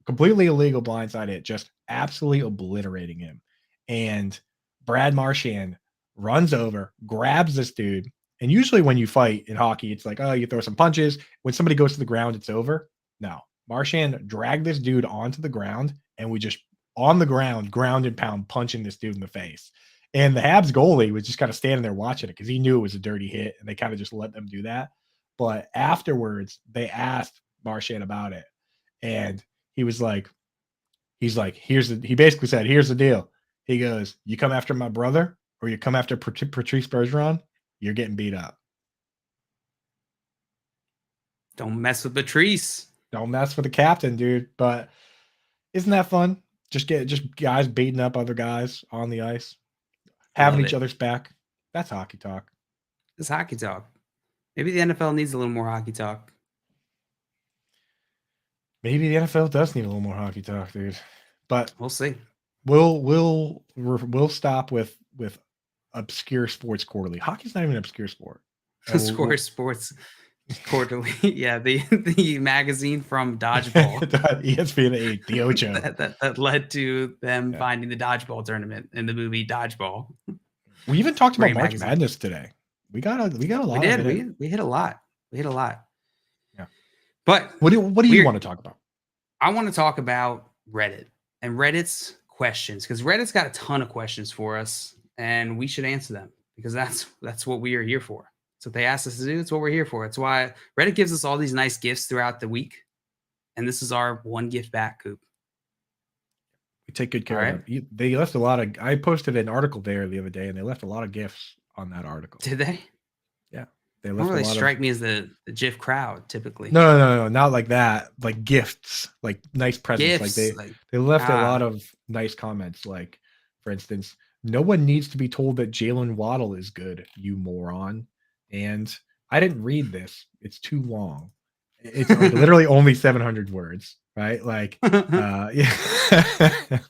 Completely illegal blindside hit, just absolutely obliterating him. And Brad Marchand runs over, grabs this dude. And usually when you fight in hockey, it's like, oh, you throw some punches. When somebody goes to the ground, it's over. No. Marchand dragged this dude onto the ground, and we just on the ground and pound punching this dude in the face. And the Habs goalie was just kind of standing there watching it because he knew it was a dirty hit, and they kind of just let them do that. But afterwards, they asked Marchand about it, and he basically said, here's the deal. He goes, you come after my brother or you come after Patrice Bergeron, you're getting beat up. Don't mess with Patrice. Don't mess with the captain, dude. But isn't that fun? Just guys beating up other guys on the ice, having each other's back. That's hockey talk. It's hockey talk. Maybe the NFL needs a little more hockey talk. Maybe the NFL does need a little more hockey talk, dude. But we'll see. We'll stop with obscure sports quarterly. Hockey's not even an obscure sport. Score Sports Quarterly. Yeah, the magazine from Dodgeball. ESPN 8, the Ocho. that led to them finding the dodgeball tournament in the movie Dodgeball. We even talked about March Madness today. We got a lot. We did. We hit a lot. Yeah. But what do you want to talk about? I want to talk about Reddit and Reddit's questions, because Reddit's got a ton of questions for us, and we should answer them because that's what we are here for. So if they asked us to do, it's what we're here for. It's why Reddit gives us all these nice gifts throughout the week, and this is our one gift back, Coop. We take good care of them. They left a lot of. I posted an article there the other day, and they left a lot of gifts on that article. Did they? Yeah, they left. They strike me as the GIF crowd typically. No, not like that. Like gifts, like nice presents. Gifts, they left a lot of nice comments. Like, for instance, no one needs to be told that Jalen Waddle is good, you moron. And I didn't read this. It's too long. It's like literally only 700 words, right? Like, yeah,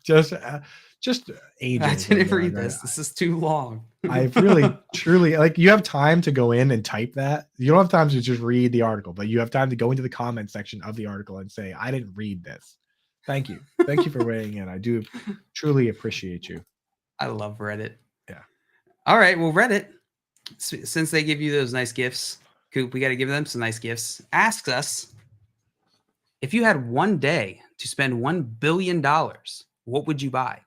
just angels. I didn't read this. Right? This is too long. I've really, truly, like, you have time to go in and type that. You don't have time to just read the article, but you have time to go into the comment section of the article and say, I didn't read this. Thank you. Thank you for weighing in. I do truly appreciate you. I love Reddit. Yeah. All right. Well, Reddit, since they give you those nice gifts, Coop, we got to give them some nice gifts. Asks us, if you had one day to spend $1 billion, what would you buy?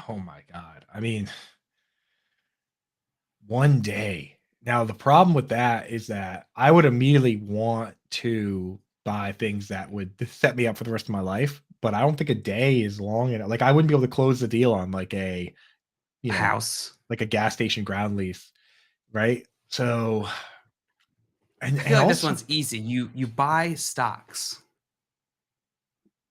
Oh my God. I mean, one day. Now, the problem with that is that I would immediately want to buy things that would set me up for the rest of my life, but I don't think a day is long enough. Like, I wouldn't be able to close the deal on like a house, like a gas station ground lease, right? So, I feel like this one's easy. You buy stocks,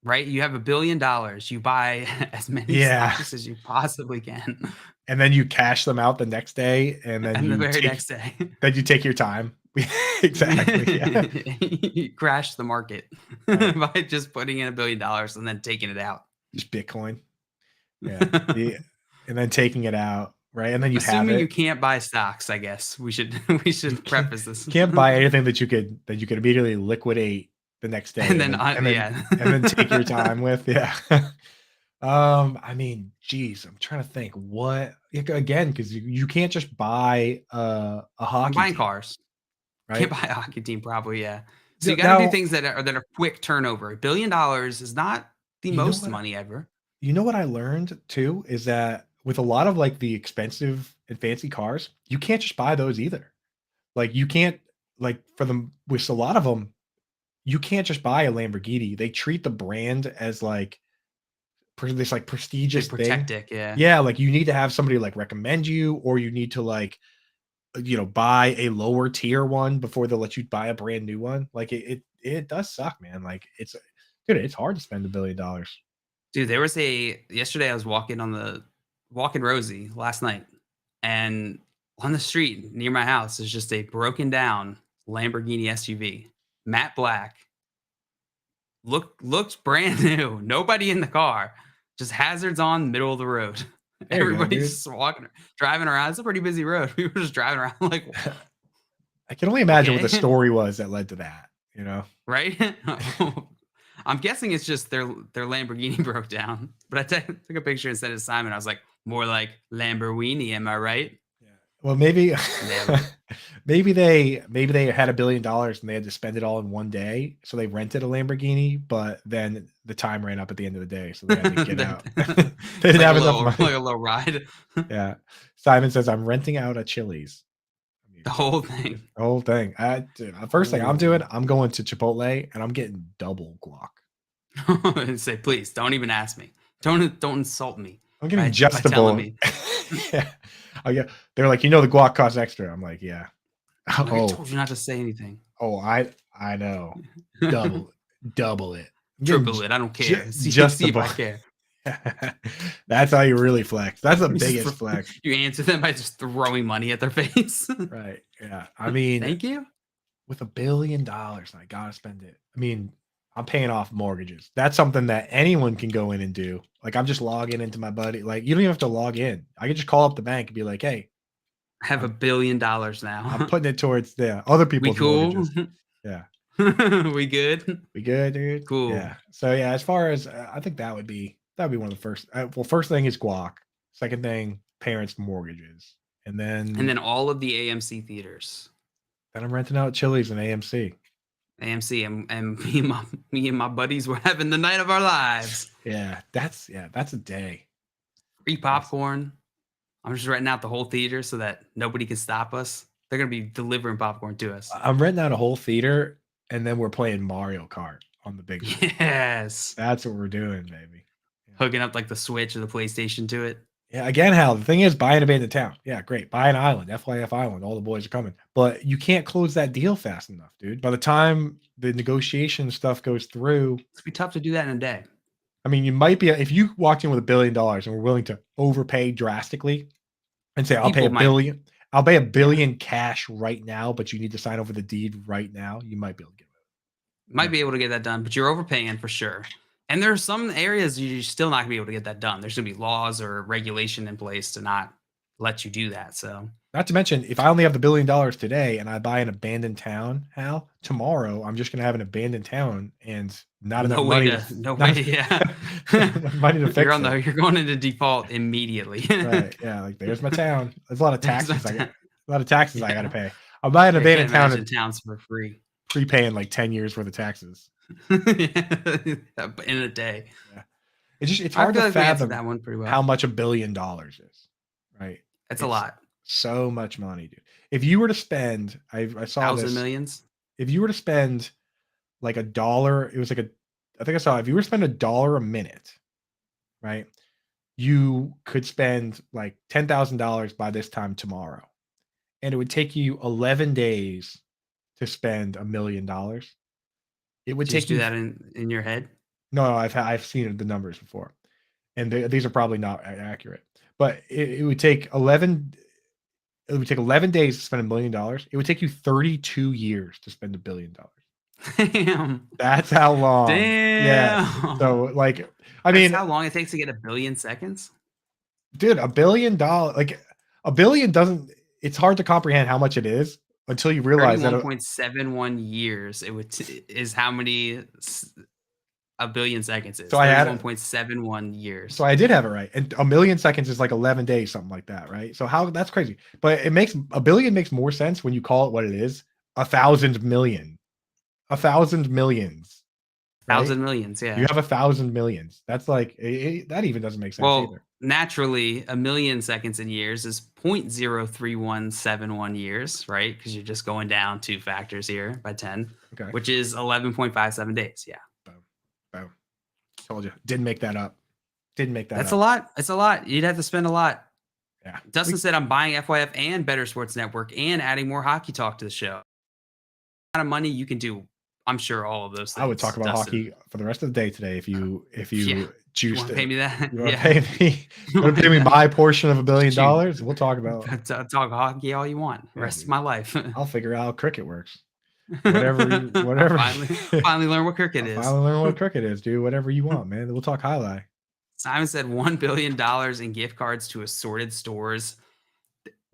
right? You have $1 billion. You buy as many stocks as you possibly can, and then you cash them out the next day, and then the very next day, then you take your time. Exactly. Yeah. You crash the market by just putting in $1 billion and then taking it out. Just Bitcoin. Yeah. And then taking it out, right? And then you you can't buy stocks, I guess we should preface this. You can't buy anything that you could immediately liquidate the next day, and then take your time with. Yeah. I mean, geez, I'm trying to think what again, because you can't just buy a hockey. Buying team, cars, right? Can't buy a hockey team, probably. Yeah. So you got to do things that are quick turnover. $1 billion is not the most money ever. You know what I learned too is that with a lot of like the expensive and fancy cars, you can't just buy those either. Like you can't with a lot of them, you can't just buy a Lamborghini. They treat the brand as like this like prestigious protect thing. It, yeah. Yeah, like you need to have somebody like recommend you, or you need to like buy a lower tier one before they'll let you buy a brand new one. Like it does suck, man. Like it's hard to spend $1 billion. Dude, there was yesterday I was walking Rosie last night, and on the street near my house is just a broken down Lamborghini SUV, matte black. Looks brand new. Nobody in the car, just hazards on, middle of the road. Everybody's just driving around. It's a pretty busy road. We were just driving around like. I can only imagine what the story was that led to that. Right? I'm guessing it's just their Lamborghini broke down. But I took a picture and sent it to Simon. I was like, more like Lamborghini, am I right? Yeah. Well, maybe Never. maybe they had $1 billion and they had to spend it all in one day, so they rented a Lamborghini, but then the time ran up at the end of the day, so they had to get out. They didn't have enough money. Like a little ride. Yeah. Simon says, I'm renting out a Chili's. The whole thing. The whole thing. Dude, the first thing I'm doing, I'm going to Chipotle and I'm getting double guac. And say, please don't even ask me. Don't insult me. I'm getting by just the telling bowl. me. Yeah. Oh, yeah. They're like, the guac costs extra. I'm like, yeah. I told you not to say anything. Oh, I know. Double it. Triple it. I don't care. Just see the if I bowl. care. That's how you really flex. That's the biggest flex. You answer them by just throwing money at their face. Right. Yeah. I mean, thank you. With $1 billion, I gotta spend it. I mean, I'm paying off mortgages. That's something that anyone can go in and do. Like, I'm just logging into my buddy. Like, you don't even have to log in. I can just call up the bank and be like, hey, I have $1 billion now. I'm putting it towards other people's mortgages. Yeah. We good? We good, dude? Cool. Yeah. So yeah, as far as I think that would be one of the first. Well, first thing is guac. Second thing, parents' mortgages, and then all of the AMC theaters. Then I'm renting out Chili's and AMC. And me and my buddies were having the night of our lives. Yeah, that's a day. Free popcorn. I'm just renting out the whole theater so that nobody can stop us. They're gonna be delivering popcorn to us. I'm renting out a whole theater, and then we're playing Mario Kart on the big screen. Yes, that's what we're doing, baby. Yeah. Hooking up like the Switch or the PlayStation to it. Yeah, again, Hal, the thing is, buy an abandoned town. Yeah, great. Buy an island, FYF island. All the boys are coming. But you can't close that deal fast enough, dude. By the time the negotiation stuff goes through, it's be tough to do that in a day. I mean, you might be, if you walked in with $1 billion and were willing to overpay drastically and say, I'll pay $1 billion. I'll pay $1 billion cash right now, but you need to sign over the deed right now. You might be able to get it. Might be able to get that done, but you're overpaying for sure. And there are some areas you're still not gonna be able to get that done. There's gonna be laws or regulation in place to not let you do that. So, not to mention, if I only have the $1 billion today and I buy an abandoned town, Hal, tomorrow I'm just gonna have an abandoned town and not enough money. Yeah. Money to fix it. You're going into default immediately. Right. Yeah. Like, there's my town. There's a lot of taxes. I gotta pay. I'm buying an abandoned town. Towns for free. Prepaying like 10 years worth of taxes. In a day. Yeah. It's hard to fathom that one pretty well. How much $1 billion is, right? It's a lot. So much money, dude. If you were to spend, I saw thousands this. Millions. If you were to spend like $1, it was like I think I saw, if you were to spend $1 a minute, right? You could spend like $10,000 by this time tomorrow. And it would take you 11 days to spend $1 million. It would take you that in your head. No, I've seen the numbers before, and these are probably not accurate. But it would take 11. It would take 11 days to spend $1 million. It would take you 32 years to spend $1 billion. Damn, that's how long. Damn. Yeah. So like, I mean, how long it takes to get 1 billion seconds, dude. $1 billion, like $1 billion doesn't. It's hard to comprehend how much it is until you realize that 1.71 years is how many 1 billion seconds is. So I had 1.71 years. So I did have it right. And 1 million seconds is like 11 days, something like that, right? So that's crazy. But it makes $1 billion makes more sense when you call it what it is. 1,000 million. 1,000 millions. Right? 1,000 millions, yeah. You have 1,000 millions. That's like that even doesn't make sense either. Naturally, 1 million seconds in years is 0.03171 years, right? Because you're just going down 2 factors here by 10, okay, which is 11.57 days. Yeah. Boom. Told you. Didn't make that up. That's a lot. It's a lot. You'd have to spend a lot. Yeah. Dustin said, I'm buying FYF and Better Sports Network and adding more hockey talk to the show. Amount of money you can do, I'm sure, all of those things. I would talk about hockey for the rest of the day today if you juiced it. Pay me that. You want to pay me my portion of $1 billion? We'll talk about talk hockey all you want. Rest of my life. I'll figure out how cricket works. Whatever. Finally learn what cricket is. Finally learn what cricket is, dude. Whatever you want, man. We'll talk highlight. Simon said $1 billion in gift cards to assorted stores.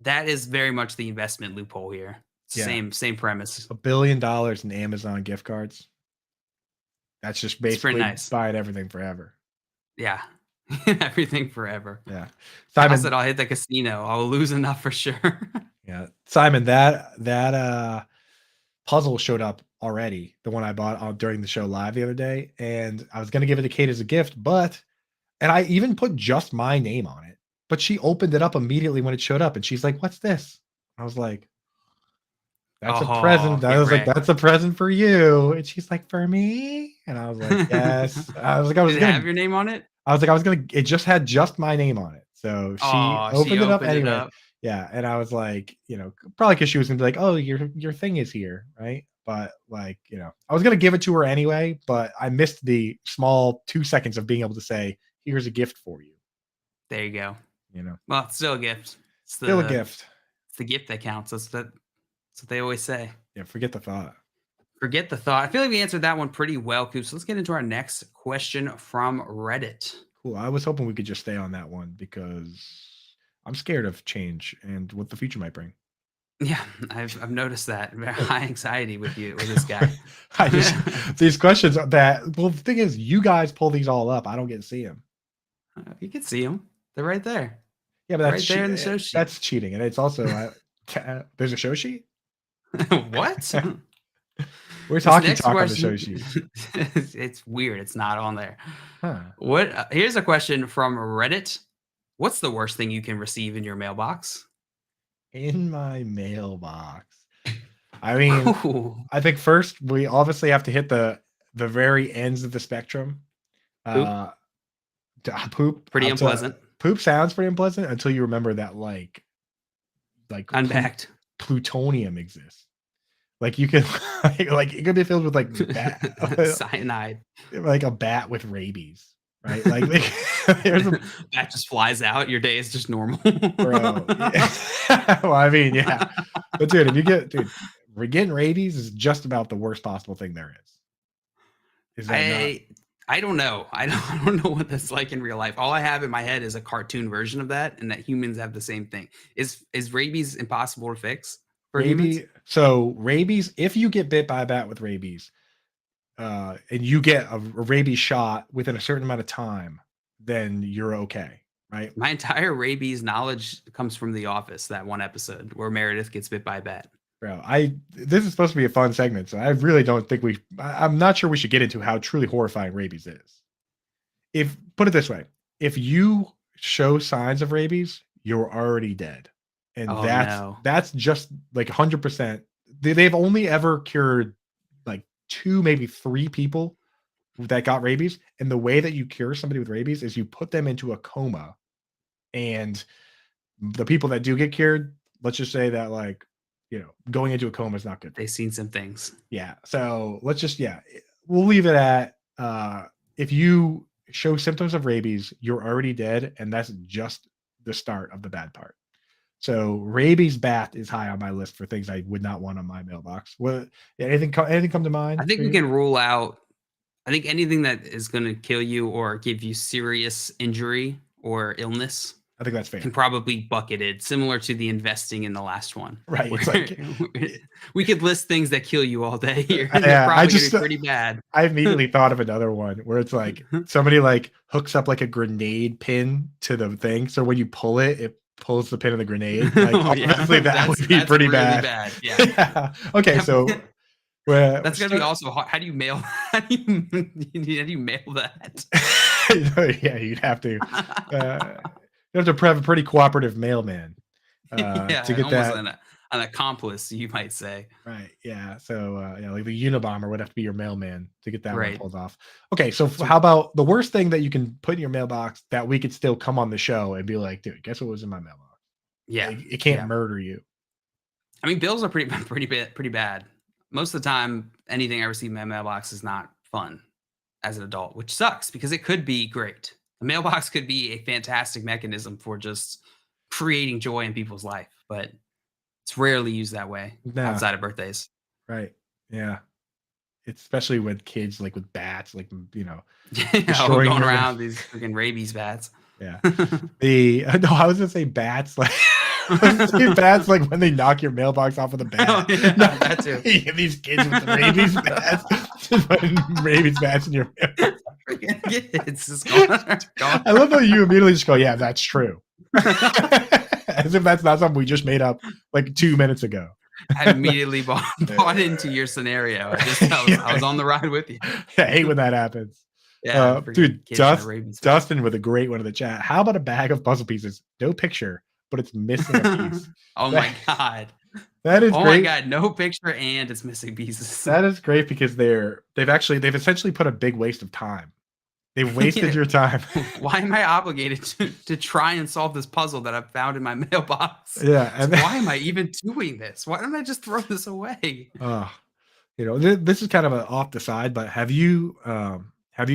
That is very much the investment loophole here. Yeah. Same premise. $1 billion in Amazon gift cards. That's just basically nice. buying everything forever. Yeah. Everything forever. Yeah. I Simon said I'll hit the casino. I'll lose enough for sure. Yeah. Simon, that puzzle showed up already, the one I bought during the show live the other day, and I was gonna give it to Kate as a gift, and I even put just my name on it, but she opened it up immediately when it showed up, and she's like, "What's this?" I was like, "That's a present." I get was like, wrecked. "That's a present for you," and she's like, "For me?" And I was like, "Yes." I was like, Did it have your name on it? it just had just my name on it. So she opened it up anyway. Yeah. And I was like, probably because she was gonna be like, "Oh, your thing is here," right? But like, I was gonna give it to her anyway, but I missed the small 2 seconds of being able to say, "Here's a gift for you." There you go. Well, it's still a gift. Still a gift. It's the gift that counts. That's what they always say. Yeah, forget the thought. Forget the thought. I feel like we answered that one pretty well, Coop. So let's get into our next question from Reddit. Cool. I was hoping we could just stay on that one because I'm scared of change and what the future might bring. Yeah, I've noticed that. High anxiety with this guy. These questions the thing is, you guys pull these all up. I don't get to see them. You can see them. They're right there. Yeah, but that's right there in the show sheet. That's cheating, and it's also there's a show sheet. What? We're talking on the show sheet. It's weird. It's not on there. Huh. What? Here's a question from Reddit. What's the worst thing you can receive in your mailbox? In my mailbox. I mean, I think first we obviously have to hit the very ends of the spectrum. Poop. Pretty unpleasant. Poop sounds pretty unpleasant until you remember that like unpacked plutonium exists. Like you can like it could be filled with like cyanide, like a bat with rabies, right? Like there's a bat just flies out. Your day is just normal, bro. Yeah. Well, I mean, yeah, but dude, getting rabies is just about the worst possible thing there is. Is that I don't know. I don't know what that's like in real life. All I have in my head is a cartoon version of that, and that humans have the same thing. Is rabies impossible to fix for humans? So rabies, if you get bit by a bat with rabies, and you get a rabies shot within a certain amount of time, then you're okay, right? My entire rabies knowledge comes from The Office, that one episode where Meredith gets bit by a bat. Bro, this is supposed to be a fun segment, so I really don't think I'm not sure we should get into how truly horrifying rabies is. Put it this way, if you show signs of rabies, you're already dead. And that's just like 100%. They've only ever cured like 2, maybe 3 people that got rabies. And the way that you cure somebody with rabies is you put them into a coma. And the people that do get cured, let's just say that going into a coma is not good. They've seen some things. Yeah. So we'll leave it at if you show symptoms of rabies, you're already dead. And that's just the start of the bad part. So rabies bat is high on my list for things I would not want on my mailbox. Anything come to mind? I think we can rule out, I think anything that is going to kill you or give you serious injury or illness, I think that's fair. Can probably bucketed, similar to the investing in the last one. Right. It's like, we could list things that kill you all day here. Yeah, probably gonna be pretty bad. I immediately thought of another one where it's like somebody like hooks up like a grenade pin to the thing. So when you pull it, it pulls the pin of the grenade. Like, obviously that would be pretty really bad. Yeah. Yeah. Okay. So that's gonna be also hard. How do you mail? How do you mail that? Yeah, you'd have to. You have to have a pretty cooperative mailman to get that. An accomplice, you might say. Right. Yeah. So like the Unabomber would have to be your mailman to get that one pulled off. Okay. So how about the worst thing that you can put in your mailbox that we could still come on the show and be like, dude, guess what was in my mailbox? Yeah. Like, it can't murder you. I mean, bills are pretty bad. Most of the time, anything I receive in my mailbox is not fun as an adult, which sucks because it could be great. The mailbox could be a fantastic mechanism for just creating joy in people's life, but it's rarely used that way outside of birthdays. Right. Yeah. It's especially with kids, like with bats, like, going around these freaking rabies bats. Yeah. I was gonna say bats, like bats, like when they knock your mailbox off of the bat. Oh, yeah, that too. These kids with the rabies bats, just putting rabies bats in your mailbox. Get It's just gone. I love how you immediately just go, yeah, that's true. As if that's not something we just made up like 2 minutes ago. I immediately bought into your scenario. I was on the ride with you. I hate when that happens. Yeah, dude, kids in the Ravens. Dustin with a great one in the chat. How about a bag of puzzle pieces? No picture, but it's missing a piece. Oh my God. That is Oh great. my God, no picture and it's missing pieces. That is great because they've essentially put a big waste of time. They've wasted your time. Why am I obligated to try and solve this puzzle that I found in my mailbox? Yeah. And why am I even doing this? Why don't I just throw this away? This is kind of off the side, but have you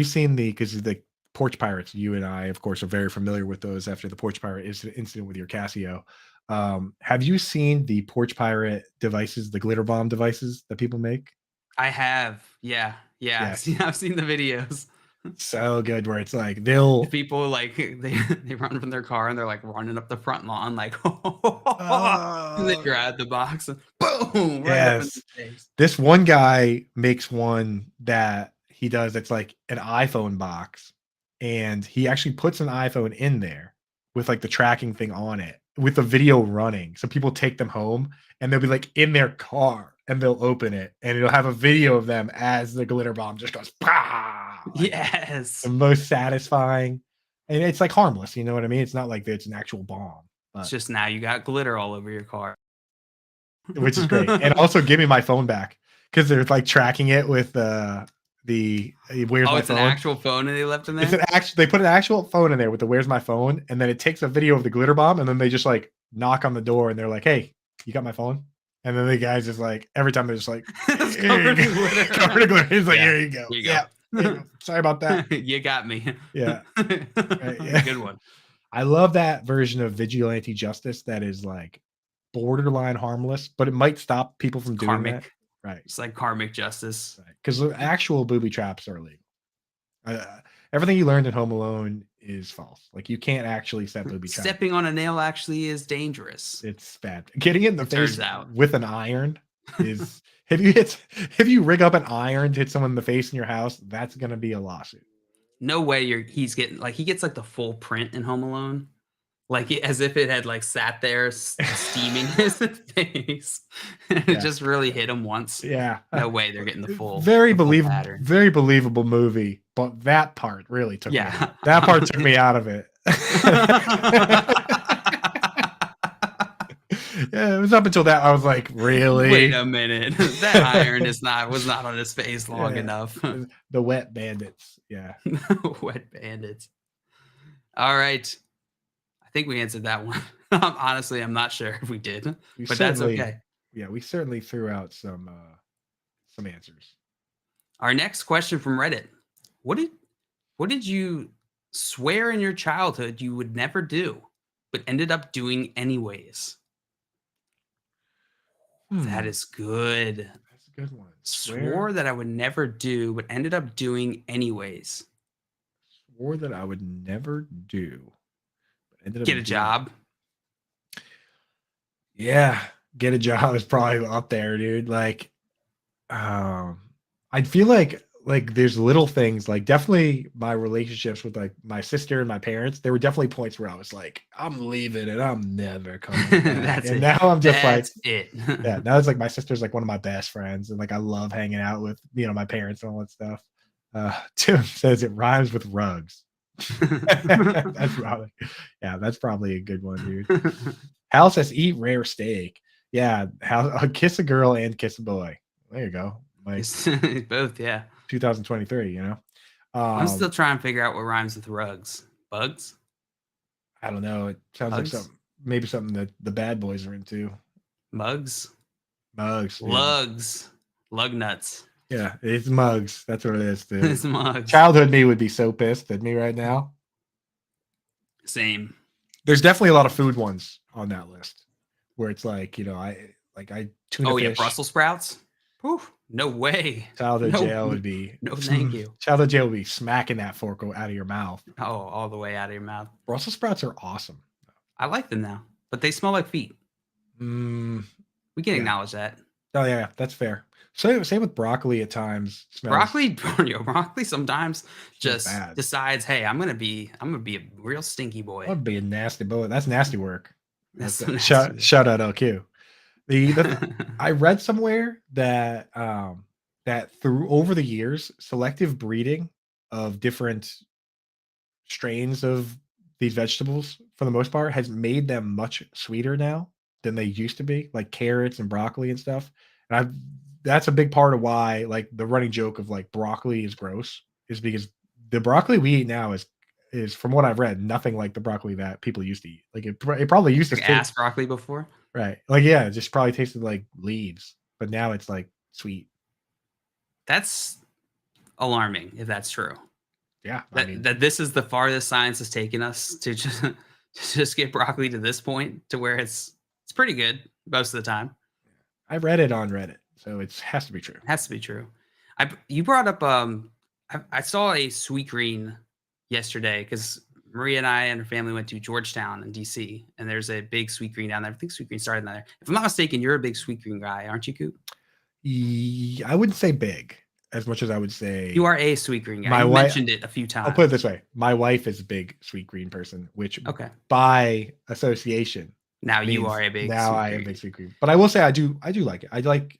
seen because the Porch Pirates, you and I, of course, are very familiar with those after the Porch Pirate incident with your Casio. Have you seen the Porch Pirate devices, the glitter bomb devices that people make? I have. Yeah. Yes. I've seen the videos. So good, where it's like people like they run from their car and they're like running up the front lawn like and they grab the box and boom. Yes. This one guy makes one that he does that's like an iPhone box, and he actually puts an iPhone in there with like the tracking thing on it with the video running. So people take them home and they'll be like in their car and they'll open it and it'll have a video of them as the glitter bomb just goes, bah! Yes. The most satisfying. And it's like harmless, you know what I mean? It's not like it's an actual bomb. It's just now you got glitter all over your car. Which is great. And also give me my phone back because they're like tracking it with where's my phone? An actual phone and they left in there? They put an actual phone in there with the where's my phone, and then it takes a video of the glitter bomb, and then they just like knock on the door and they're like, hey, you got my phone? And then the guy's just like, every time they're just like, covered in glitter. He's like, here you go. Here you go. Yeah. Sorry about that. You got me. Yeah. Right, yeah. Good one. I love that version of vigilante justice that is like borderline harmless, but it might stop people from doing that. Right. It's like karmic justice. Because the actual booby traps are illegal. Everything you learned in Home Alone is false. Like you can't actually set booby traps. Stepping on a nail actually is dangerous. It's bad. Getting it in the face out. with an iron is if you rig up an iron to hit someone in the face in your house, that's gonna be a lawsuit. No way he's getting like he gets like the full print in Home Alone. Like as if it had like sat there steaming his face. It just really hit him once. Yeah. No way they're getting the full. Very believable movie, but that part really took me out. That part took me out of it. Yeah, it was up until that I was like, really? Wait a minute. That iron was not on his face long enough. The wet bandits. Yeah. Wet bandits. All right. I think we answered that one. Honestly, I'm not sure if we did, but that's okay. Yeah, we certainly threw out some answers. Our next question from Reddit. What did you swear in your childhood you would never do, but ended up doing anyways? That is good. That's a good one. Swore that I would never do, but ended up doing anyways. Swore that I would never do. Get a job. Yeah, get a job is probably up there, dude. Like, I feel like there's little things, like definitely my relationships with like my sister and my parents. There were definitely points where I was like, I'm leaving and I'm never coming back. And now I'm just yeah. Now it's like my sister's like one of my best friends, and like I love hanging out with my parents and all that stuff. Tim says it rhymes with rugs. That's probably a good one, dude. Hal says eat rare steak. Yeah, kiss a girl and kiss a boy. There you go. Like both, yeah. 2023, I'm still trying to figure out what rhymes with rugs. Bugs? I don't know. It sounds like something that the bad boys are into. Mugs? Mugs. Lugs. Lug nuts. Yeah, it's mugs. That's what it is, dude. It's mugs. Childhood me would be so pissed at me right now. Same. There's definitely a lot of food ones on that list where it's like, I tuna fish. Brussels sprouts? Whew, no way. Childhood jail would be no thank you. Childhood jail would be smacking that fork out of your mouth. Oh, all the way out of your mouth. Brussels sprouts are awesome. I like them now, but they smell like feet. We can acknowledge that. Oh yeah, that's fair. So same with broccoli at times. Smells Broccoli sometimes just bad. decides, hey, I'm gonna be a real stinky boy. That'd be a nasty boy. That's nasty work. That's That's some nasty work. shout out LQ. I read somewhere that that through over the years, selective breeding of different strains of these vegetables, for the most part, has made them much sweeter now than they used to be, like carrots and broccoli and stuff. And that's a big part of why, like, the running joke of like broccoli is gross is because the broccoli we eat now is from what I've read nothing like the broccoli that people used to eat. Like it probably used to Like taste ass broccoli before. right. Like yeah, it just probably tasted like leaves, but now it's like sweet. That's alarming if that's true. Yeah, I That mean, that this is the farthest science has taken us to just get broccoli to this point to where it's pretty good most of the time. I read it on Reddit, so it has to be true. It has to be true. You brought up I saw a sweet green yesterday because Maria and I and her family went to Georgetown in DC, and there's a big sweet green down there. I think sweet green started down there. If I'm not mistaken, you're a big sweet green guy, aren't you, Coop? I wouldn't say big as much as I would say You are a sweet green guy. My You wife- mentioned it a few times. I'll put it this way: my wife is a big sweet green person, which Okay. by association Now you means are a big. now sweet I am green. big sweet green. But I will say I do like it. I like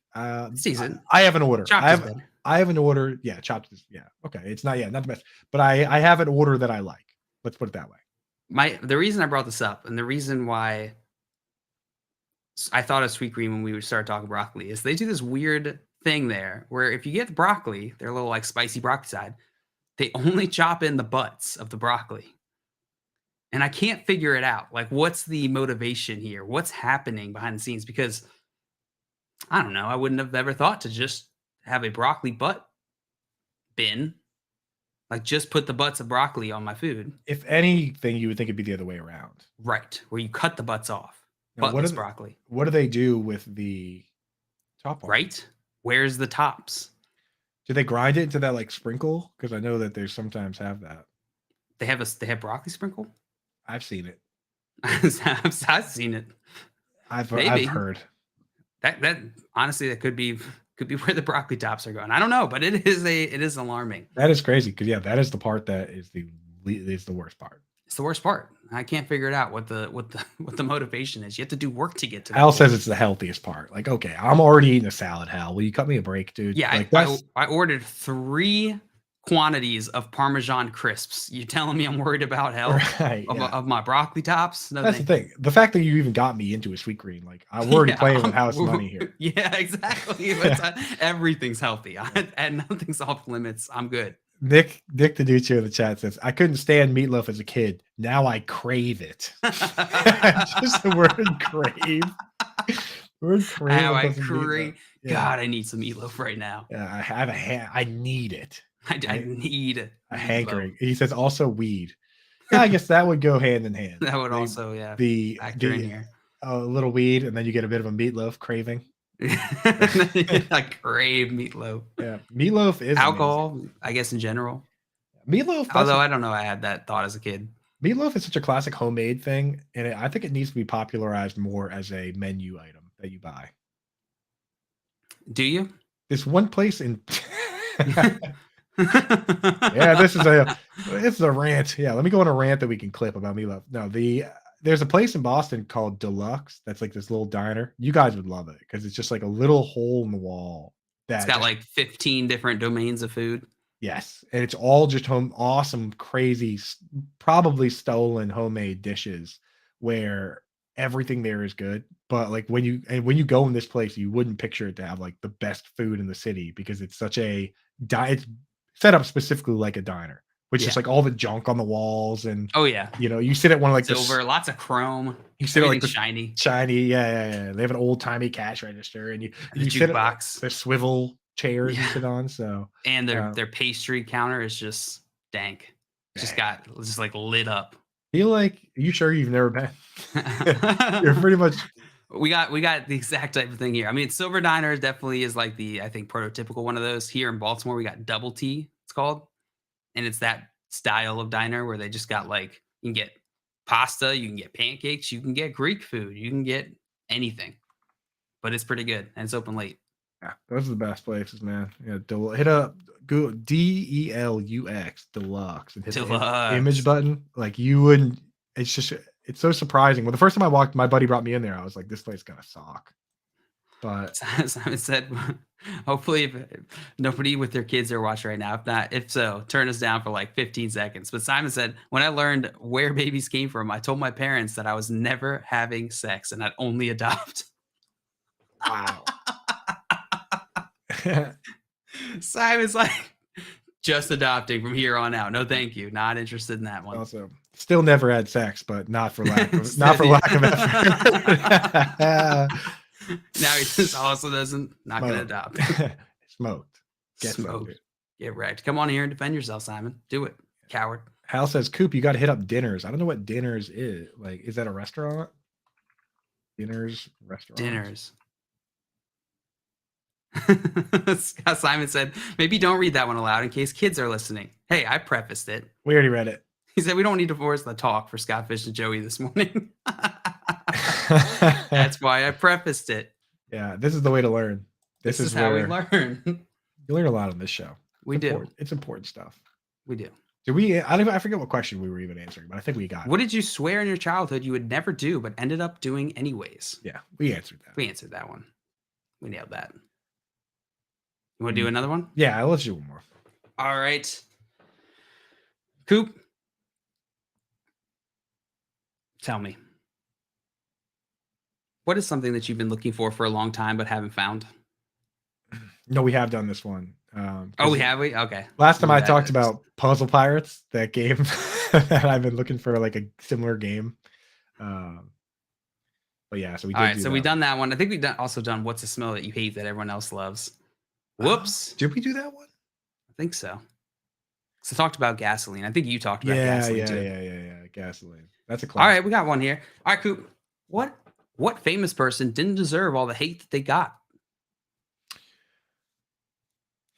Seasoned. I have an order. Chopped I is have better. I have an order. Yeah, chopped is yeah. Okay. It's not not the best. But I have an order that I like. Let's put it that way. The reason I brought this up and the reason why I thought of sweet green when we started talking broccoli is they do this weird thing there where if you get the broccoli, their little like spicy broccoli side, they only chop in the butts of the broccoli. And I can't figure it out. Like, what's the motivation here? What's happening behind the scenes? Because I don't know. I wouldn't have ever thought to just have a broccoli butt bin. Like, just put the butts of broccoli on my food. If anything, you would think it'd be the other way around. Right. Where you cut the butts off. Now, Buttless broccoli. What do they do with the top part? Right? Where's the tops? Do they grind it into that like sprinkle? Because I know that they sometimes have that. They have broccoli sprinkle? I've seen it. I've seen it. I've Maybe. heard. That honestly that could be where the broccoli tops are going. I don't know, but it is alarming. That is crazy because yeah, that is the part that is the worst part. It's the worst part. I can't figure it out what the motivation is. You have to do work to get to that. Hal says it's the healthiest part. Like, okay, I'm already eating a salad, Hal. Will you cut me a break, dude? Yeah, like, I ordered 3 quantities of Parmesan crisps. You telling me I'm worried about health right, yeah. of my broccoli tops? No, That's the thing. The fact that you even got me into a sweet green, like I'm already playing with house money here. Yeah, exactly. Everything's healthy. And nothing's off limits. I'm good. Nick Deduccio in the chat says, I couldn't stand meatloaf as a kid. Now I crave it. Just the word crave. Word crave. Now I doesn't mean crave. that. Yeah. God, I need some meatloaf right now. I have I need it. I need A meatloaf. hankering. He says also weed. Yeah, I guess that would go hand in hand. That would The- also, yeah, the factor in here. a little weed, and then you get a bit of a meatloaf craving. I crave meatloaf. Yeah, meatloaf is Alcohol, I guess, in general. amazing. Meatloaf. Although I don't know, I had that thought as a kid. Meatloaf is such a classic homemade thing, and I think it needs to be popularized more as a menu item that you buy. Do you? There's one place in. Yeah, this is a rant. Yeah, let me go on a rant that we can clip about meatloaf. No, there's a place in Boston called Deluxe that's like this little diner. You guys would love it because it's just like a little hole in the wall It's that got just- like 15 different domains of food. yes, and it's all just awesome, crazy, probably stolen homemade dishes where everything there is good. But like when you go in this place, you wouldn't picture it to have like the best food in the city because it's such a it's set up specifically like a diner, which is Yeah. like all the junk on the walls and Oh yeah, you sit at one of like silver, lots of chrome. you sit at like Everything's the shiny. shiny, yeah. They have an old timey cash register, and The you sit at jukebox. the swivel chairs you Yeah. sit on. So And their pastry counter is just dank. Just like lit up. feel like, are you sure you've never been? You're pretty much We got the exact type of thing here. I mean, Silver Diner definitely is like I think prototypical one of those. Here in Baltimore, we got Double T, it's called. And it's that style of diner where they just got like, you can get pasta, you can get pancakes, you can get Greek food, you can get anything. But it's pretty good and it's open late. Yeah, those are the best places, man. Yeah, hit up Google DELUX Deluxe and hit the Deluxe. image button. Like you wouldn't. It's just it's so surprising. Well, the first time I walked, my buddy brought me in there. I was like, this place gonna suck. But Simon said, hopefully if nobody with their kids are watching right now. If so, turn us down for like 15 seconds. But Simon said, when I learned where babies came from, I told my parents that I was never having sex and I'd only adopt. wow. Simon's like, just adopting from here on out. No, thank you. Not interested in that one. Also, still never had sex, but not for lack of effort. Now he just also doesn't not gonna adopt. Smoked. Get Smoked. Get wrecked. Come on here and defend yourself, Simon. Do it, coward. Hal says, Coop, you got to hit up Dinners. I don't know what Dinners is. Like, is that a restaurant? Dinners, restaurant. Dinners. Simon said, maybe don't read that one aloud in case kids are listening. Hey, I prefaced it. We already read it. He said we don't need to force the talk for Scott Fish and Joey this morning. That's why I prefaced it. Yeah, this is the way to learn. This is how we learn. You learn a lot on this show. We do. It's important stuff. We do. Did we? I forget what question we were even answering, but I think we got it. What did you swear in your childhood you would never do, but ended up doing anyways? Yeah, we answered that. We answered that one. We nailed that. You want to do another one? Yeah, let's do one more. All right. Coop, tell me. What is something that you've been looking for a long time but haven't found? No, we have done this one. We have? Okay. Last time I talked about Puzzle Pirates, that game that I've been looking for, like a similar game. But yeah, so we did. All right, so we've done that one. I think we've also done What's a Smell That You Hate That Everyone Else Loves. Whoops. Did we do that one? I think so. So I talked about gasoline. I think you talked about gasoline too. Yeah. Gasoline. That's a classic. All right, we got one here. All right, Coop. What famous person didn't deserve all the hate that they got?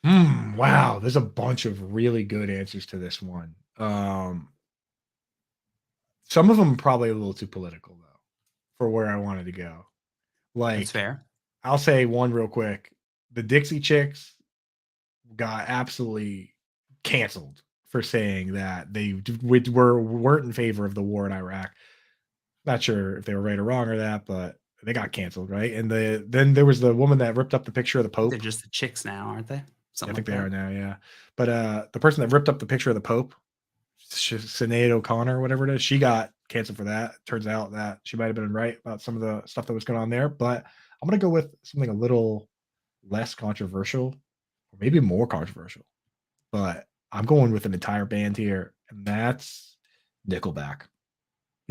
Wow, there's a bunch of really good answers to this one. Some of them are probably a little too political though, for where I wanted to go. Like, That's fair. I'll say one real quick. The Dixie Chicks got absolutely canceled for saying that they weren't in favor of the war in Iraq. Not sure if they were right or wrong or that, but they got canceled, right? And then there was the woman that ripped up the picture of the Pope. They're just the chicks now, aren't they? I think they are now, yeah. But the person that ripped up the picture of the Pope, Sinead O'Connor, whatever it is, she got canceled for that. Turns out that she might have been right about some of the stuff that was going on there. But I'm going to go with something a little less controversial, or maybe more controversial. But I'm going with an entire band here, and that's Nickelback.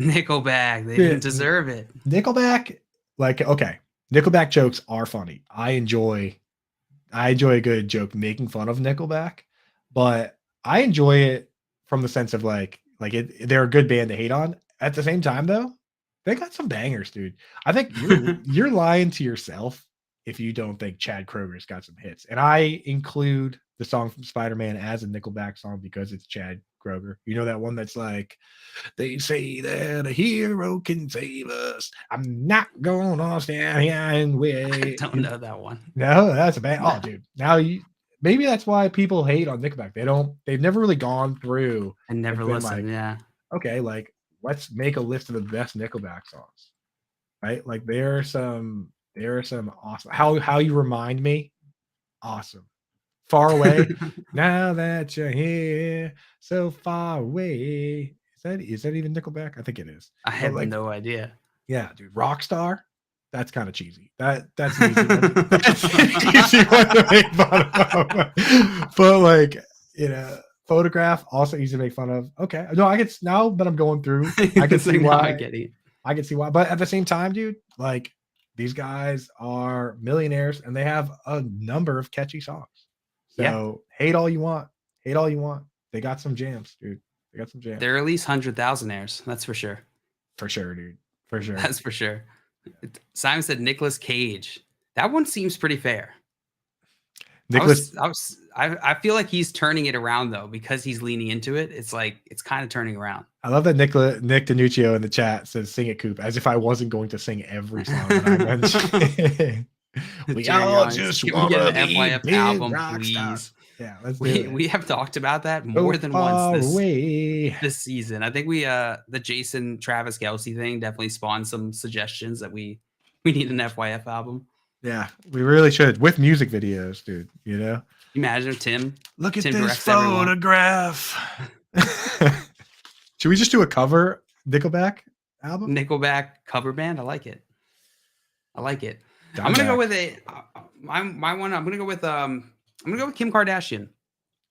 Nickelback. They didn't deserve it. Nickelback, okay. Nickelback jokes are funny. I enjoy a good joke making fun of Nickelback, but I enjoy it from the sense of they're a good band to hate on. At the same time, though, they got some bangers, dude. I think you're lying to yourself if you don't think Chad Kroger's got some hits. And I include the song from Spider-Man as a Nickelback song because it's Chad Kroger. You know that one that's like, they say that a hero can save us. I'm not gonna stand here and wait. I don't know that one. No, that's a bad. Oh, dude. Now maybe that's why people hate on Nickelback. They've never really gone through and never listened. Yeah. Okay, let's make a list of the best Nickelback songs. Right? Like there are some awesome. How You Remind Me, awesome. Far Away. Now that you're here, so far away. Is that even Nickelback? I think it is. I have no idea. Yeah, dude. Rockstar. That's kind of cheesy. That's an easy one. That's an easy one to make fun of. But Photograph, also easy to make fun of. Okay. No, I get now that I'm going through, I can see why. I can see why. But at the same time, dude, these guys are millionaires and they have a number of catchy songs. So hate all you want. Hate all you want. They got some jams, dude. They got some jams. They're at least 100,000-aires. That's for sure. For sure, dude. For sure. That's for sure. Simon said Nicolas Cage. That one seems pretty fair. I feel like he's turning it around though, because he's leaning into it. It's kind of turning around. I love that Nick Danuccio in the chat says "Sing it, Coop," as if I wasn't going to sing every song that I mentioned. We Jerry all Hines, just can we want get to an be FYF big album, rock please? stars. Yeah, let's do We it. we have talked about that more than once this season. I think the Jason Travis Kelce thing definitely spawned some suggestions that we need an FYF album. Yeah, we really should with music videos, dude. You know, Imagine if Tim. look at Tim this directs everyone. photograph. Should we just do a cover Nickelback album? Nickelback cover band. I like it. I'm gonna go with my one. I'm gonna go with Kim Kardashian.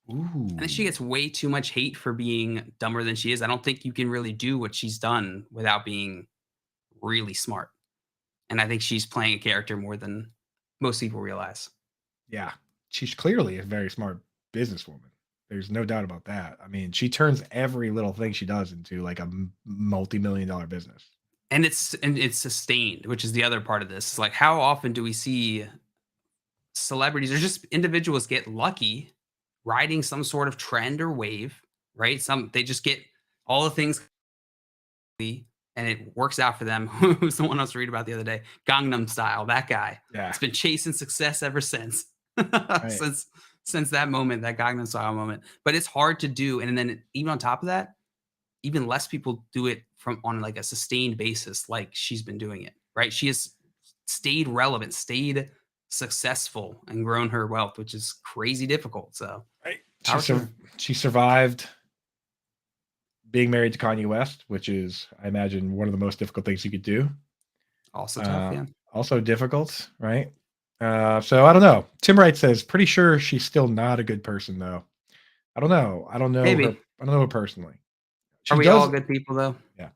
Ooh. I think she gets way too much hate for being dumber than she is. I don't think you can really do what she's done without being really smart. And I think she's playing a character more than most people realize. Yeah, she's clearly a very smart businesswoman. There's no doubt about that. I mean, she turns every little thing she does into like a multi-million-dollar business. And it's sustained, which is the other part of this. Like, how often do we see celebrities or just individuals get lucky riding some sort of trend or wave, right? They just get all the things and it works out for them. Who's the one I was reading about the other day? Gangnam Style, that guy. Yeah. It's been chasing success ever since. Right. since that moment, that Gangnam Style moment. But it's hard to do. And then even on top of that, even less people do it on like a sustained basis, like she's been doing it, right? She has stayed relevant, stayed successful, and grown her wealth, which is crazy difficult. So right. She survived being married to Kanye West, which is, I imagine, one of the most difficult things you could do. Also tough, yeah. Also difficult, right? So I don't know. Tim Wright says, pretty sure she's still not a good person, though. I don't know. Maybe. I don't know her personally. Are we all good people, though? Yeah.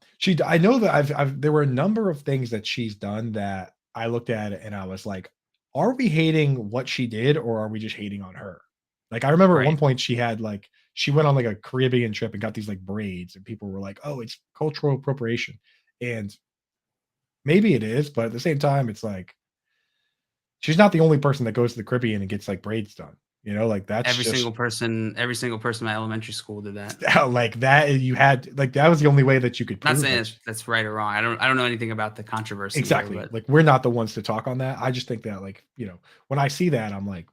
I know that there were a number of things that she's done that I looked at it and I was like, are we hating what she did or are we just hating on her? Like, I remember at one point she went on like a Caribbean trip and got these like braids and people were like, oh, it's cultural appropriation. And maybe it is, but at the same time, it's like, she's not the only person that goes to the Caribbean and gets like braids done. You know, like that's every single person in my elementary school did that. Like that, that was the only way that you could prove not saying that's right or wrong. I don't know anything about the controversy. Exactly. Here, like we're not the ones to talk on that. I just think that, like, you know, when I see that, I'm like,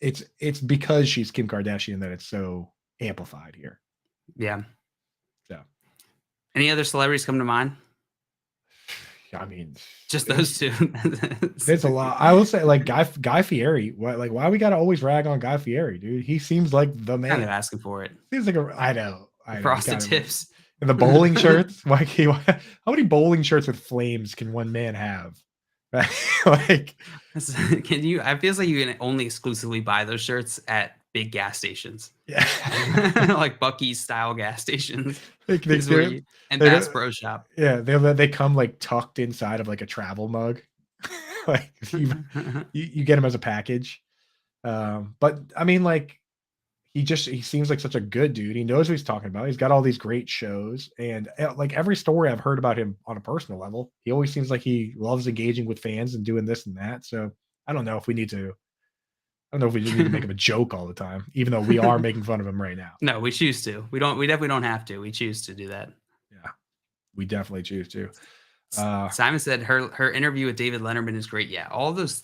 it's because she's Kim Kardashian that it's so amplified here. Yeah. So any other celebrities come to mind? I mean, just those two. There's a lot. I will say, like Guy Fieri. Why we gotta always rag on Guy Fieri, dude? He seems like the man. Kind of asking for it. Seems like I know. Frosted tips and the bowling shirts. How many bowling shirts with flames can one man have? Like, can you? I feel like you can only exclusively buy those shirts at big gas stations. Yeah, like Buc-ee's style gas stations. And Bass Pro Shop. Yeah, they come like tucked inside of like a travel mug. Like you get them as a package. But I mean, like he seems like such a good dude. He knows what he's talking about. He's got all these great shows, and like every story I've heard about him on a personal level, he always seems like he loves engaging with fans and doing this and that. So I don't know if we need to make him a joke all the time, even though we are making fun of him right now. No, we choose to. We definitely don't have to. We choose to do that. Yeah, we definitely choose to. Simon said her interview with David Letterman is great. Yeah, all those.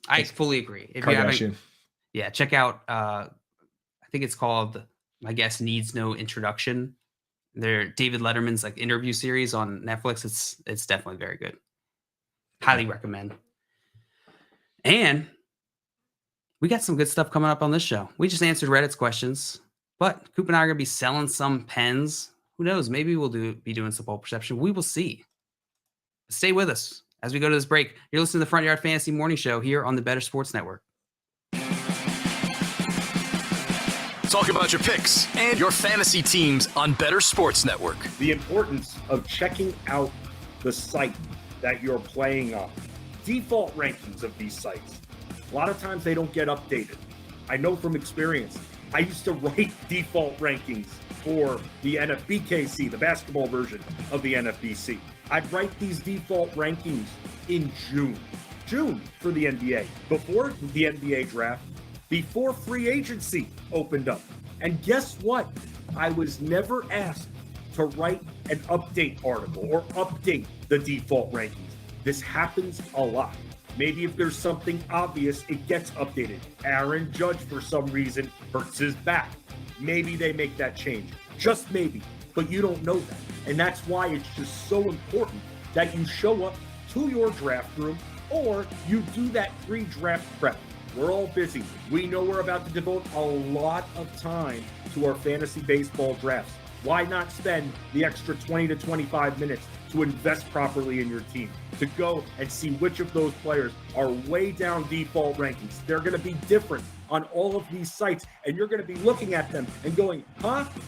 I fully agree. If you haven't, check out. I think it's called "My Guest Needs No Introduction." They're David Letterman's like interview series on Netflix. It's definitely very good. Highly recommend. And we got some good stuff coming up on this show. We just answered Reddit's questions, but Coop and I are gonna be selling some pens. Who knows? Maybe we'll be doing some poll perception. We will see. Stay with us as we go to this break. You're listening to the Front Yard Fantasy Morning Show here on the Better Sports Network. Talk about your picks and your fantasy teams on Better Sports Network. The importance of checking out the site that you're playing on. Default rankings of these sites. A lot of times they don't get updated. I know from experience. I used to write default rankings for the NFBKC, the basketball version of the NFBC. I'd write these default rankings in June for the NBA, before the NBA draft, before free agency opened up. And guess what? I was never asked to write an update article or update the default rankings. This happens a lot. Maybe if there's something obvious, it gets updated. Aaron Judge, for some reason, hurts his back. Maybe they make that change. Just maybe. But you don't know that. And that's why it's just so important that you show up to your draft room or you do that pre-draft prep. We're all busy. We know we're about to devote a lot of time to our fantasy baseball drafts. Why not spend the extra 20 to 25 minutes to invest properly in your team, to go and see which of those players are way down default rankings? They're going to be different on all of these sites, and you're going to be looking at them and going,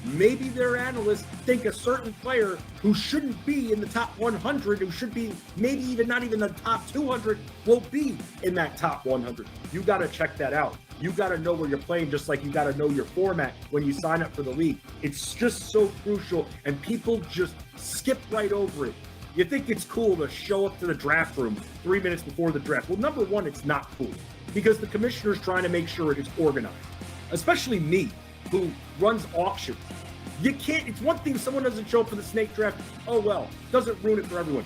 maybe their analysts think a certain player who shouldn't be in the top 100, who should be maybe even not even the top 200, will be in that top 100. You got to check that out. You got to know where you're playing, just like you got to know your format when you sign up for the league. It's just so crucial, and people just skip right over it. You think it's cool to show up to the draft room 3 minutes before the draft. Well, number one, it's not cool because the commissioner's trying to make sure it is organized, especially me, who runs auctions. You can't, it's one thing if someone doesn't show up for the snake draft, oh well, doesn't ruin it for everyone.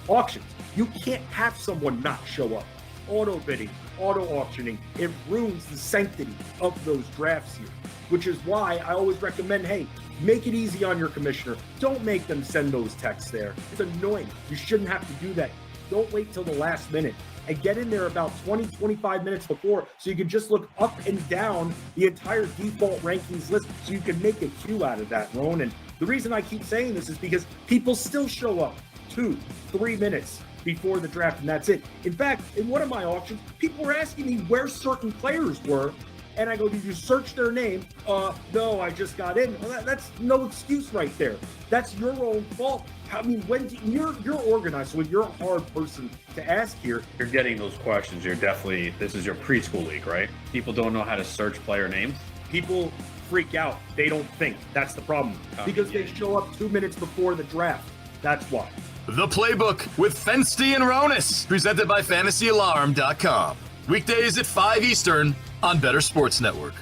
Auctions, you can't have someone not show up. Auto bidding, auto auctioning, it ruins the sanctity of those drafts here, which is why I always recommend, hey, make it easy on your commissioner. Don't make them send those texts there. It's annoying. You shouldn't have to do that. Don't wait till the last minute and get in there about 20, 25 minutes before so you can just look up and down the entire default rankings list so you can make a queue out of that, Ron. And the reason I keep saying this is because people still show up 2, 3 minutes before the draft, and that's it. In fact, in one of my auctions, people were asking me where certain players were, and I go, did you search their name? No, I just got in. Well, that's no excuse right there. That's your own fault. I mean, you're organized, so you're a hard person to ask here. You're getting those questions. This is your preschool league, right? People don't know how to search player names. People freak out. They don't think. That's the problem. Because they show up 2 minutes before the draft. That's why. The Playbook with Fensty and Ronis, presented by FantasyAlarm.com. Weekdays at 5 Eastern on Better Sports Network.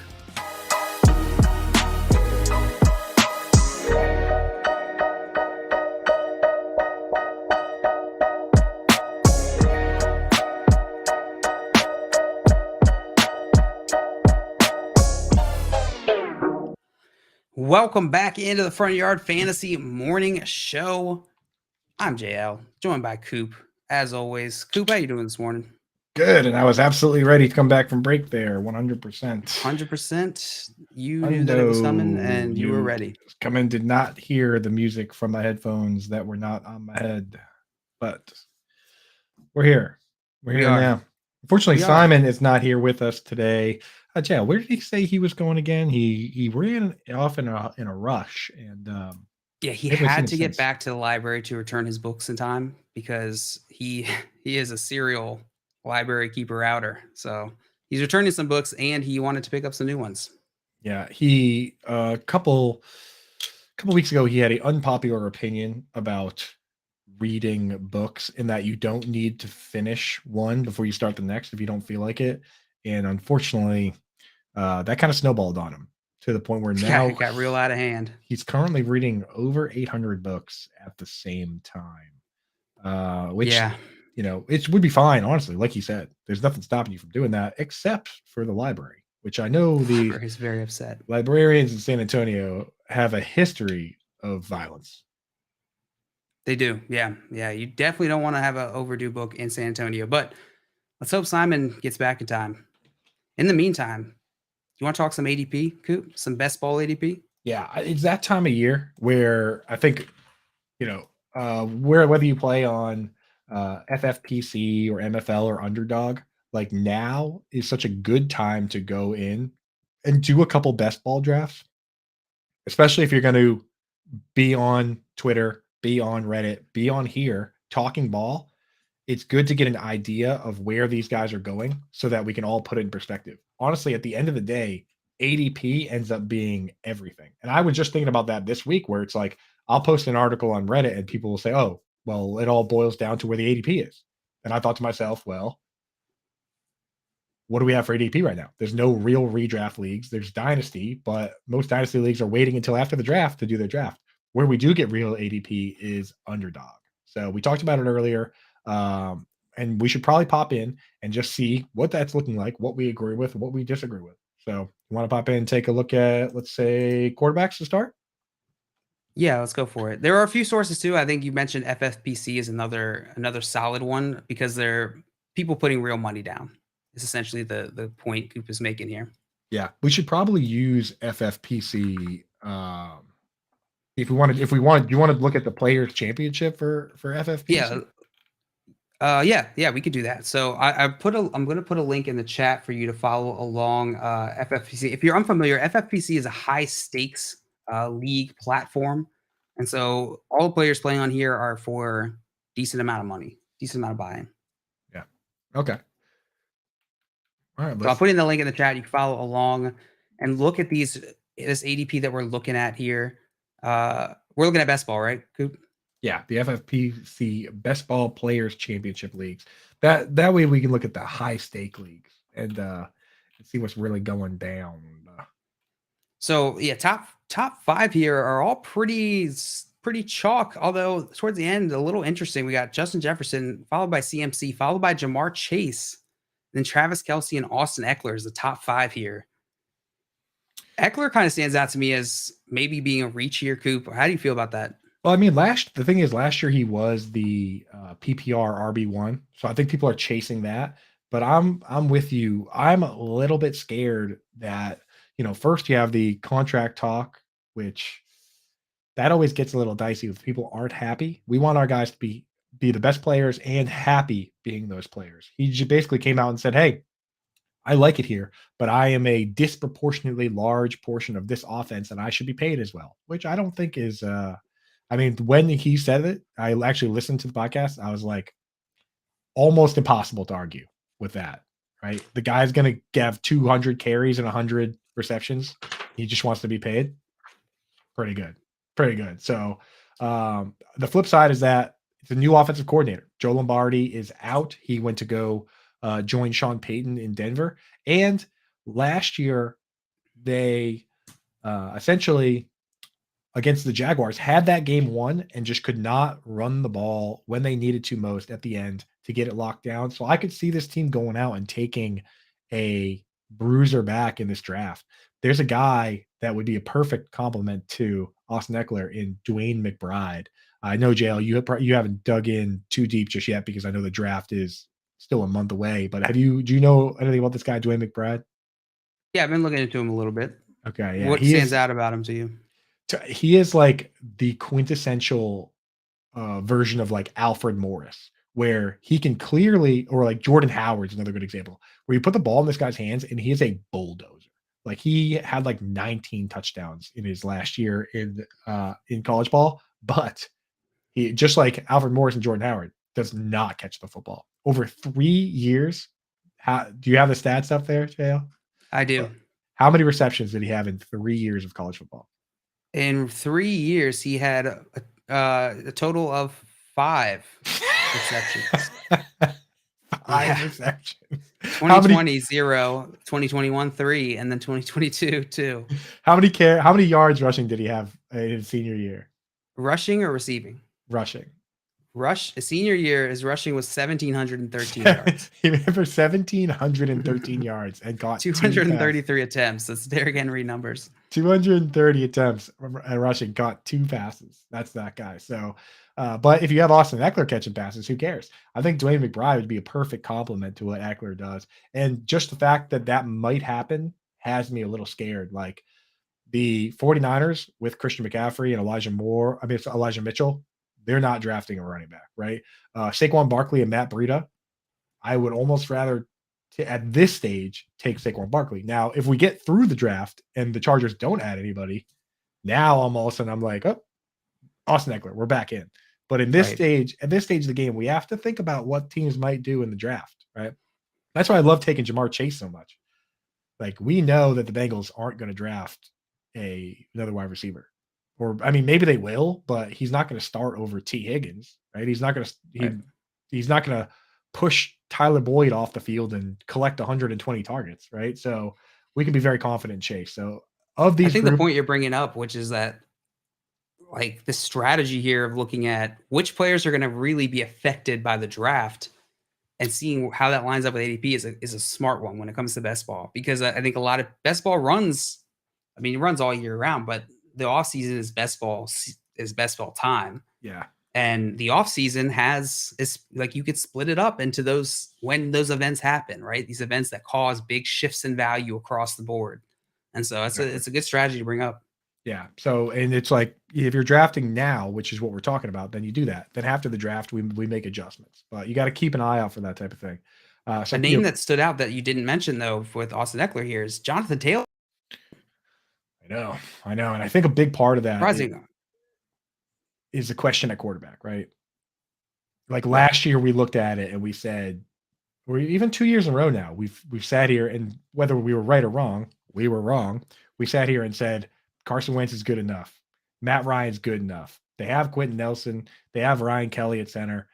Welcome back into the Front Yard Fantasy Morning Show. I'm JL, joined by Coop, as always. Coop, how you doing this morning? Good, and I was absolutely ready to come back from break there, 100%. 100%. You knew that it was coming, and you were ready. Coming, did not hear the music from my headphones that were not on my head, but we're here. We're here now. Unfortunately, Simon is not here with us today. JL, where did he say he was going again? He ran off in a rush, and yeah, he had to get back to the library to return his books in time because he is a serial library keeper outer. So he's returning some books and he wanted to pick up some new ones. Yeah, he a couple weeks ago he had an unpopular opinion about reading books in that you don't need to finish one before you start the next if you don't feel like it. And unfortunately, that kind of snowballed on him to the point where now it got real out of hand. He's currently reading over 800 books at the same time, which, you know, it would be fine, honestly. Like you said, there's nothing stopping you from doing that except for the library, which I know he's very upset. Librarians in San Antonio have a history of violence. They do. Yeah. Yeah. You definitely don't want to have an overdue book in San Antonio, but let's hope Simon gets back in time. In the meantime, you want to talk some ADP, Coop? Some best ball ADP? Yeah, it's that time of year where I think, you know, whether you play on FFPC or MFL or Underdog, like now is such a good time to go in and do a couple best ball drafts, especially if you're going to be on Twitter, be on Reddit, be on here talking ball. It's good to get an idea of where these guys are going so that we can all put it in perspective. Honestly, at the end of the day, ADP ends up being everything. And I was just thinking about that this week where it's like, I'll post an article on Reddit and people will say, oh, well, it all boils down to where the ADP is. And I thought to myself, well, what do we have for ADP right now? There's no real redraft leagues. There's dynasty, but most dynasty leagues are waiting until after the draft to do their draft. Where we do get real ADP is Underdog. So we talked about it earlier. and we should probably pop in and just see what that's looking like, what we agree with, what we disagree with. So you want to pop in and take a look at, let's say, quarterbacks to start? Yeah, let's go for it. There are a few sources too. I think you mentioned FFPC is another solid one because they're people putting real money down. Is essentially the point Coop is making here. Yeah, we should probably use FFPC. If we wanted, do you want to look at the Players Championship for FFPC? Yeah, we could do that. So I'm going to put a link in the chat for you to follow along. FFPC. If you're unfamiliar, FFPC is a high stakes league platform, and so all the players playing on here are for decent amount of money, decent amount of buy-in. Yeah. Okay. All right. So I'll put in the link in the chat. You can follow along and look at this ADP that we're looking at here. We're looking at best ball, right, Coop? Yeah, the FFPC Best Ball Players Championship leagues. That way we can look at the high stake leagues and see what's really going down. So yeah, top 5 here are all pretty chalk. Although towards the end, a little interesting. We got Justin Jefferson, followed by CMC, followed by Jamar Chase, then Travis Kelce and Austin Eckler is the top 5 here. Eckler kind of stands out to me as maybe being a reach here, Coop. How do you feel about that? Well, I mean, the thing is, last year he was the PPR RB1, so I think people are chasing that. But I'm with you. I'm a little bit scared that, first you have the contract talk, which that always gets a little dicey if people aren't happy. We want our guys to be the best players and happy being those players. He just basically came out and said, hey, I like it here, but I am a disproportionately large portion of this offense and I should be paid as well, which I don't think is when he said it, I actually listened to the podcast. I was like, almost impossible to argue with that, right? The guy's going to have 200 carries and 100 receptions. He just wants to be paid. Pretty good. So the flip side is that it's a new offensive coordinator. Joe Lombardi is out. He went to go join Sean Payton in Denver. And last year, they essentially against the Jaguars had that game won and just could not run the ball when they needed to most at the end to get it locked down. So I could see this team going out and taking a bruiser back in this draft. There's a guy that would be a perfect complement to Austin Eckler in Dwayne McBride. I know, JL, you haven't dug in too deep just yet because I know the draft is still a month away. But do you know anything about this guy, Dwayne McBride? Yeah, I've been looking into him a little bit. Okay, yeah. What stands out about him to you? He is like the quintessential version of like Alfred Morris, where he can clearly, or like Jordan Howard's another good example, where you put the ball in this guy's hands and he is a bulldozer. Like he had like 19 touchdowns in his last year in college ball, but he, just like Alfred Morris and Jordan Howard, does not catch the football. Over 3 years, do you have the stats up there, JL? I do. How many receptions did he have in 3 years of college football? In 3 years, he had a total of 5 receptions. 5 receptions. 2020, 0. 2021, 3. And then 2022, 2. How many yards rushing did he have in his senior year? Rushing or receiving? Rushing. His senior year, his rushing was 1,713 yards. He ran for 1,713 yards and got 233 attempts. That's Derrick Henry numbers. 230 attempts at rushing, got 2 passes. That's that guy. So, but if you have Austin Eckler catching passes, who cares? I think Dwayne McBride would be a perfect complement to what Eckler does. And just the fact that might happen has me a little scared. Like the 49ers with Christian McCaffrey and Elijah Mitchell, they're not drafting a running back, right? Saquon Barkley and Matt Breida, I would almost rather, at this stage, take Saquon Barkley. Now, if we get through the draft and the Chargers don't add anybody, now all of a sudden I'm like, oh, Austin Eckler, we're back in. But at this stage of the game, we have to think about what teams might do in the draft, right? That's why I love taking Jamar Chase so much. Like, we know that the Bengals aren't going to draft another wide receiver. Or, I mean, maybe they will, but he's not going to start over T. Higgins, right? He's not going to he's not going to push Tyler Boyd off the field and collect 120 targets, right? So we can be very confident in Chase. So of these, I think the point you're bringing up, which is that like the strategy here of looking at which players are going to really be affected by the draft, and seeing how that lines up with ADP is a smart one when it comes to best ball, because I think a lot of best ball runs. I mean, it runs all year round, but the off season is best ball time. Yeah. And the off season is like, you could split it up into those when those events happen, right? These events that cause big shifts in value across the board. And so it's a good strategy to bring up. Yeah. So, and it's like, if you're drafting now, which is what we're talking about, then you do that. Then after the draft, we make adjustments, but you got to keep an eye out for that type of thing. So a name that stood out that you didn't mention though, with Austin Eckler here, is Jonathan Taylor. I know. And I think a big part of that Surprising. is the question at quarterback, right? Like last year we looked at it and we said, or even 2 years in a row now, we've sat here, and whether we were right or wrong, we were wrong. We sat here and said, Carson Wentz is good enough. Matt Ryan's good enough. They have Quentin Nelson. They have Ryan Kelly at center.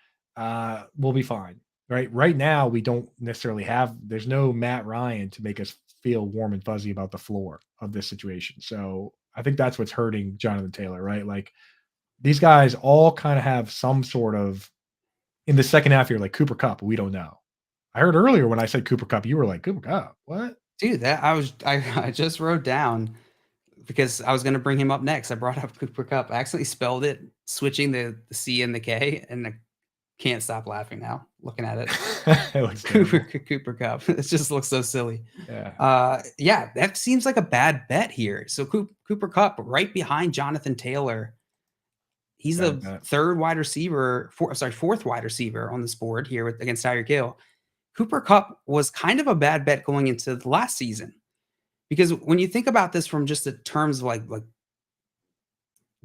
We'll be fine. Right now, we don't necessarily have, there's no Matt Ryan to make us feel warm and fuzzy about the floor of this situation. So I think that's what's hurting Jonathan Taylor, right? Like, these guys all kind of have some sort of, in the second half, you're like, Cooper Kupp, we don't know. I heard earlier when I said Cooper Kupp, you were like, Cooper Kupp, what? Dude, I just wrote down, because I was going to bring him up next. I brought up Cooper Kupp. I actually spelled it, switching the C and the K, and I can't stop laughing now looking at it. It Cooper Kupp. It just looks so silly. Yeah. That seems like a bad bet here. So Cooper Kupp right behind Jonathan Taylor. He's the fourth wide receiver on this board here against Tyreek Hill. Cooper Kupp was kind of a bad bet going into the last season, because when you think about this from just the terms of like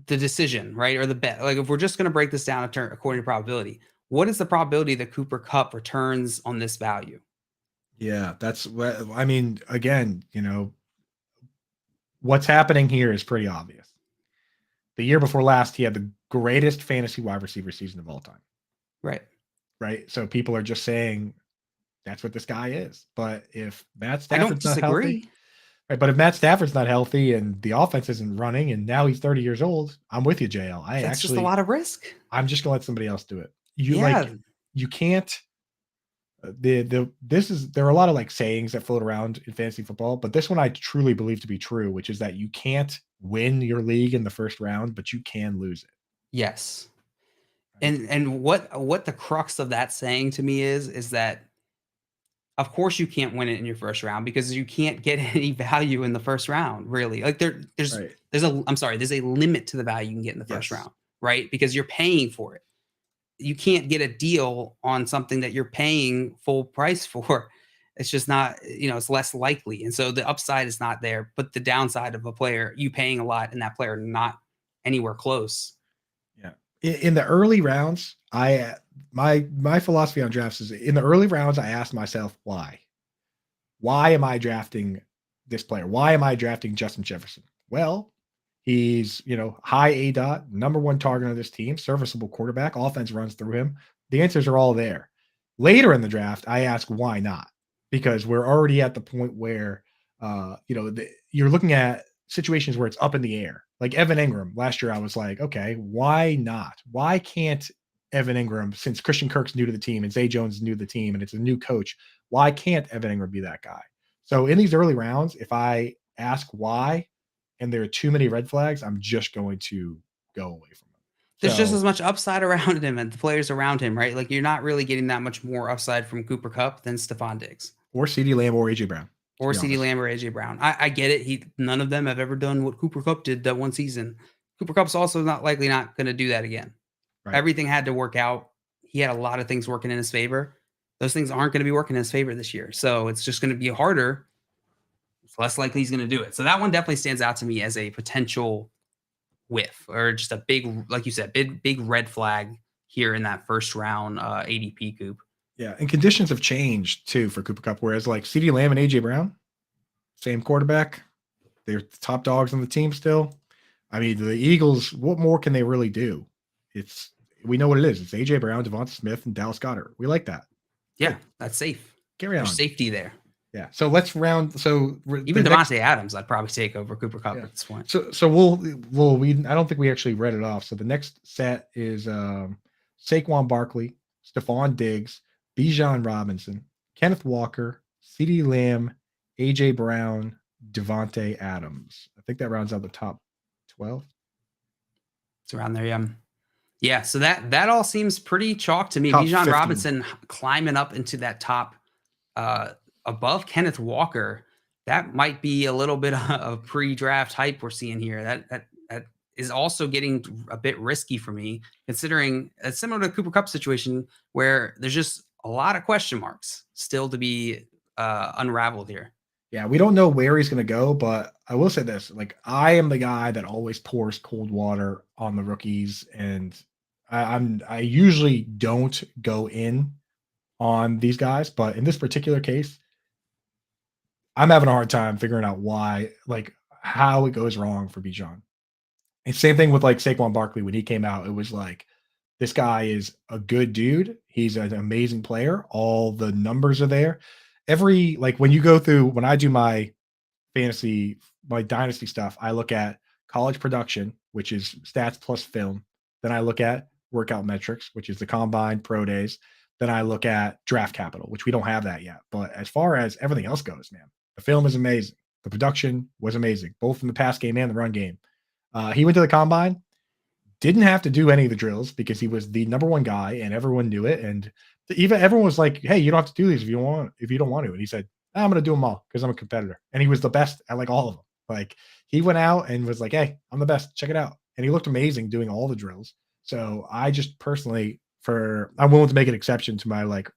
the decision, right, or the bet, like if we're just going to break this down according to probability, what is the probability that Cooper Kupp returns on this value? Yeah, that's what I mean. Again, what's happening here is pretty obvious. The year before last, he had the greatest fantasy wide receiver season of all time. Right. So people are just saying that's what this guy is. But if Matt Stafford's not healthy, right? But if Matt Stafford's not healthy and the offense isn't running, and now he's 30 years old, I'm with you, JL. That's just a lot of risk. I'm just gonna let somebody else do it. You can't. There are a lot of like sayings that float around in fantasy football, but this one I truly believe to be true, which is that you can't win your league in the first round, but you can lose it. Yes. And what the crux of that saying to me is that, of course, you can't win it in your first round, because you can't get any value in the first round, really. Like there's a limit to the value you can get in the first round, right? Because you're paying for it. You can't get a deal on something that you're paying full price for. It's just not, it's less likely. And so the upside is not there, but the downside of a player, you paying a lot and that player not anywhere close. Yeah. In the early rounds, my philosophy on drafts is, in the early rounds, I ask myself, why am I drafting this player? Why am I drafting Justin Jefferson? Well, he's, high ADOT, number one target on this team, serviceable quarterback, offense runs through him. The answers are all there. Later in the draft, I ask, why not? Because we're already at the point where, you're looking at situations where it's up in the air. Like Evan Ingram last year, I was like, okay, why not? Why can't Evan Ingram, since Christian Kirk's new to the team and Zay Jones is new to the team and it's a new coach, why can't Evan Ingram be that guy? So in these early rounds, if I ask why, and there are too many red flags, I'm just going to go away from him. There's just as much upside around him and the players around him, right? Like, you're not really getting that much more upside from Cooper Kupp than Stephon Diggs. Or CeeDee Lamb or AJ Brown. Or CeeDee Lamb or AJ Brown. I get it. None of them have ever done what Cooper Kupp did that one season. Cooper Kupp's also not going to do that again. Right. Everything had to work out. He had a lot of things working in his favor. Those things aren't going to be working in his favor this year. So it's just going to be harder. It's less likely he's going to do it. So that one definitely stands out to me as a potential whiff, or just a big, like you said, big red flag here in that first round ADP, Coop. Yeah, and conditions have changed too for Cooper Kupp, whereas like CeeDee Lamb and AJ Brown, same quarterback, they're the top dogs on the team still. I mean, the Eagles, what more can they really do? We know what it is. It's AJ Brown, Devonta Smith, and Dallas Goedert. We like that. Yeah, that's safe. Carry on. There's safety there. Yeah. So let's round. So even Devontae Adams, I'd probably take over Cooper Kupp at this point. So I don't think we actually read it off. So the next set is Saquon Barkley, Stephon Diggs, Bijan Robinson, Kenneth Walker, CeeDee Lamb, AJ Brown, Devontae Adams. I think that rounds out the top 12. It's around there, yeah. Yeah, so that all seems pretty chalk to me. Top Bijan 15. Robinson climbing up into that top above Kenneth Walker. That might be a little bit of pre-draft hype we're seeing here. That is also getting a bit risky for me, considering it's similar to the Cooper Kupp situation where there's just a lot of question marks still to be unraveled here. Yeah, we don't know where he's going to go, but I will say this: like, I am the guy that always pours cold water on the rookies, and I usually don't go in on these guys, but in this particular case, I'm having a hard time figuring out why, like, how it goes wrong for Bijan. And same thing with like Saquon Barkley when he came out. It was like, this guy is a good dude. He's an amazing player. All the numbers are there. Like when you go through, when I do my fantasy, my dynasty stuff, I look at college production, which is stats plus film. Then I look at workout metrics, which is the combine, pro days. Then I look at draft capital, which we don't have that yet. But as far as everything else goes, man, the film is amazing. The production was amazing, both in the pass game and the run game. He went to the combine, didn't have to do any of the drills because he was the number one guy and everyone knew it. And even everyone was like, hey, you don't have to do these if you don't want to. And he said, I'm going to do them all because I'm a competitor. And he was the best at like all of them. Like, he went out and was like, hey, I'm the best. Check it out. And he looked amazing doing all the drills. So I just personally, I'm willing to make an exception to my like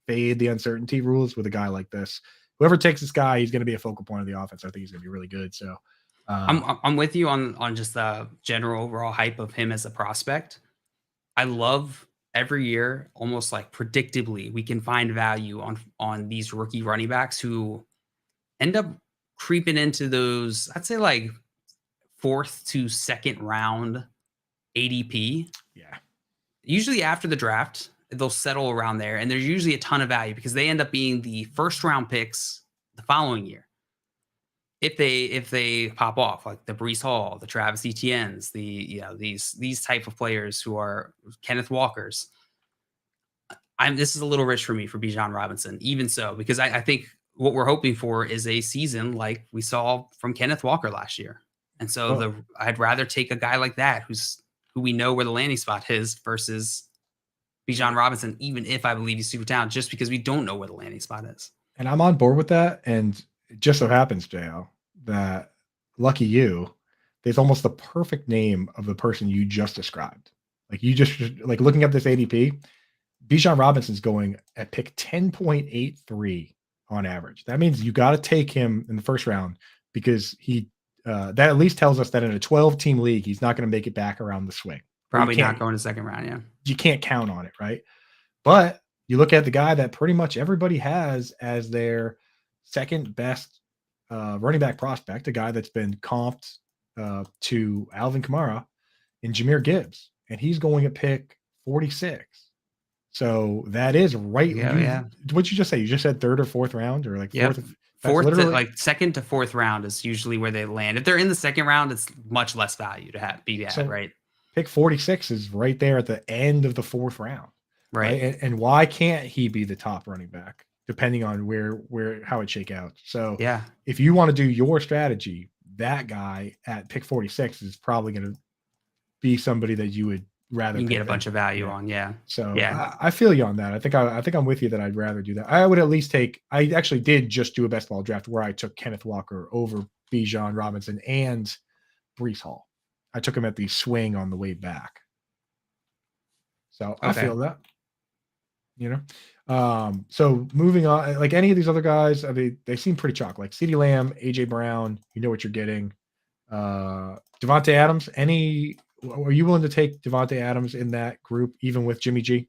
fade the uncertainty rules with a guy like this. Whoever takes this guy, he's going to be a focal point of the offense. I think he's going to be really good. So I'm with you on just the general overall hype of him as a prospect. I love every year, almost like predictably, we can find value on these rookie running backs who end up creeping into those, I'd say like 4th to 2nd round ADP. Yeah. Usually after the draft, they'll settle around there, and there's usually a ton of value because they end up being the 1st round picks the following year. If they pop off, like the Breece Hall, the Travis Etienne's, these type of players who are Kenneth Walkers. This is a little rich for me for Bijan Robinson, even so, because I think what we're hoping for is a season like we saw from Kenneth Walker last year. And so I'd rather take a guy like that who we know where the landing spot is versus Bijan Robinson, even if I believe he's super talented, just because we don't know where the landing spot is. And I'm on board with that. And it just so happens, JL, that lucky you, there's almost the perfect name of the person you just described. Like, you just like looking at this ADP, Bijan Robinson's going at pick 10.83 on average. That means you got to take him in the 1st round because that at least tells us that in a 12-team league, he's not going to make it back around the swing. Probably not going to 2nd round, yeah. You can't count on it, right? But you look at the guy that pretty much everybody has as their 2nd best running back prospect, a guy that's been comped to Alvin Kamara and Jahmyr Gibbs, and he's going at pick 46. So that is right. Yeah. What'd you just say? You just said 3rd or 4th round, or like 4th? Fourth to, like 2nd to 4th round is usually where they land. If they're in the 2nd round, it's much less value to be at, right? Pick 46 is right there at the end of the 4th round, right? And why can't he be the top running back, depending on how it shake out? So yeah, if you want to do your strategy, that guy at pick 46 is probably going to be somebody that you would rather get a bunch of value on. Yeah. So yeah, I feel you on that. I think I'm with you that I'd rather do that. I would at least I actually did just do a best ball draft where I took Kenneth Walker over Bijan Robinson and Breece Hall. I took him at the swing on the way back. So I feel that, so moving on, like any of these other guys, I mean, they seem pretty chalk, like CeeDee Lamb, AJ Brown, you know what you're getting. Devontae Adams, are you willing to take Devontae Adams in that group, even with Jimmy G?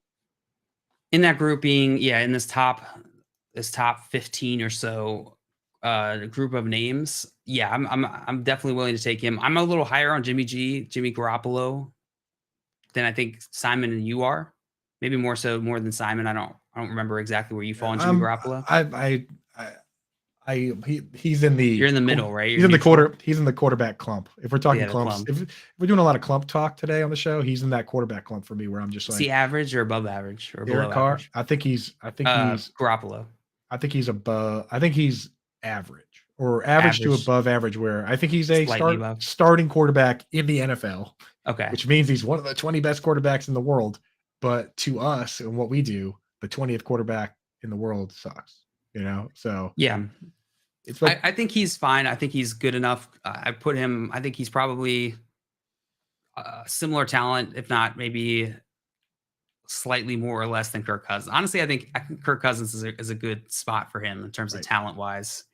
In that group being, in this top 15 or so group of names, I'm definitely willing to take him. I'm a little higher on Jimmy Garoppolo than I think Simon and you are. Maybe more than Simon. I don't remember exactly where you fall on Jimmy Garoppolo. He's in the You're in the middle, right? He's You're in the neutral. He's in the quarterback clump. If we're talking Yeah, the clumps, clump. if we're doing a lot of clump talk today on the show, he's in that quarterback clump for me, where I'm just Is like he average or above average or below Derek Carr. average? I think he's Garoppolo. I think he's above. I think he's average or average to Average. above average. Where I think he's a Slightly above. starting quarterback in the NFL, Okay. which means he's one of the 20 best quarterbacks in the world. But to us and what we do, the 20th quarterback in the world sucks. So Yeah. it's like I think he's fine. I think he's good enough. I think he's probably similar talent, if not maybe slightly more or less than Kirk Cousins. Honestly, I think Kirk Cousins is a good spot for him in terms of talent wise.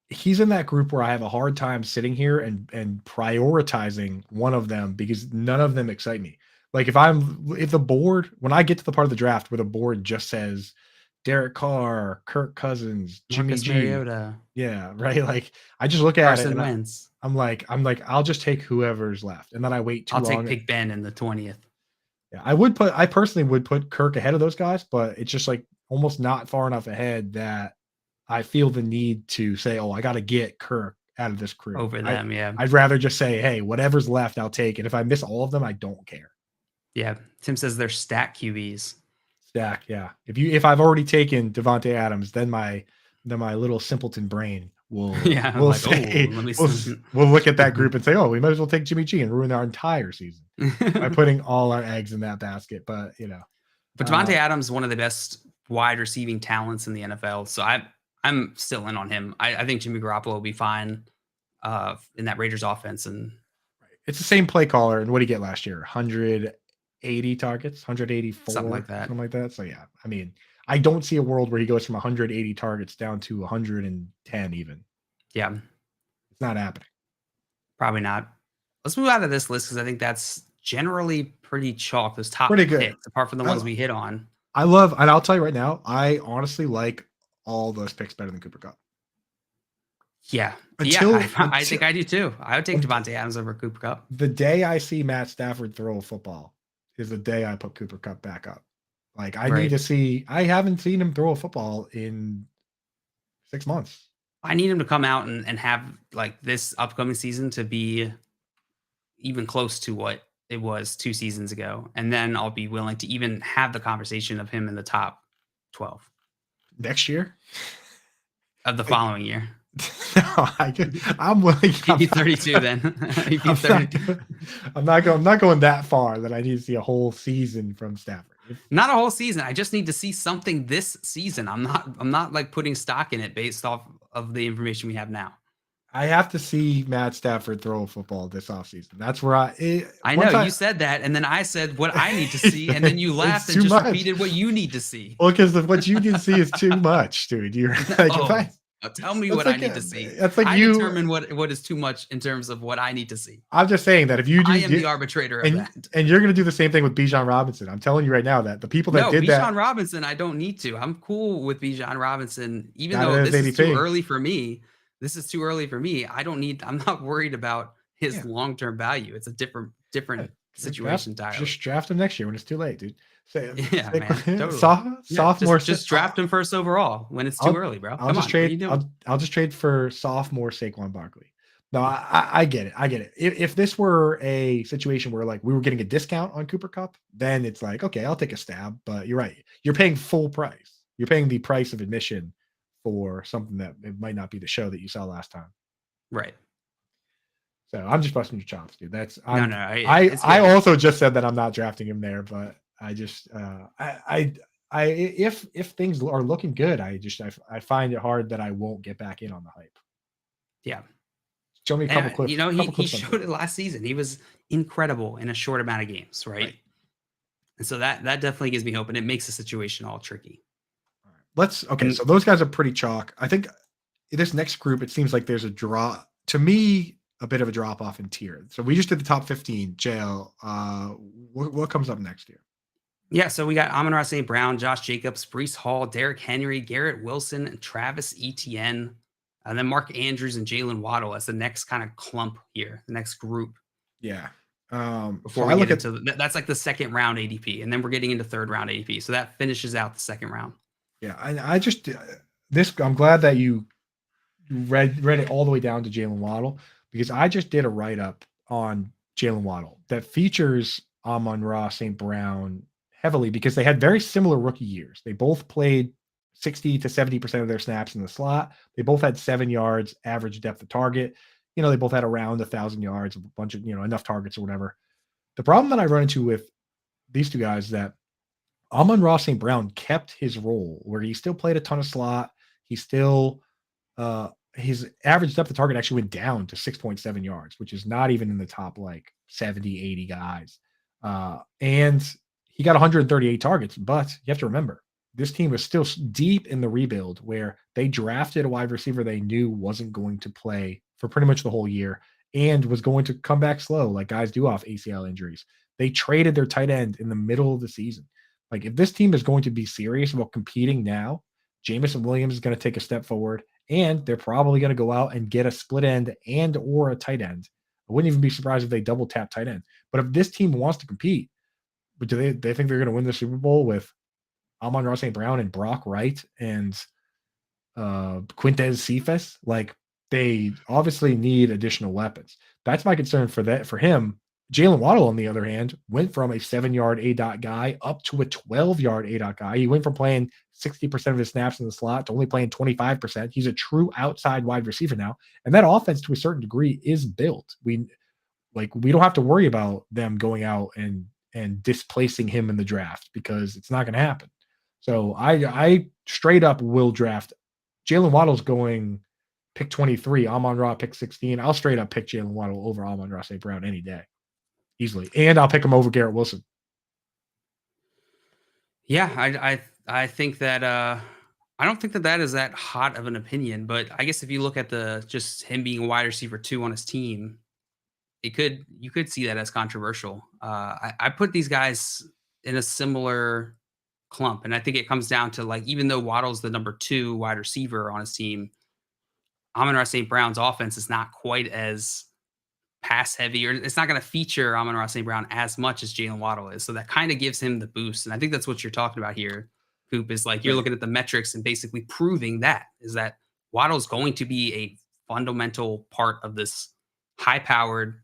he's in that group where I have a hard time sitting here and prioritizing one of them because none of them excite me. Like if the board, when I get to the part of the draft where the board just says Derek Carr, Kirk Cousins, Jimmy Marcus G, Mariota, yeah, right. Like I just look at Carson it and Wentz. I'm like, I'll just take whoever's left, and then I wait too I'll long. take Big Ben in the 20th. Yeah, I personally would put Kirk ahead of those guys, but it's just like almost not far enough ahead that I feel the need to say, oh, I got to get Kirk out of this crew Over them. Yeah. I'd rather just say, hey, whatever's left, I'll take. And if I miss all of them, I don't care. Yeah. Tim says they're stack QBs. Stack, yeah. If I've already taken Devontae Adams, then my little simpleton brain will Yeah. say, we'll look at that group and say, oh, we might as well take Jimmy G and ruin our entire season by putting all our eggs in that basket. But But Devontae Adams is one of the best wide receiving talents in the NFL. So I'm still in on him. I think Jimmy Garoppolo will be fine in that Raiders offense. And it's the same play caller. And what did he get last year? 180 targets, 184, something like that. So yeah, I mean, I don't see a world where he goes from 180 targets down to 110 even. Yeah. It's not happening. Probably not. Let's move out of this list because I think that's generally pretty chalk. Those top Pretty good. picks, apart from the ones we hit on. And I'll tell you right now, I honestly like all those picks better than Cooper Kupp. Yeah. I think I do too. I would take Devontae Adams over Cooper Kupp. The day I see Matt Stafford throw a football is the day I put Cooper Kupp back up. Like I need to see. I haven't seen him throw a football in 6 months. I need him to come out and have like this upcoming season to be even close to what it was 2 seasons ago. And then I'll be willing to even have the conversation of him in the top 12 next year of the following year. No, I'm willing. He'd be 32 then. He'd be 32. I'm not going that far that I need to see a whole season from Stafford. Not a whole season. I just need to see something this season. I'm not like putting stock in it based off of the information we have now. I have to see Matt Stafford throw a football this offseason. That's where I know you said that, and then I said what I need to see, and then you laughed and just repeated what you need to see. Well, because what you can see is too much, dude. You're like, tell me what I need to see. That's like I determine what is too much in terms of what I need to see. I'm just saying that if you do, I am the arbitrator of that. And you're going to do the same thing with Bijan Robinson. I'm telling you right now that the people that did that. Bijan Robinson, I don't need to. I'm cool with Bijan Robinson, even though this is too early for me. This is too early for me. I'm not worried about his long-term value. It's a different situation. Just draft him next year when it's too late, dude. Man, totally. Sophomore, just draft him first overall when it's too early, bro. I'll just trade for sophomore Saquon Barkley. No, I get it. If this were a situation where like we were getting a discount on Cooper Kupp, then it's like, okay, I'll take a stab. But you're right. You're paying full price. You're paying the price of admission for something that it might not be the show that you saw last time. Right. So I'm just busting your chops, dude. I also just said that I'm not drafting him there, but I just if things are looking good, I find it hard that I won't get back in on the hype. Yeah. Show me a couple clips. He showed it last season. He was incredible in a short amount of games, right? And so that definitely gives me hope, and it makes the situation all tricky. So those guys are pretty chalk. I think this next group, it seems like there's a bit of a drop off in tier. So we just did the top 15. JL, what comes up next year? Yeah, so we got Amon-Ra St. Brown, Josh Jacobs, Breece Hall, Derrick Henry, Garrett Wilson, and Travis Etienne, and then Mark Andrews and Jalen Waddle as the next kind of clump here, the next group. Yeah. Before we get into that's like the second round ADP, and then we're getting into third round ADP. So that finishes out the second round. Yeah, I'm glad that you read it all the way down to Jalen Waddle, because I just did a write-up on Jalen Waddle that features Amon-Ra St. Brown heavily because they had very similar rookie years. They both played 60 to 70% of their snaps in the slot. They both had 7 yards average depth of target. They both had around 1,000 yards, a bunch of, enough targets or whatever. The problem that I run into with these two guys is that Amon-Ra St. Brown kept his role where he still played a ton of slot. He still, his average depth of target actually went down to 6.7 yards, which is not even in the top like 70, 80 guys. And he got 138 targets, but you have to remember, this team was still deep in the rebuild where they drafted a wide receiver they knew wasn't going to play for pretty much the whole year and was going to come back slow like guys do off ACL injuries. They traded their tight end in the middle of the season. Like, if this team is going to be serious about competing now, Jamison Williams is going to take a step forward, and they're probably going to go out and get a split end and or a tight end. I wouldn't even be surprised if they double tap tight end. But if this team wants to compete, but do they think they're going to win the Super Bowl with Amon-Ra St. Brown and Brock Wright and Quintez Cephas? Like, they obviously need additional weapons. That's my concern for him. Jalen Waddle, on the other hand, went from a 7-yard A-dot guy up to a 12-yard A-dot guy. He went from playing 60% of his snaps in the slot to only playing 25%. He's a true outside wide receiver now. And that offense, to a certain degree, is built. We don't have to worry about them going out and displacing him in the draft because it's not going to happen. So I straight up will draft. Jalen Waddle's going pick 23, Amon-Ra pick 16. I'll straight up pick Jalen Waddle over Amon-Ra St. Brown any day. Easily. And I'll pick him over Garrett Wilson. Yeah, I think that I don't think that is that hot of an opinion, but I guess if you look at just him being a wide receiver 2 on his team, you could see that as controversial. I put these guys in a similar clump, and I think it comes down to, like, even though Waddle's the number 2 wide receiver on his team, Amon-Ra St. Brown's offense is not quite as pass heavy, or it's not going to feature Amon-Ra St. Brown as much as Jalen Waddle is. So that kind of gives him the boost. And I think that's what you're talking about here, Coop, is like you're looking at the metrics and basically proving that Waddle's going to be a fundamental part of this high-powered,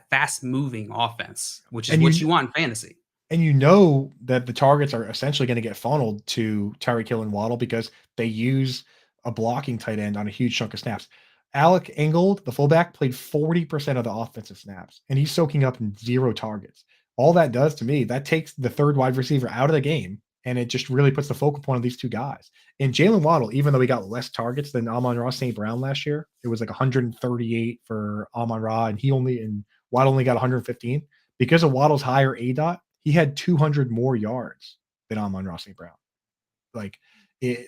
fast-moving offense, which is what you want in fantasy. And you know that the targets are essentially going to get funneled to Tyreek Hill and Waddle because they use a blocking tight end on a huge chunk of snaps. Alec Ingold, the fullback, played 40% of the offensive snaps, and he's soaking up 0 targets. All that does to me, that takes the third wide receiver out of the game, and it just really puts the focal point on these two guys. And Jalen Waddle, even though he got less targets than Amon-Ra St. Brown last year, it was like 138 for Amon-Ra, and Waddle only got 115. Because of Waddle's higher ADOT, he had 200 more yards than Amon-Ra St. Brown.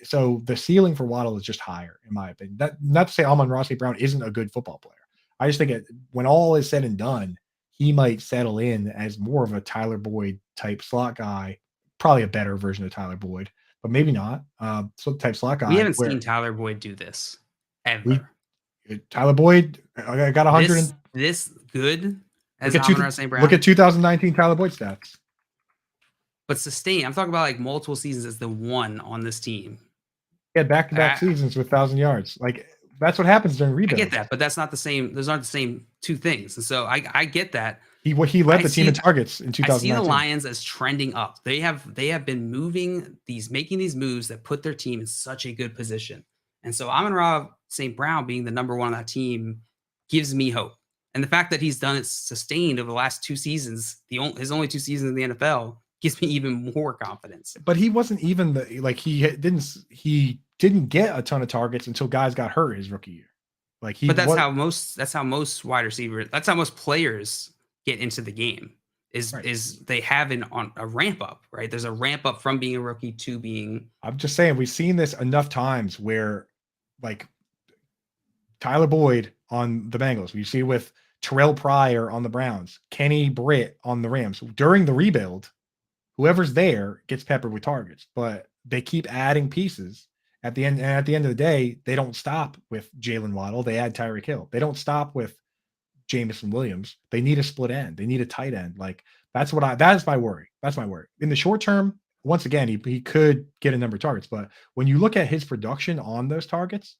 So the ceiling for Waddle is just higher, in my opinion. Not to say Amon-Ra St. Brown isn't a good football player. I just think when all is said and done, he might settle in as more of a Tyler Boyd type slot guy, probably a better version of Tyler Boyd, but maybe not. Type slot guy. We haven't seen Tyler Boyd do this ever. Tyler Boyd got 100. This good as Amon-Ra St. Brown. Look at 2019 Tyler Boyd stats. But sustain, I'm talking about like multiple seasons as the one on this team. He had back-to-back seasons with 1,000 yards. Like, that's what happens during rebuild. I get that, but that's not the same. Those aren't the same two things. And so I get that. He led the team in targets in 2019. I see the Lions as trending up. They have been making these moves that put their team in such a good position. And so Amon-Ra St. Brown being the number 1 on that team gives me hope. And the fact that he's done it sustained over the last 2 seasons, his only 2 seasons in the NFL, gives me even more confidence. But he wasn't even he didn't get a ton of targets until guys got hurt his rookie year. But that's how most wide receivers, that's how most players get into the game is they have a ramp up, right? There's a ramp up from being a rookie to being. I'm just saying, we've seen this enough times where, like, Tyler Boyd on the Bengals, we see with Terrell Pryor on the Browns, Kenny Britt on the Rams. During the rebuild, whoever's there gets peppered with targets, but they keep adding pieces. At the end of the day, they don't stop with Jalen Waddle. They add Tyreek Hill. They don't stop with Jamison Williams. They need a split end. They need a tight end. Like, that is my worry. That's my worry. In the short term, once again, he could get a number of targets, but when you look at his production on those targets,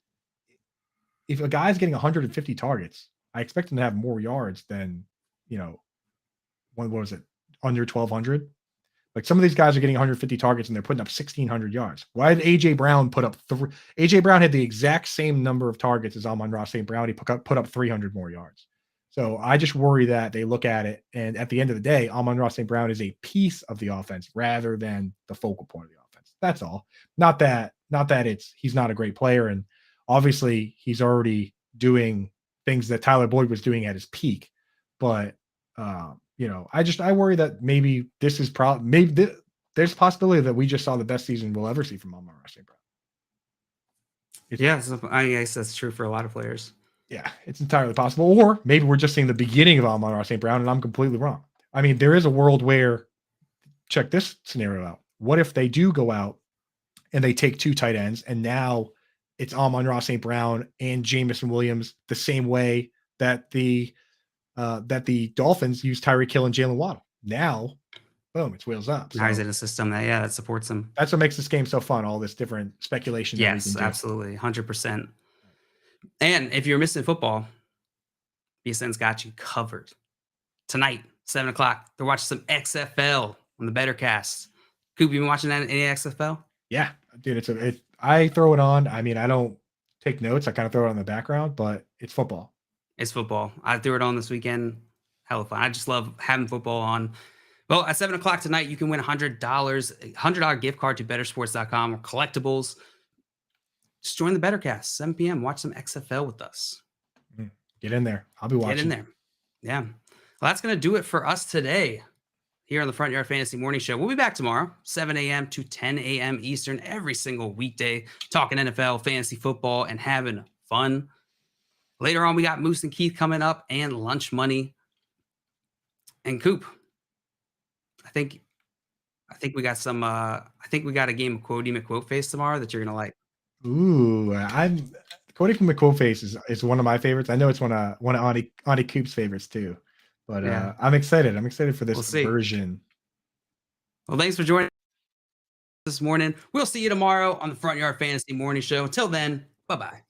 if a guy's getting 150 targets, I expect him to have more yards than, what was it, under 1,200? Like some of these guys are getting 150 targets and they're putting up 1,600 yards. Why did AJ Brown put up AJ Brown had the exact same number of targets as Amon-Ra St. Brown. He put up 300 more yards. So I just worry that they look at it, and at the end of the day, Amon-Ra St. Brown is a piece of the offense rather than the focal point of the offense. That's all. Not that he's not a great player, and obviously he's already doing things that Tyler Boyd was doing at his peak. But I worry that maybe this is there's a possibility that we just saw the best season we'll ever see from Amon-Ra St. Brown. I guess that's true for a lot of players. Yeah, it's entirely possible. Or maybe we're just seeing the beginning of Amon-Ra St. Brown, and I'm completely wrong. I mean, there is a world where, check this scenario out. What if they do go out and they take 2 tight ends, and now it's Amon-Ra St. Brown and Jamison Williams the same way that the Dolphins use Tyreek Hill and Jalen Waddle. Now, boom, it's wheels up. Now he's in a system that supports him. That's what makes this game so fun, all this different speculation. Yes, absolutely, 100%. And if you're missing football, BSN's got you covered. Tonight, 7 o'clock, they're watching some XFL on the Better Cast. Coop, you been watching that any XFL? Yeah, dude, I throw it on. I mean, I don't take notes. I kind of throw it on the background, but it's football. It's football. I threw it on this weekend. Hella fun. I just love having football on. Well, at 7 o'clock tonight, you can win $100 gift card to bettersports.com or collectibles. Just join the Bettercast, 7 p.m. Watch some XFL with us. Get in there. I'll be watching. Get in there. Yeah. Well, that's going to do it for us today here on the Front Yard Fantasy Morning Show. We'll be back tomorrow, 7 a.m. to 10 a.m. Eastern, every single weekday, talking NFL, fantasy football, and having fun. Later on, we got Moose and Keith coming up and Lunch Money. And Coop, I think we got some I think we got a game of Quotey McQuoteface tomorrow that you're gonna like. Ooh, I'm Quotey from McQuoteface is one of my favorites. I know it's one of Auntie Coop's favorites too. But Yeah. I'm excited. I'm excited for this We'll see. version. Well, thanks for joining this morning. We'll see you tomorrow on the Front Yard Fantasy Morning Show. Until then, bye-bye.